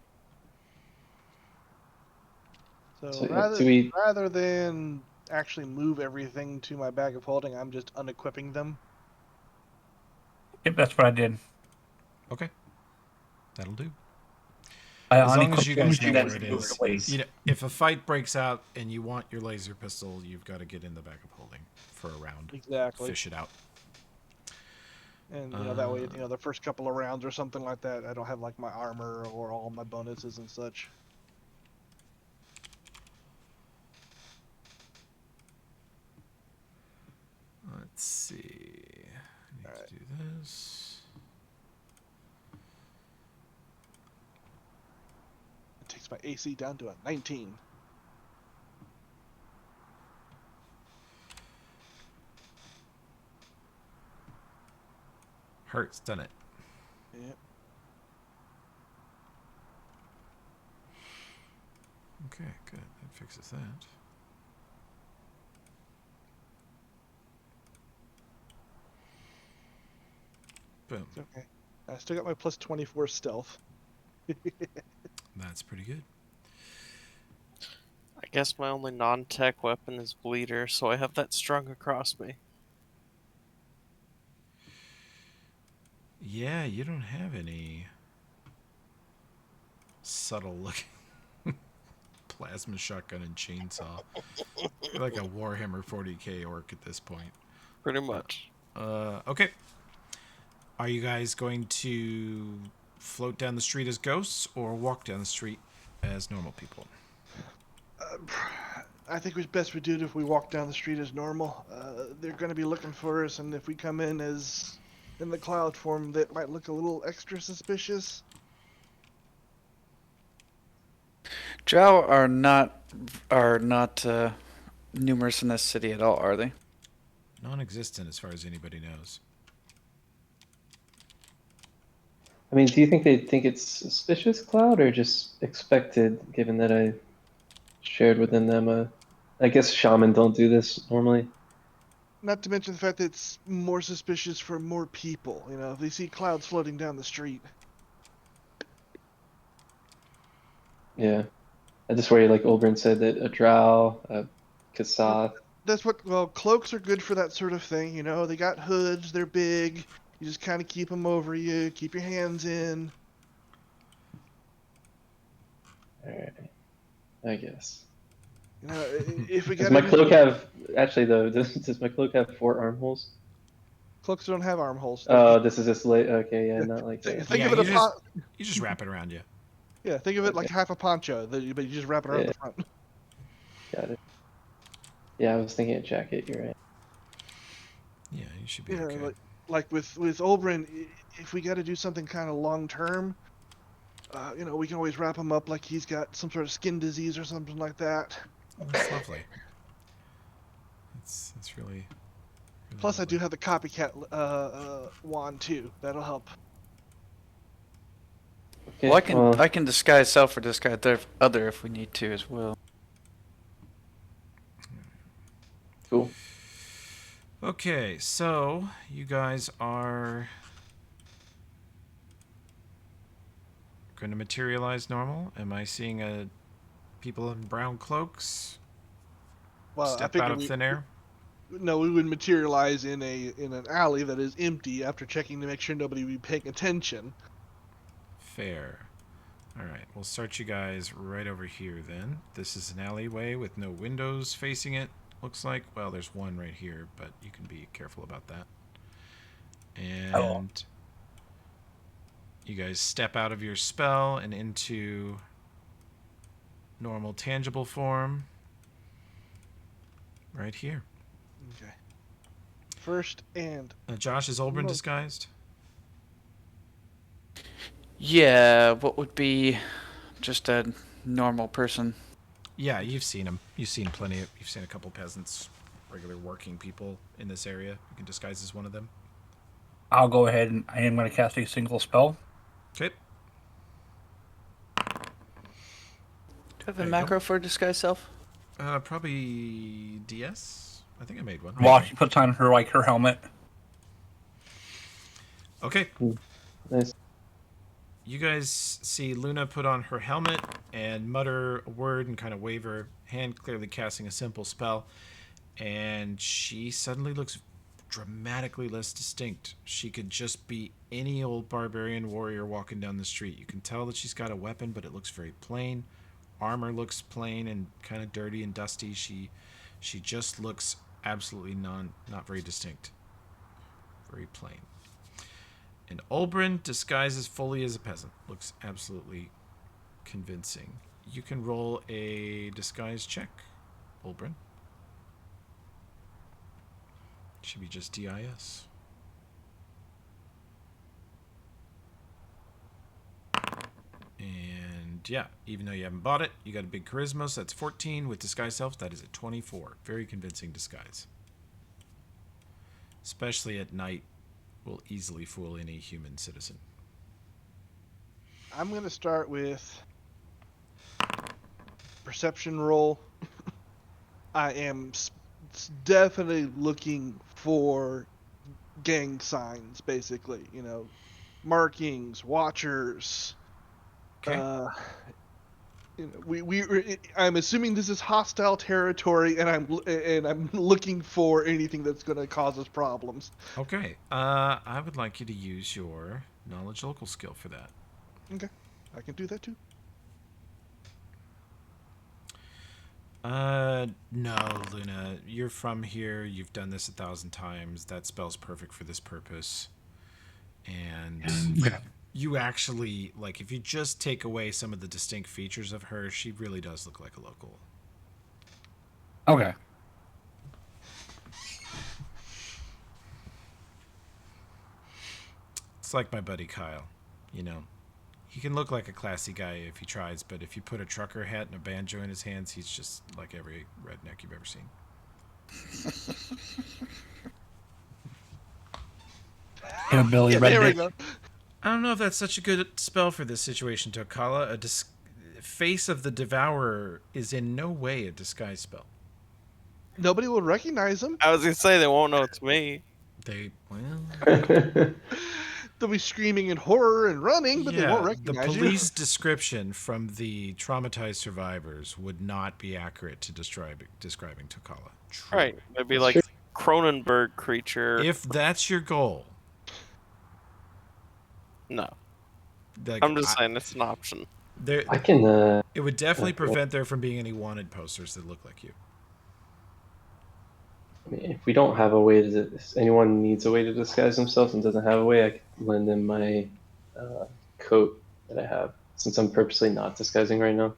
So So, do we- rather than actually move everything to my bag of holding, I'm just unequipping them. Yep, that's what I did. Okay, that'll do. I As long as unequipped you them, guys you know guys where it move is. away. You know, if a fight breaks out and you want your laser pistol, you've got to get in the bag of holding for a round. Exactly. Fish it out. And that way, the first couple of rounds or something like that, I don't have like my armor or all my bonuses and such. Let's see. I need to do this. It takes my AC down to a 19. Hurts, doesn't it? Yep. Okay, good. That fixes that. Boom. It's okay. I still got my plus 24 stealth. That's pretty good. I guess my only non-tech weapon is Bleeder, so I have that strung across me. Yeah, you don't have any subtle looking plasma shotgun and chainsaw. You're like a Warhammer 40k orc at this point. Pretty much. Okay. Are you guys going to float down the street as ghosts or walk down the street as normal people? I think it's best we do it if we walk down the street as normal. They're going to be looking for us, and if we come in as in the cloud form, that might look a little extra suspicious. Drow are not numerous in this city at all, are they? Non-existent as far as anybody knows. I mean, do you think they think it's suspicious, Cloud, or just expected, given that I shared within them? I guess shaman don't do this normally. Not to mention the fact that it's more suspicious for more people. You know, if they see clouds floating down the street. Yeah. I just worry, like Olbrin said, that a drow, a Kasath. That's what. Well, cloaks are good for that sort of thing. You know, they got hoods. They're big. You just kind of keep them over you. Keep your hands in. Alright. I guess. You know, if we Does got my cloak have, actually though, does my cloak have 4 armholes? cloaks don't have armholes. Oh, this is just late. Okay, yeah, not like Think, that. think Yeah, of it you just wrap it around you. yeah, think of it like Okay. half a poncho, but you just wrap it around Yeah. the front. Got it. Yeah, I was thinking a jacket. You're right. Yeah, you should be Yeah, okay. like with Olbrin, if we got to do something kind of long term, you know, we can always wrap him up like he's got some sort of skin disease or something like that. Well, that's lovely. That's really Plus, I lovely. do have the copycat wand too. That'll help. Okay, Well, I can disguise self or disguise other if we need to as well. cool. Okay, so you guys are going to materialize normal. Am I seeing people in brown cloaks Well, I step figure out of thin air? no, we would materialize in an alley that is empty after checking to make sure nobody would be paying attention. Fair. All right, we'll start you guys right over here then. This is an alleyway with no windows facing it. Looks like, well, there's one right here, but you can be careful about that. And you guys step out of your spell and into normal tangible form right here. Okay. First and Josh, is Olbrin No. disguised? Yeah, what would be just a normal person? Yeah, you've seen him. You've seen you've seen a couple peasants, regular working people in this area. You can disguise as one of them. I'll go ahead and I am going to cast a single spell. Okay. Do you have There a you macro for disguise self? Probably DS. I think I made one. While she puts on her helmet. Okay. Nice. You guys see Luna put on her helmet and mutter a word and kind of wave her hand, clearly casting a simple spell. And she suddenly looks dramatically less distinct. She could just be any old barbarian warrior walking down the street. You can tell that she's got a weapon, but it looks very plain. Armor looks plain and kind of dirty and dusty. She just looks absolutely not very distinct. Very plain. And Olbrin, disguises fully as a peasant. Looks absolutely convincing. You can roll a disguise check, Olbrin. Should be just DIS. And yeah, even though you haven't bought it, you got a big charisma, so that's 14. With disguise self, that is a 24. Very convincing disguise. Especially at night, will easily fool any human citizen. I'm going to start with perception roll. I am definitely looking for gang signs, basically. You know, markings, watchers. Okay. I'm assuming this is hostile territory, and I'm looking for anything that's going to cause us problems. Okay. I would like you to use your knowledge local skill for that. Okay, I can do that too. No, Luna. You're from here. You've done this 1,000 times. That spell's perfect for this purpose. And Okay. you actually, like, if you just take away some of the distinct features of her, she really does look like a local. Okay. It's like my buddy Kyle. You know, he can look like a classy guy if he tries, but if you put a trucker hat and a banjo in his hands, he's just like every redneck you've ever seen. Hillbilly There we redneck. go. I don't know if that's such a good spell for this situation, Tokala. Face of the Devourer is in no way a disguise spell. Nobody will recognize him. I was gonna say they won't know it's me. They'll be screaming in horror and running, but they won't the recognize police description from the traumatized survivors would not be accurate to describing Tokala. True. Right. It'd be That's like true. Cronenberg creature. If that's your goal, No. like, I'm just saying it's an option. there, I can. it would definitely Okay. prevent there from being any wanted posters that look like you. I mean, if we don't have a way to, if anyone needs a way to disguise themselves and doesn't have a way, I can lend them my coat that I have, since I'm purposely not disguising right now.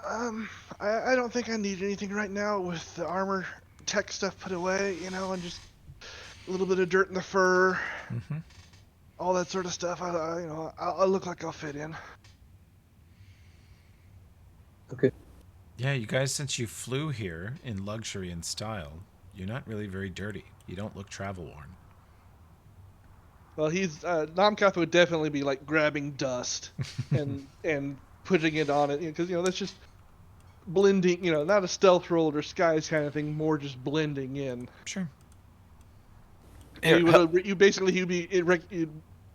you. I don't think I need anything right now with the armor tech stuff put away, and just a little bit of dirt in the fur, Mm-hmm. all that sort of stuff. I'll look like I'll fit in. Okay. Yeah, you guys, since you flew here in luxury and style, you're not really very dirty. You don't look travel worn. Well, Namkath would definitely be like grabbing dust and putting it on it, because that's just blending. Not a stealth roll or disguise kind of thing, more just blending in. Sure. Here, You basically he'd be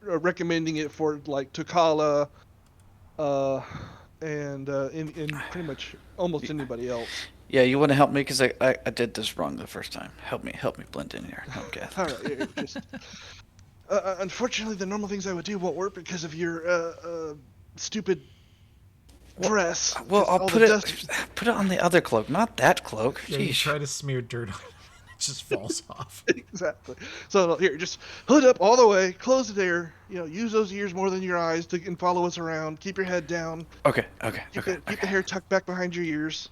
recommending it for like Tokala, and in pretty much almost anybody else. yeah, you want to help me because I did this wrong the first time. Help me blend in here. Okay. All right, just unfortunately, the normal things I would do won't work because of your stupid dress. Well, Just I'll all put the it dust- put it on the other cloak, not that cloak. Yeah, you Jeez. try to smear dirt on it, it just falls off. Exactly. So here, just hood up all the way, close it there. Use those ears more than your eyes and follow us around. Keep your head down. Okay. Keep the hair tucked back behind your ears.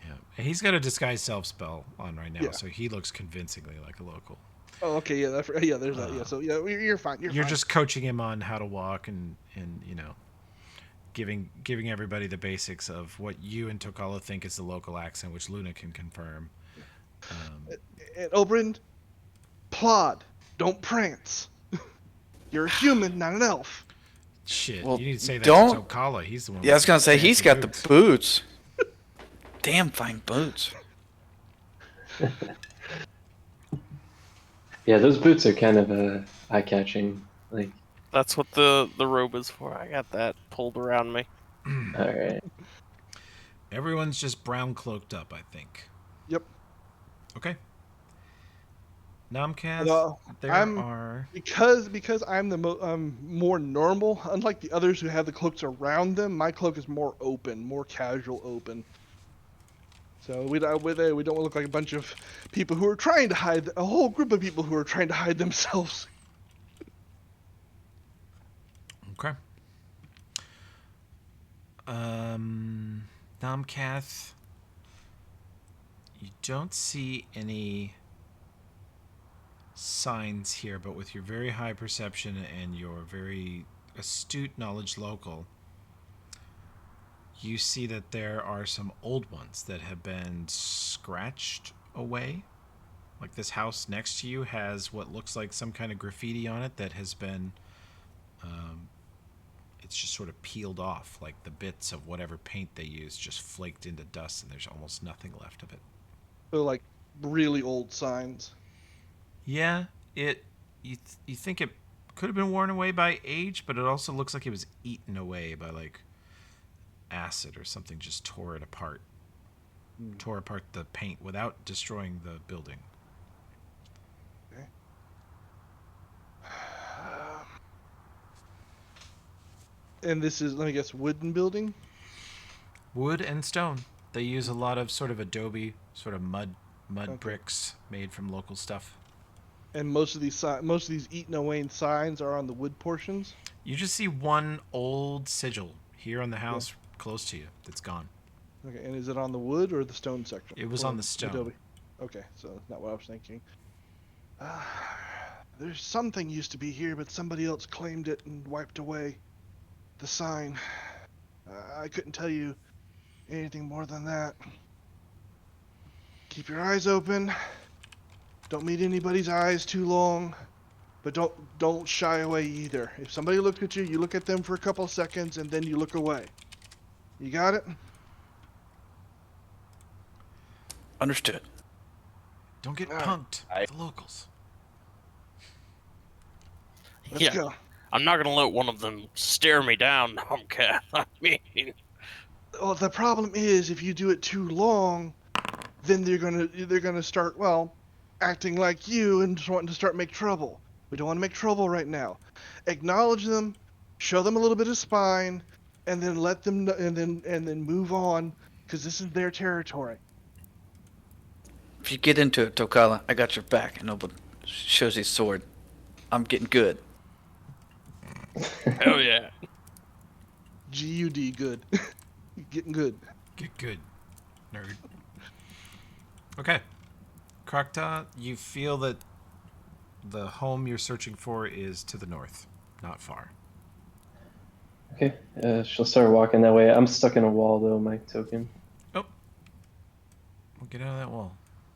Yeah, he's got a disguise self spell on right now, Yeah. so he looks convincingly like a local. Oh, okay, yeah, there's that. Yeah, so you're fine. You're fine. just coaching him on how to walk and giving everybody the basics of what you and Tokala think is the local accent, which Luna can confirm. And Oberyn, plod, don't prance. You're a human, not an elf. Shit, Well, you need to say that don't- to Tokala. He's the one. Yeah, I was with gonna say he's fancy got boots. the boots. Damn fine boots. Yeah, those boots are kind of eye-catching. Like, That's what the robe is for. I got that pulled around me. all right. Everyone's just brown cloaked up, I think. Yep. Okay. Namkath, Well, there I'm- are. Because I'm more normal. Unlike the others who have the cloaks around them, my cloak is more open, more casual open. So we don't look like a bunch of people who are trying to hide, a whole group of people who are trying to hide themselves. Okay. Namkath, you don't see any signs here, but with your very high perception and your very astute knowledge local, you see that there are some old ones that have been scratched away. Like this house next to you has what looks like some kind of graffiti on it that has been it's just sort of peeled off, like the bits of whatever paint they used just flaked into dust, and there's almost nothing left of it. So like really old signs. Yeah, you think it could have been worn away by age, but it also looks like it was eaten away by like acid or something. Just tore it apart. Tore apart the paint without destroying the building. Okay. And this is, let me guess, wooden building? Wood and stone. They use a lot of sort of adobe, sort of mud Okay. bricks made from local stuff. And most of these eaten away signs are on the wood portions? You just see one old sigil here on the house close to you that's gone. Okay, and is it on the wood or the stone section? It was Or on the stone. Adobe? Okay, so that's not what I was thinking. There's something used to be here, but somebody else claimed it and wiped away the sign. I couldn't tell you anything more than that. Keep your eyes open. Don't meet anybody's eyes too long, but don't shy away either. If somebody looks at you, you look at them for a couple seconds and then you look away. You got it? Understood. Don't get All right. punked by the locals. Let's Yeah. go. I'm not gonna let one of them stare me down, Tomcat. I mean, Well, the problem is if you do it too long, then they're gonna start, well, acting like you and just wanting to start make trouble. We don't want to make trouble right now. Acknowledge them, show them a little bit of spine, and then let them and then move on, because this is their territory. If you get into it, Tokala, I got your back. And Noble shows his sword. I'm getting good. hell yeah. GUD, good. Getting good. Get good, nerd. Okay. Krakta, you feel that the home you're searching for is to the north, not far. Okay, she'll start walking that way. I'm stuck in a wall though, my token. Oh. Well, get out of that wall.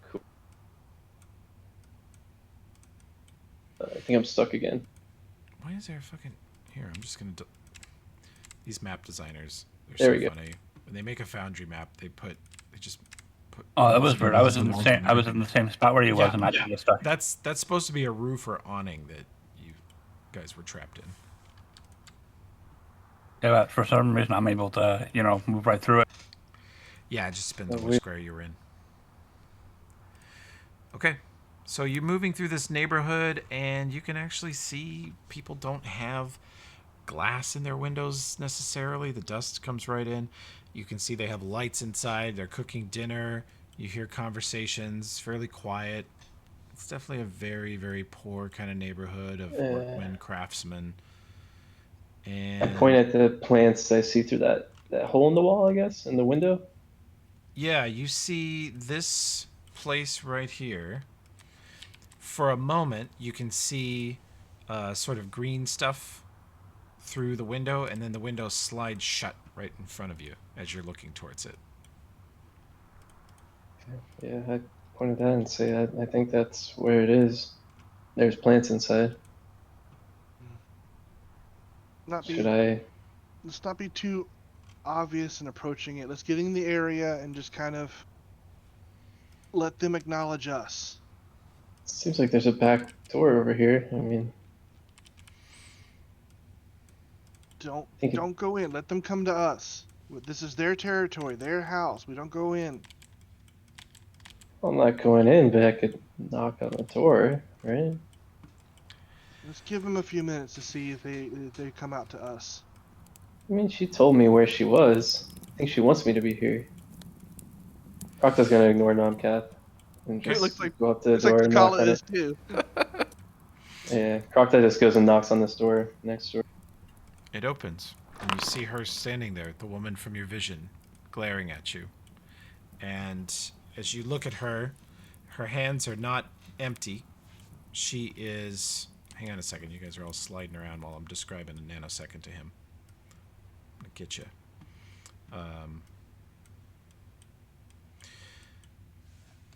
Cool. I think I'm stuck again. Why is there a fucking... Here, I'm just gonna... These map designers, they're There so we go. funny. When they make a Foundry map, they just put... Oh, that was weird. I was in the walls same. in I there. was in the same spot where you was, Yeah. and I just get stuck. That's supposed to be a roof or awning that you guys were trapped in. Yeah, but for some reason, I'm able to, move right through it. Yeah, it just depends Oh, on which weird. square you're in. Okay, so you're moving through this neighborhood, and you can actually see people don't have glass in their windows necessarily. The dust comes right in. You can see they have lights inside. They're cooking dinner. You hear conversations, fairly quiet. It's definitely a very, very poor kind of neighborhood of workmen, craftsmen. And I point at the plants I see through that hole in the wall, I guess, in the window. yeah, you see this place right here. For a moment, you can see sort of green stuff through the window, and then the window slides shut right in front of you as you're looking towards it. Yeah, I point at that and say I think that's where it is. There's plants inside. Should I? Let's not be too obvious in approaching it. Let's get in the area and just kind of let them acknowledge us. Seems like there's a back door over here. I mean, Don't go in. Let them come to us. This is their territory, their house. We don't go in. I'm not going in, but I could knock on the door, right? Let's give them a few minutes to see if they come out to us. I mean, she told me where she was. I think she wants me to be here. Proctor's gonna ignore Nomcath and It just looks like go up to the looks door like the and knock Kala on is it. too. Yeah, Proctor just goes and knocks on this door next door. It opens, and you see her standing there, the woman from your vision, glaring at you. And as you look at her, her hands are not empty. She is... Hang on a second, you guys are all sliding around while I'm describing a nanosecond to him. I'm gonna get you.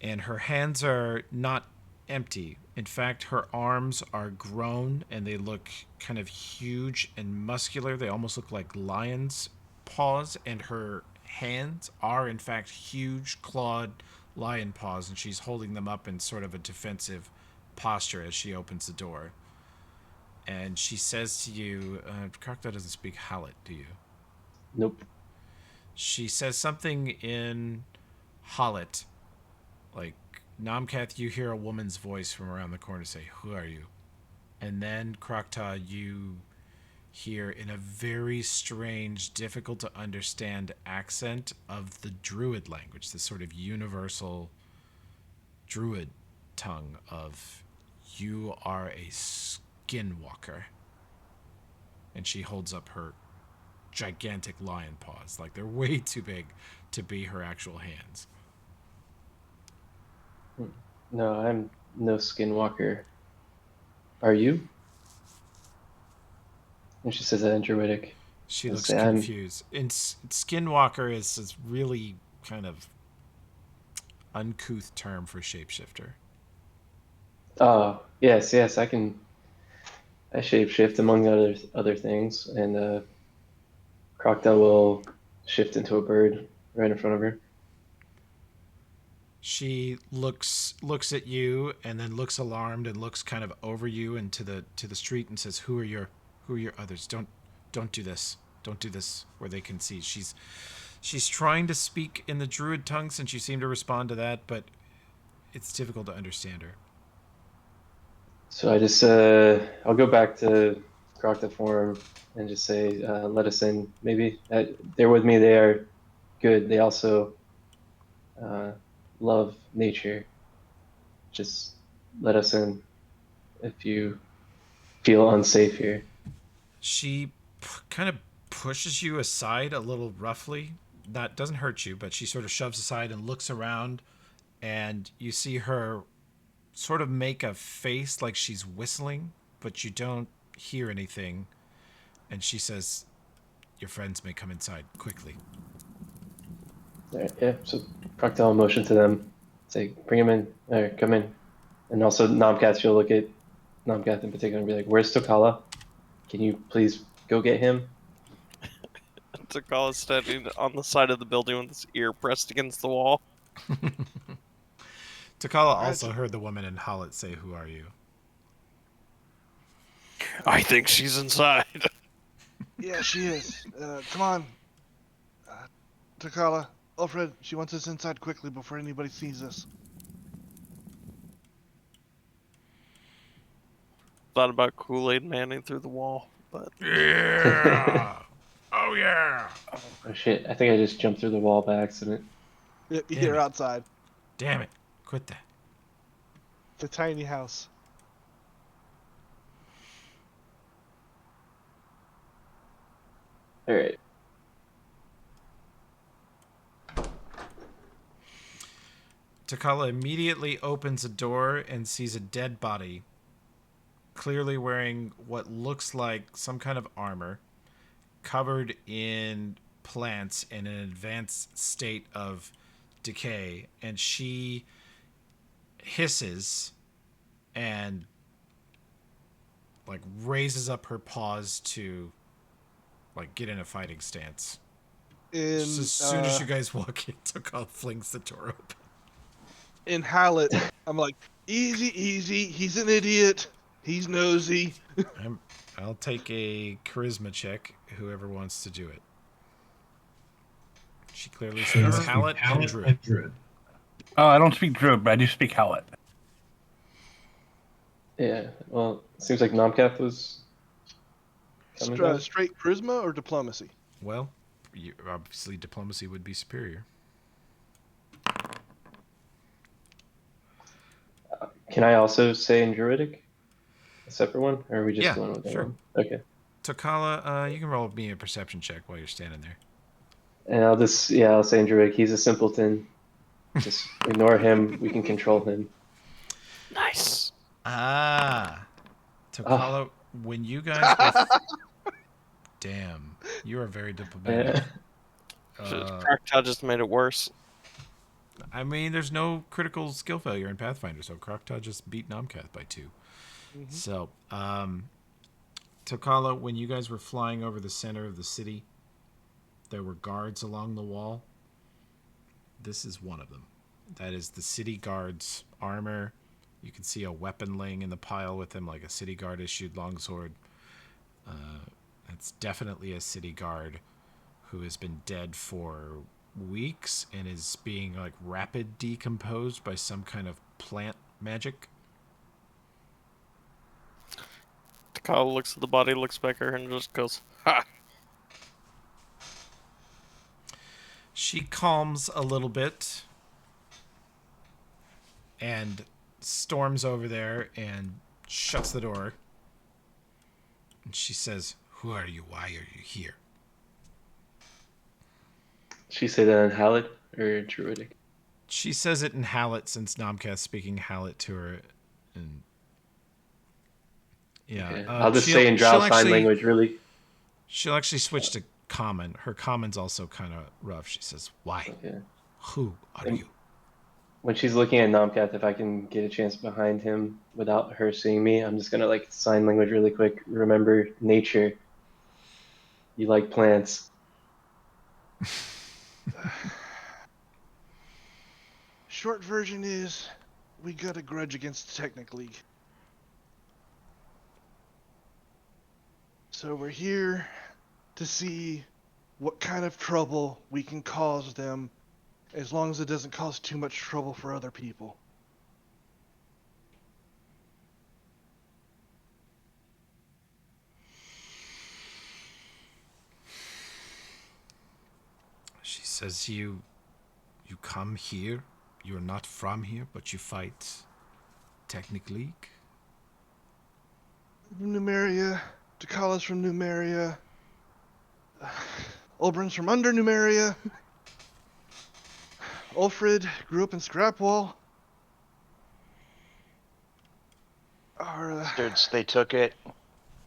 And her hands are not empty. In fact, her arms are grown and they look kind of huge and muscular. They almost look like lion's paws, and her hands are in fact huge clawed lion paws, and she's holding them up in sort of a defensive posture as she opens the door. and she says to you, Crocodile doesn't speak Hallett, do you? Nope. She says something in Hallett, like, Nomcath, you hear a woman's voice from around the corner say, "Who are you?" And then, Crocta, you hear in a very strange, difficult to understand accent of the Druid language, this sort of universal Druid tongue of, "You are a skinwalker." And she holds up her gigantic lion paws, like they're way too big to be her actual hands. No, I'm no skinwalker. Are you? And she says that in Druidic. She And looks say, I'm. confused. And Skinwalker is this really kind of uncouth term for shapeshifter. Oh, yes, yes, I can. I shapeshift among other things, and Crocodile will shift into a bird right in front of her. She looks at you and then looks alarmed and looks kind of over you and to the street and says, who are your others? Don't do this. Don't do this where they can see." She's trying to speak in the Druid tongue since you seem to respond to that, but it's difficult to understand her. So I'll go back to Crocodile form and just say, let us in, maybe. They're with me. They are good. They also uh, love nature. Just let us in if you feel unsafe here. She kind of pushes you aside a little roughly. That doesn't hurt you, but she sort of shoves aside and looks around, and you see her sort of make a face like she's whistling, but you don't hear anything. And she says, "Your friends may come inside quickly." All right, yeah, so Crocodile motion to them, say, bring him in, or come in. And also, Nomcath, you'll look at Nomcath in particular and be like, where's Tokala? Can you please go get him? Takala's standing on the side of the building with his ear pressed against the wall. Takala Alright, also heard the woman in Hallett say, "Who are you?" I think she's inside. yeah, she is. Come on, Takala. Alfred, she wants us inside quickly before anybody sees us. Thought about Kool-Aid Manning through the wall, but Yeah. Oh yeah. Oh shit, I think I just jumped through the wall by accident. Damn You're it. outside. Damn it. Quit that. The tiny house. All right. Takala immediately opens a door and sees a dead body, clearly wearing what looks like some kind of armor, covered in plants in an advanced state of decay. And she hisses and like raises up her paws to like get in a fighting stance. Just In as soon as you guys walk in, Takala flings the door open. in Hallett, I'm like, easy, easy. He's an idiot. He's nosy. I'll take a charisma check, whoever wants to do it. She clearly speaks Hallett and Druid. Oh, I don't speak Druid, but I do speak Hallett. Yeah, well, it seems like Nomcath was coming down. Straight charisma or diplomacy? Well, obviously diplomacy would be superior. Can I also say in Druidic? A separate one? Or are we just Yeah, going with that sure. one? Okay. Takala, you can roll me a perception check while you're standing there. And I'll say in Druidic, he's a simpleton. Just ignore him. We can control him. nice. Takala, when you guys were... Damn, you are very diplomatic. Crocodile just made it worse. I mean, there's no critical skill failure in Pathfinder, so Crocta just beat Nomcath by 2. Mm-hmm. So, Takala, when you guys were flying over the center of the city, there were guards along the wall. This is one of them. That is the city guard's armor You can see a weapon laying in the pile with him, like a city guard issued longsword. It's definitely a city guard who has been dead for weeks and is being like rapid decomposed by some kind of plant magic. Kyle looks at the body, looks back at her, and just goes, "Ha!" She calms a little bit and storms over there and shuts the door. And she says, "Who are you? Why are you here?" She say that in Hallett or Druidic? She says it in Hallett since Nomcath's speaking Hallett to her. And yeah, Okay. I'll just say in Drow sign language, really. She'll actually switch to common. Her common's also kind of rough. She says, "Why? Okay. Who are you?" When she's looking at Nomcath, if I can get a chance behind him without her seeing me, I'm just gonna like sign language really quick. Remember nature. You like plants. Short version is, we got a grudge against the Technic League. So we're here to see what kind of trouble we can cause them, as long as it doesn't cause too much trouble for other people. She says, you come here. You're not from here, but you fight Technic League. Numeria, Takala's from Numeria, Oberyn's from under Numeria, Ulfrid grew up in Scrapwall. Bastards, they took it.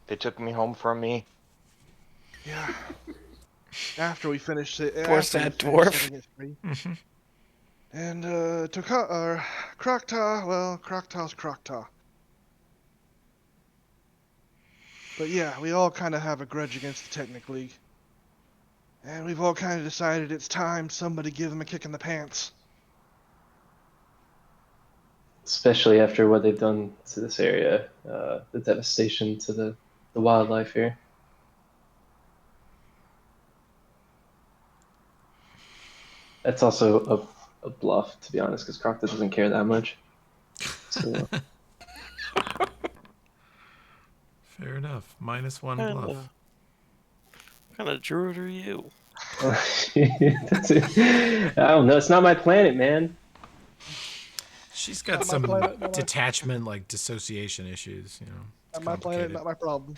They took me home from me. Yeah. After we finished it. Poor sad dwarf. And Krokta, well, Kroktaw's Krokta. But yeah, we all kind of have a grudge against the Technic League. And we've all kind of decided it's time somebody give them a kick in the pants. Especially after what they've done to this area, the devastation to the wildlife here. That's also a bluff, to be honest, because Crocta doesn't care that much. So. Fair enough. -1 bluff. What kind of druid are you? I don't know. It's not my planet, man. She's got Not my some planet, not my- detachment, like dissociation issues. You know, it's Not my planet, complicated. not my problem.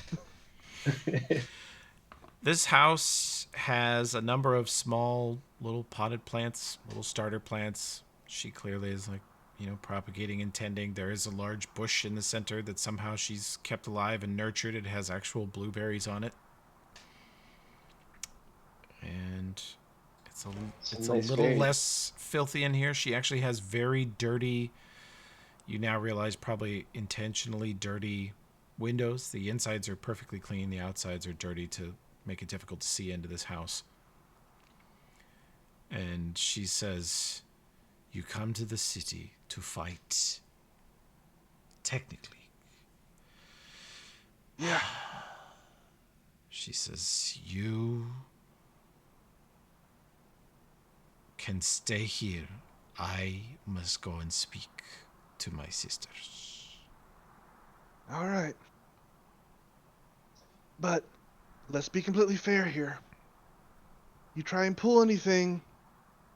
This house has a number of small little potted plants, little starter plants. She clearly is like, propagating and tending. There is a large bush in the center that somehow she's kept alive and nurtured. It has actual blueberries on it. And it's a nice little berries. less filthy in here. She actually has very dirty, you now realize probably intentionally dirty windows. The insides are perfectly clean. The outsides are dirty to make it difficult to see into this house. And she says, "You come to the city to fight technically." Yeah. She says, "You can stay here. I must go and speak to my sisters." All right. But let's be completely fair here. You try and pull anything,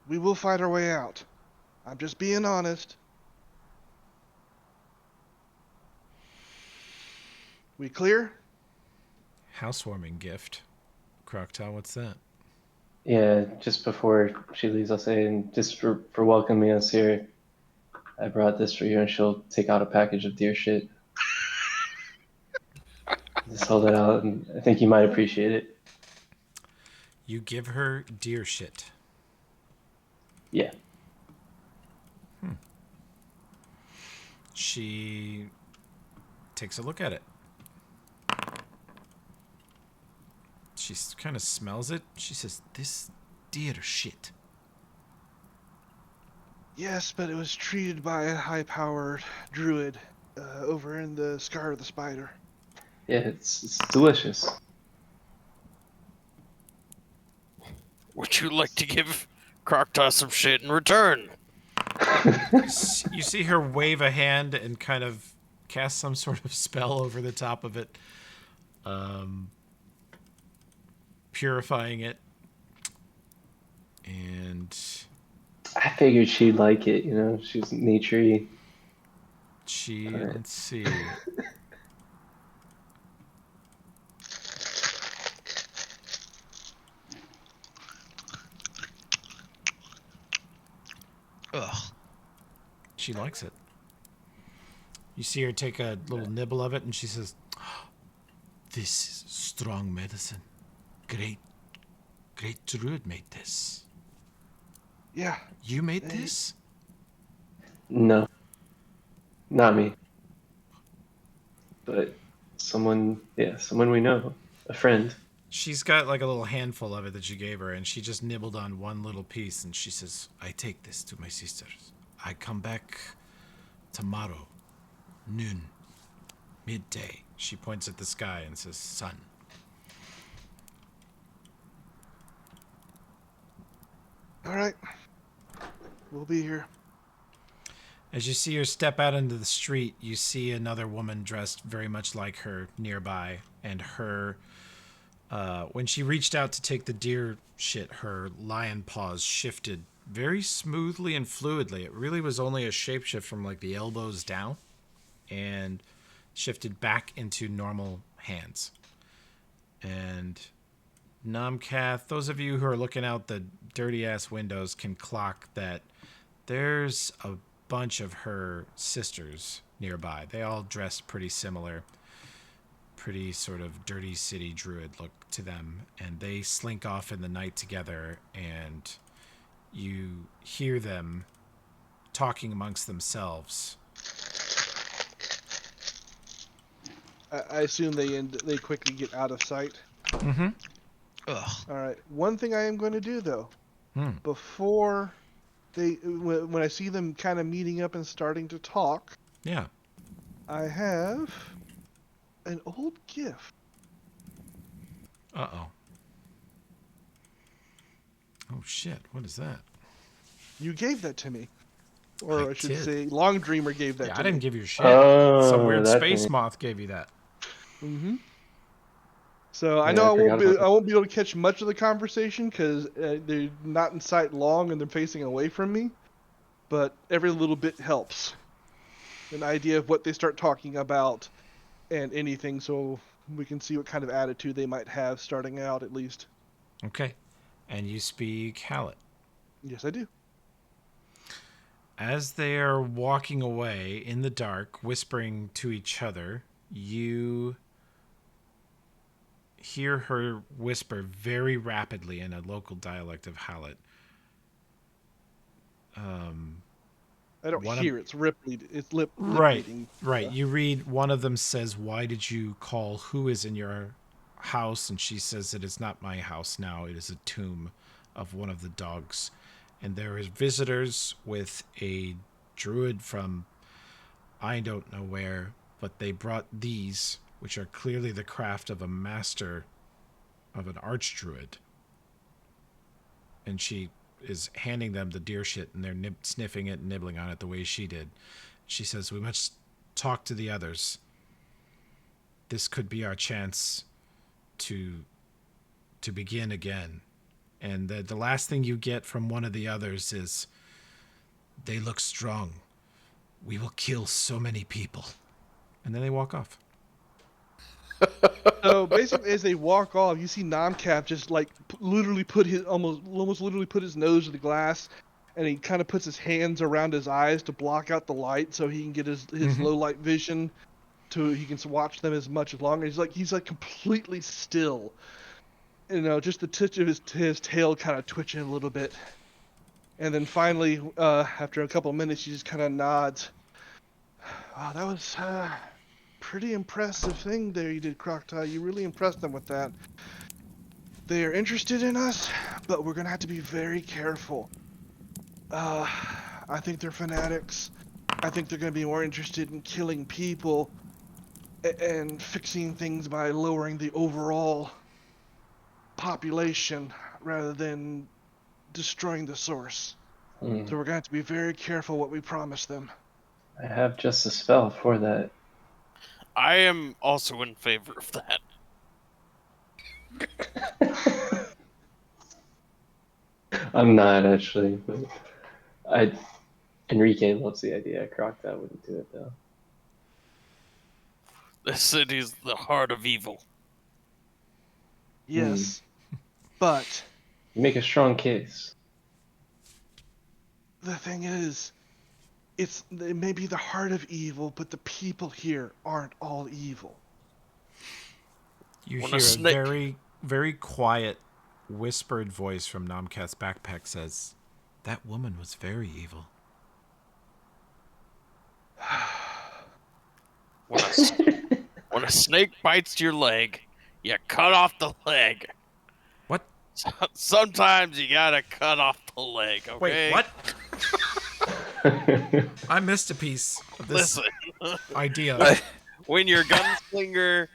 we will fight our way out. I'm just being honest. We clear? Housewarming gift. Croctaw, what's that? Yeah, just before she leaves, I'll say, and just for welcoming us here, I brought this for you, and she'll take out a package of deer shit. Just hold it out, and I think you might appreciate it. You give her deer shit. Yeah. She takes a look at it. She kind of smells it. She says, "This deer shit. Yes, but it was treated by a high-powered druid over in the Scar of the Spider. Yeah, it's delicious. Would you like to give Crocta some shit in return? You see her wave a hand and kind of cast some sort of spell over the top of it, purifying it. And I figured she'd like it, you know, she's naturey. let's see. Ugh. She likes it. You see her take a little nibble of it, and she says, "This is strong medicine. Great druid made this. Yeah. You made Hey. this?" No, not me. But someone we know, a friend. She's got like a little handful of it that you gave her, and she just nibbled on one little piece, and she says, "I take this to my sisters. I come back tomorrow, noon, midday." She points at the sky and says, "Sun." All right. We'll be here. As you see her step out into the street, you see another woman dressed very much like her nearby, and her, when she reached out to take the deer shit, her lion paws shifted very smoothly and fluidly. It really was only a shapeshift from like the elbows down, and shifted back into normal hands. And Namkath, those of you who are looking out the dirty ass windows can clock that there's a bunch of her sisters nearby. They all dress pretty similar, pretty sort of dirty city druid look to them, and they slink off in the night together, and you hear them talking amongst themselves. I assume they quickly get out of sight. Mm-hmm. Ugh. All right. One thing I am going to do though, Hmm. before when I see them kind of meeting up and starting to talk, Yeah. I have an old gift. Uh-oh. Oh, shit. What is that? You gave that to me, or I I should did. say, Long Dreamer gave that Yeah, to I didn't me. give you shit. Oh, Some weird that space thing. moth gave you that. Mm-hmm. So I Yeah, know I forgot about that. I won't be able to catch much of the conversation because they're not in sight long and they're facing away from me. But every little bit helps. An idea of what they start talking about and anything, so we can see what kind of attitude they might have starting out at least. Okay. And you speak Hallett. Yes, I do. As they are walking away in the dark, whispering to each other, you hear her whisper very rapidly in a local dialect of Hallett. I don't One of- hear it's lip Right, reading. right. You read one of them says, "Why did you call? Who is in your house?" And she says, "It is not my house now. It is a tomb of one of the dogs. And there is visitors with a druid from I don't know where, but they brought these, which are clearly the craft of a master of an archdruid." And she is handing them the deer shit, and they're sniffing it and nibbling on it the way she did. She says, "We must talk to the others. This could be our chance to begin again." And the last thing you get from one of the others is, "They look strong. We will kill so many people." And then they walk off. So basically, as they walk off, you see Nomcap just like literally put his almost literally put his nose to the glass, and he kind of puts his hands around his eyes to block out the light so he can get his low light vision, to he can watch them as much as long. He's like completely still, you know, just the touch of his tail kind of twitching a little bit, and then finally, after a couple of minutes, he just kind of nods. Oh, that was pretty impressive thing there you did, Crocodile. You really impressed them with that. They are interested in us, but we're gonna have to be very careful. I I think they're fanatics. I think they're going to be more interested in killing people and fixing things by lowering the overall population rather than destroying the source. Hmm. So we're going to have to be very careful what we promise them. I have just a spell for that. I am also in favor of that. I'm not actually, but I Enrique loves the idea. Crocodile wouldn't do it though. The city's the heart of evil. Yes, but You make a strong case. the thing is, it may be the heart of evil, but the people here aren't all evil. You When a hear a snake- very, very quiet, whispered voice from Namcat's backpack says, "That woman was very evil." When a snake bites your leg, you cut off the leg. What? Sometimes you gotta cut off the leg, okay? Wait, what? I missed a piece of this Listen, idea. when your gunslinger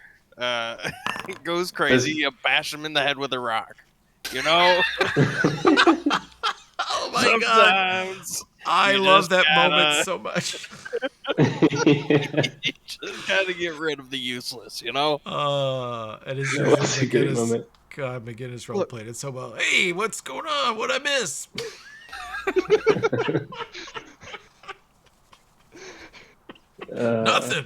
goes crazy, you bash him in the head with a rock. You know? Oh my god! Sometimes I you love just that gotta- moment so much. you just gotta get rid of the useless, you know? And it's That usually was a great McGinnis. moment. God, McGinnis role Look. played it so well. Hey, what's going on? What'd I miss? Nothing.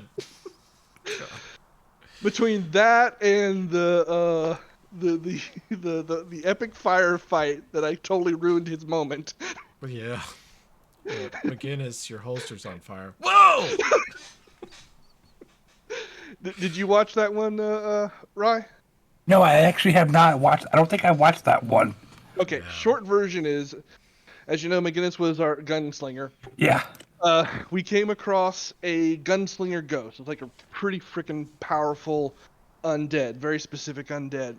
Between that and the epic firefight that I totally ruined his moment. Yeah. McGinnis, your holster's on fire. Whoa! Did you watch that one, Rye? No, I actually have not watched. I don't think I watched that one. Okay, Yeah. short version is, as you know, McGinnis was our gunslinger. Yeah. We came across a gunslinger ghost. It's like a pretty freaking powerful undead, very specific undead.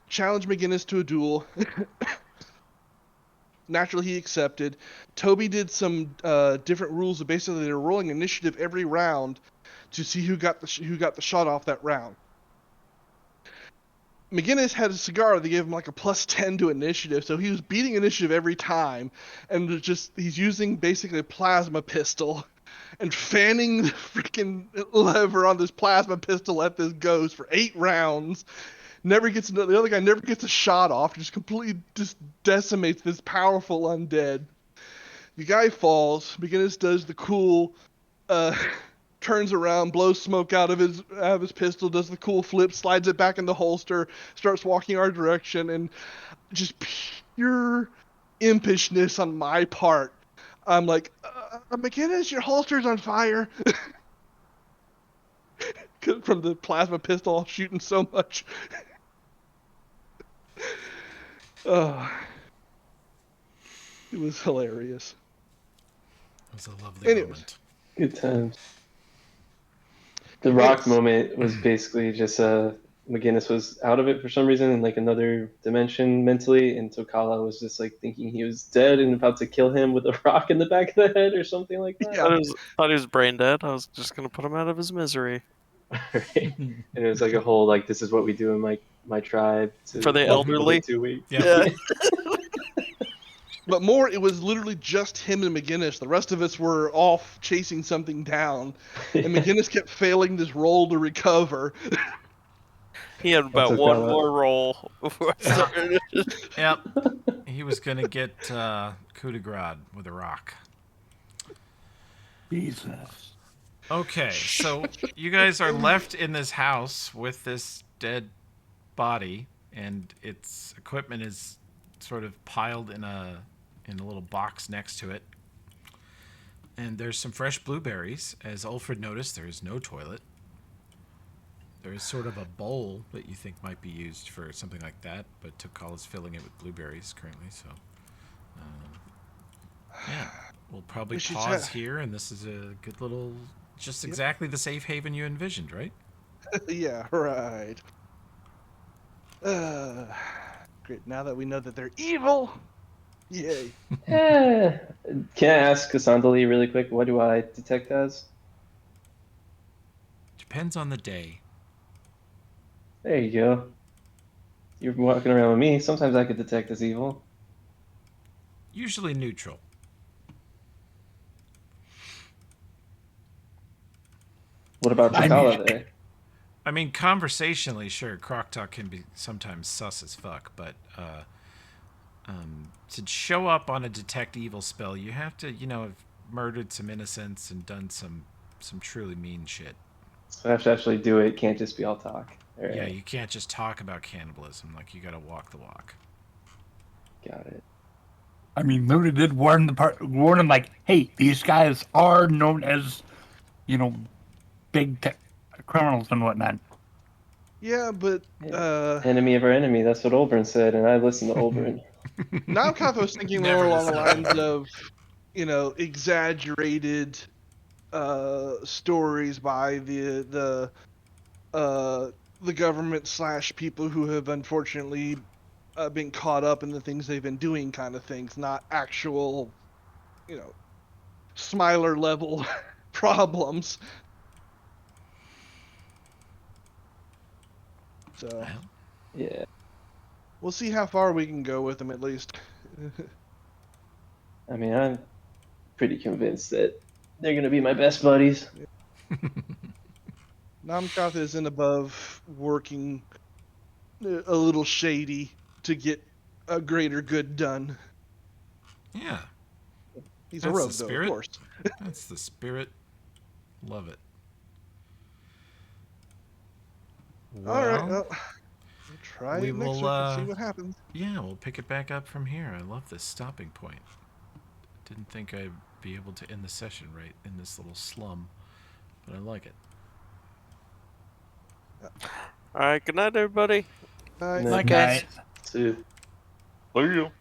Challenged McGinnis to a duel. Naturally, he accepted. Toby did some different rules. Basically, they were rolling initiative every round to see who got the shot off that round. McGinnis had a cigar that gave him like a +10 to initiative, so he was beating initiative every time, and he's using basically a plasma pistol and fanning the freaking lever on this plasma pistol at this ghost for 8 rounds. The other guy never gets a shot off, just completely just decimates this powerful undead. The guy falls. McGinnis does the cool turns around, blows smoke out of his pistol, does the cool flip, slides it back in the holster, starts walking our direction, and just pure impishness on my part. I'm like, McGinnis, your holster's on fire. From the plasma pistol shooting so much. It was hilarious. It was a lovely Anyways. moment. Good times. The rock Yes. moment was basically just McGinnis was out of it for some reason in like another dimension mentally, and Tokala was just like thinking he was dead and about to kill him with a rock in the back of the head or something like that. Yeah. Thought he was brain dead. I was just gonna put him out of his misery. Right? And it was like a whole like this is what we do in my tribe to For the help people elderly? get too weak. Yeah. But more, it was literally just him and McGinnis. The rest of us were off chasing something down. And McGinnis kept failing this roll to recover. He had about That's one okay. more roll before I started. Yep. He was going to get coup de grace with a rock. Jesus. Okay, so you guys are left in this house with this dead body, and its equipment is sort of piled in a little box next to it. And there's some fresh blueberries. As Ulfred noticed, there is no toilet. There is sort of a bowl that you think might be used for something like that, but Tokal is filling it with blueberries currently, so... yeah, we'll probably We should pause ta- here, and this is a good little... Just exactly the safe haven you envisioned, right? Yeah, right. Great. Now that we know that they're evil, Yay. Eh, can I ask Cassandra really quick? What do I detect as? Depends on the day. There you go. You're walking around with me. Sometimes I could detect as evil. Usually neutral. What about I mean, Takala there? I mean, conversationally, sure, Croc Talk can be sometimes sus as fuck, but to show up on a detect evil spell, you have to, have murdered some innocents and done some truly mean shit. So I have to actually do it. Can't just be all talk. All Yeah, right, you can't just talk about cannibalism. Like, you gotta walk the walk. got it. I mean, literally did warn him like, hey, these guys are known as, big criminals and whatnot. Yeah, but Yeah. Enemy of our enemy. That's what Oberon said, and I listened to Oberon. now I'm kind of was thinking more Never along the listen to lines of, exaggerated stories by the government / people who have unfortunately been caught up in the things they've been doing, kind of things, not actual, Smiler level problems. So Well, Yeah. we'll see how far we can go with them at least. I mean, I'm pretty convinced that they're gonna be my best buddies. Namkoth isn't above working a little shady to get a greater good done. yeah, He's a that's the rogue, though, of spirit. course. That's the spirit. Love it. All right, Well, well, we'll try we it next will. week and see what happens. Yeah, we'll pick it back up from here. I love this stopping point. Didn't think I'd be able to end the session right in this little slum, but I like it. All right, good night, everybody. All right. And then Night, guys. Nice. two. See you.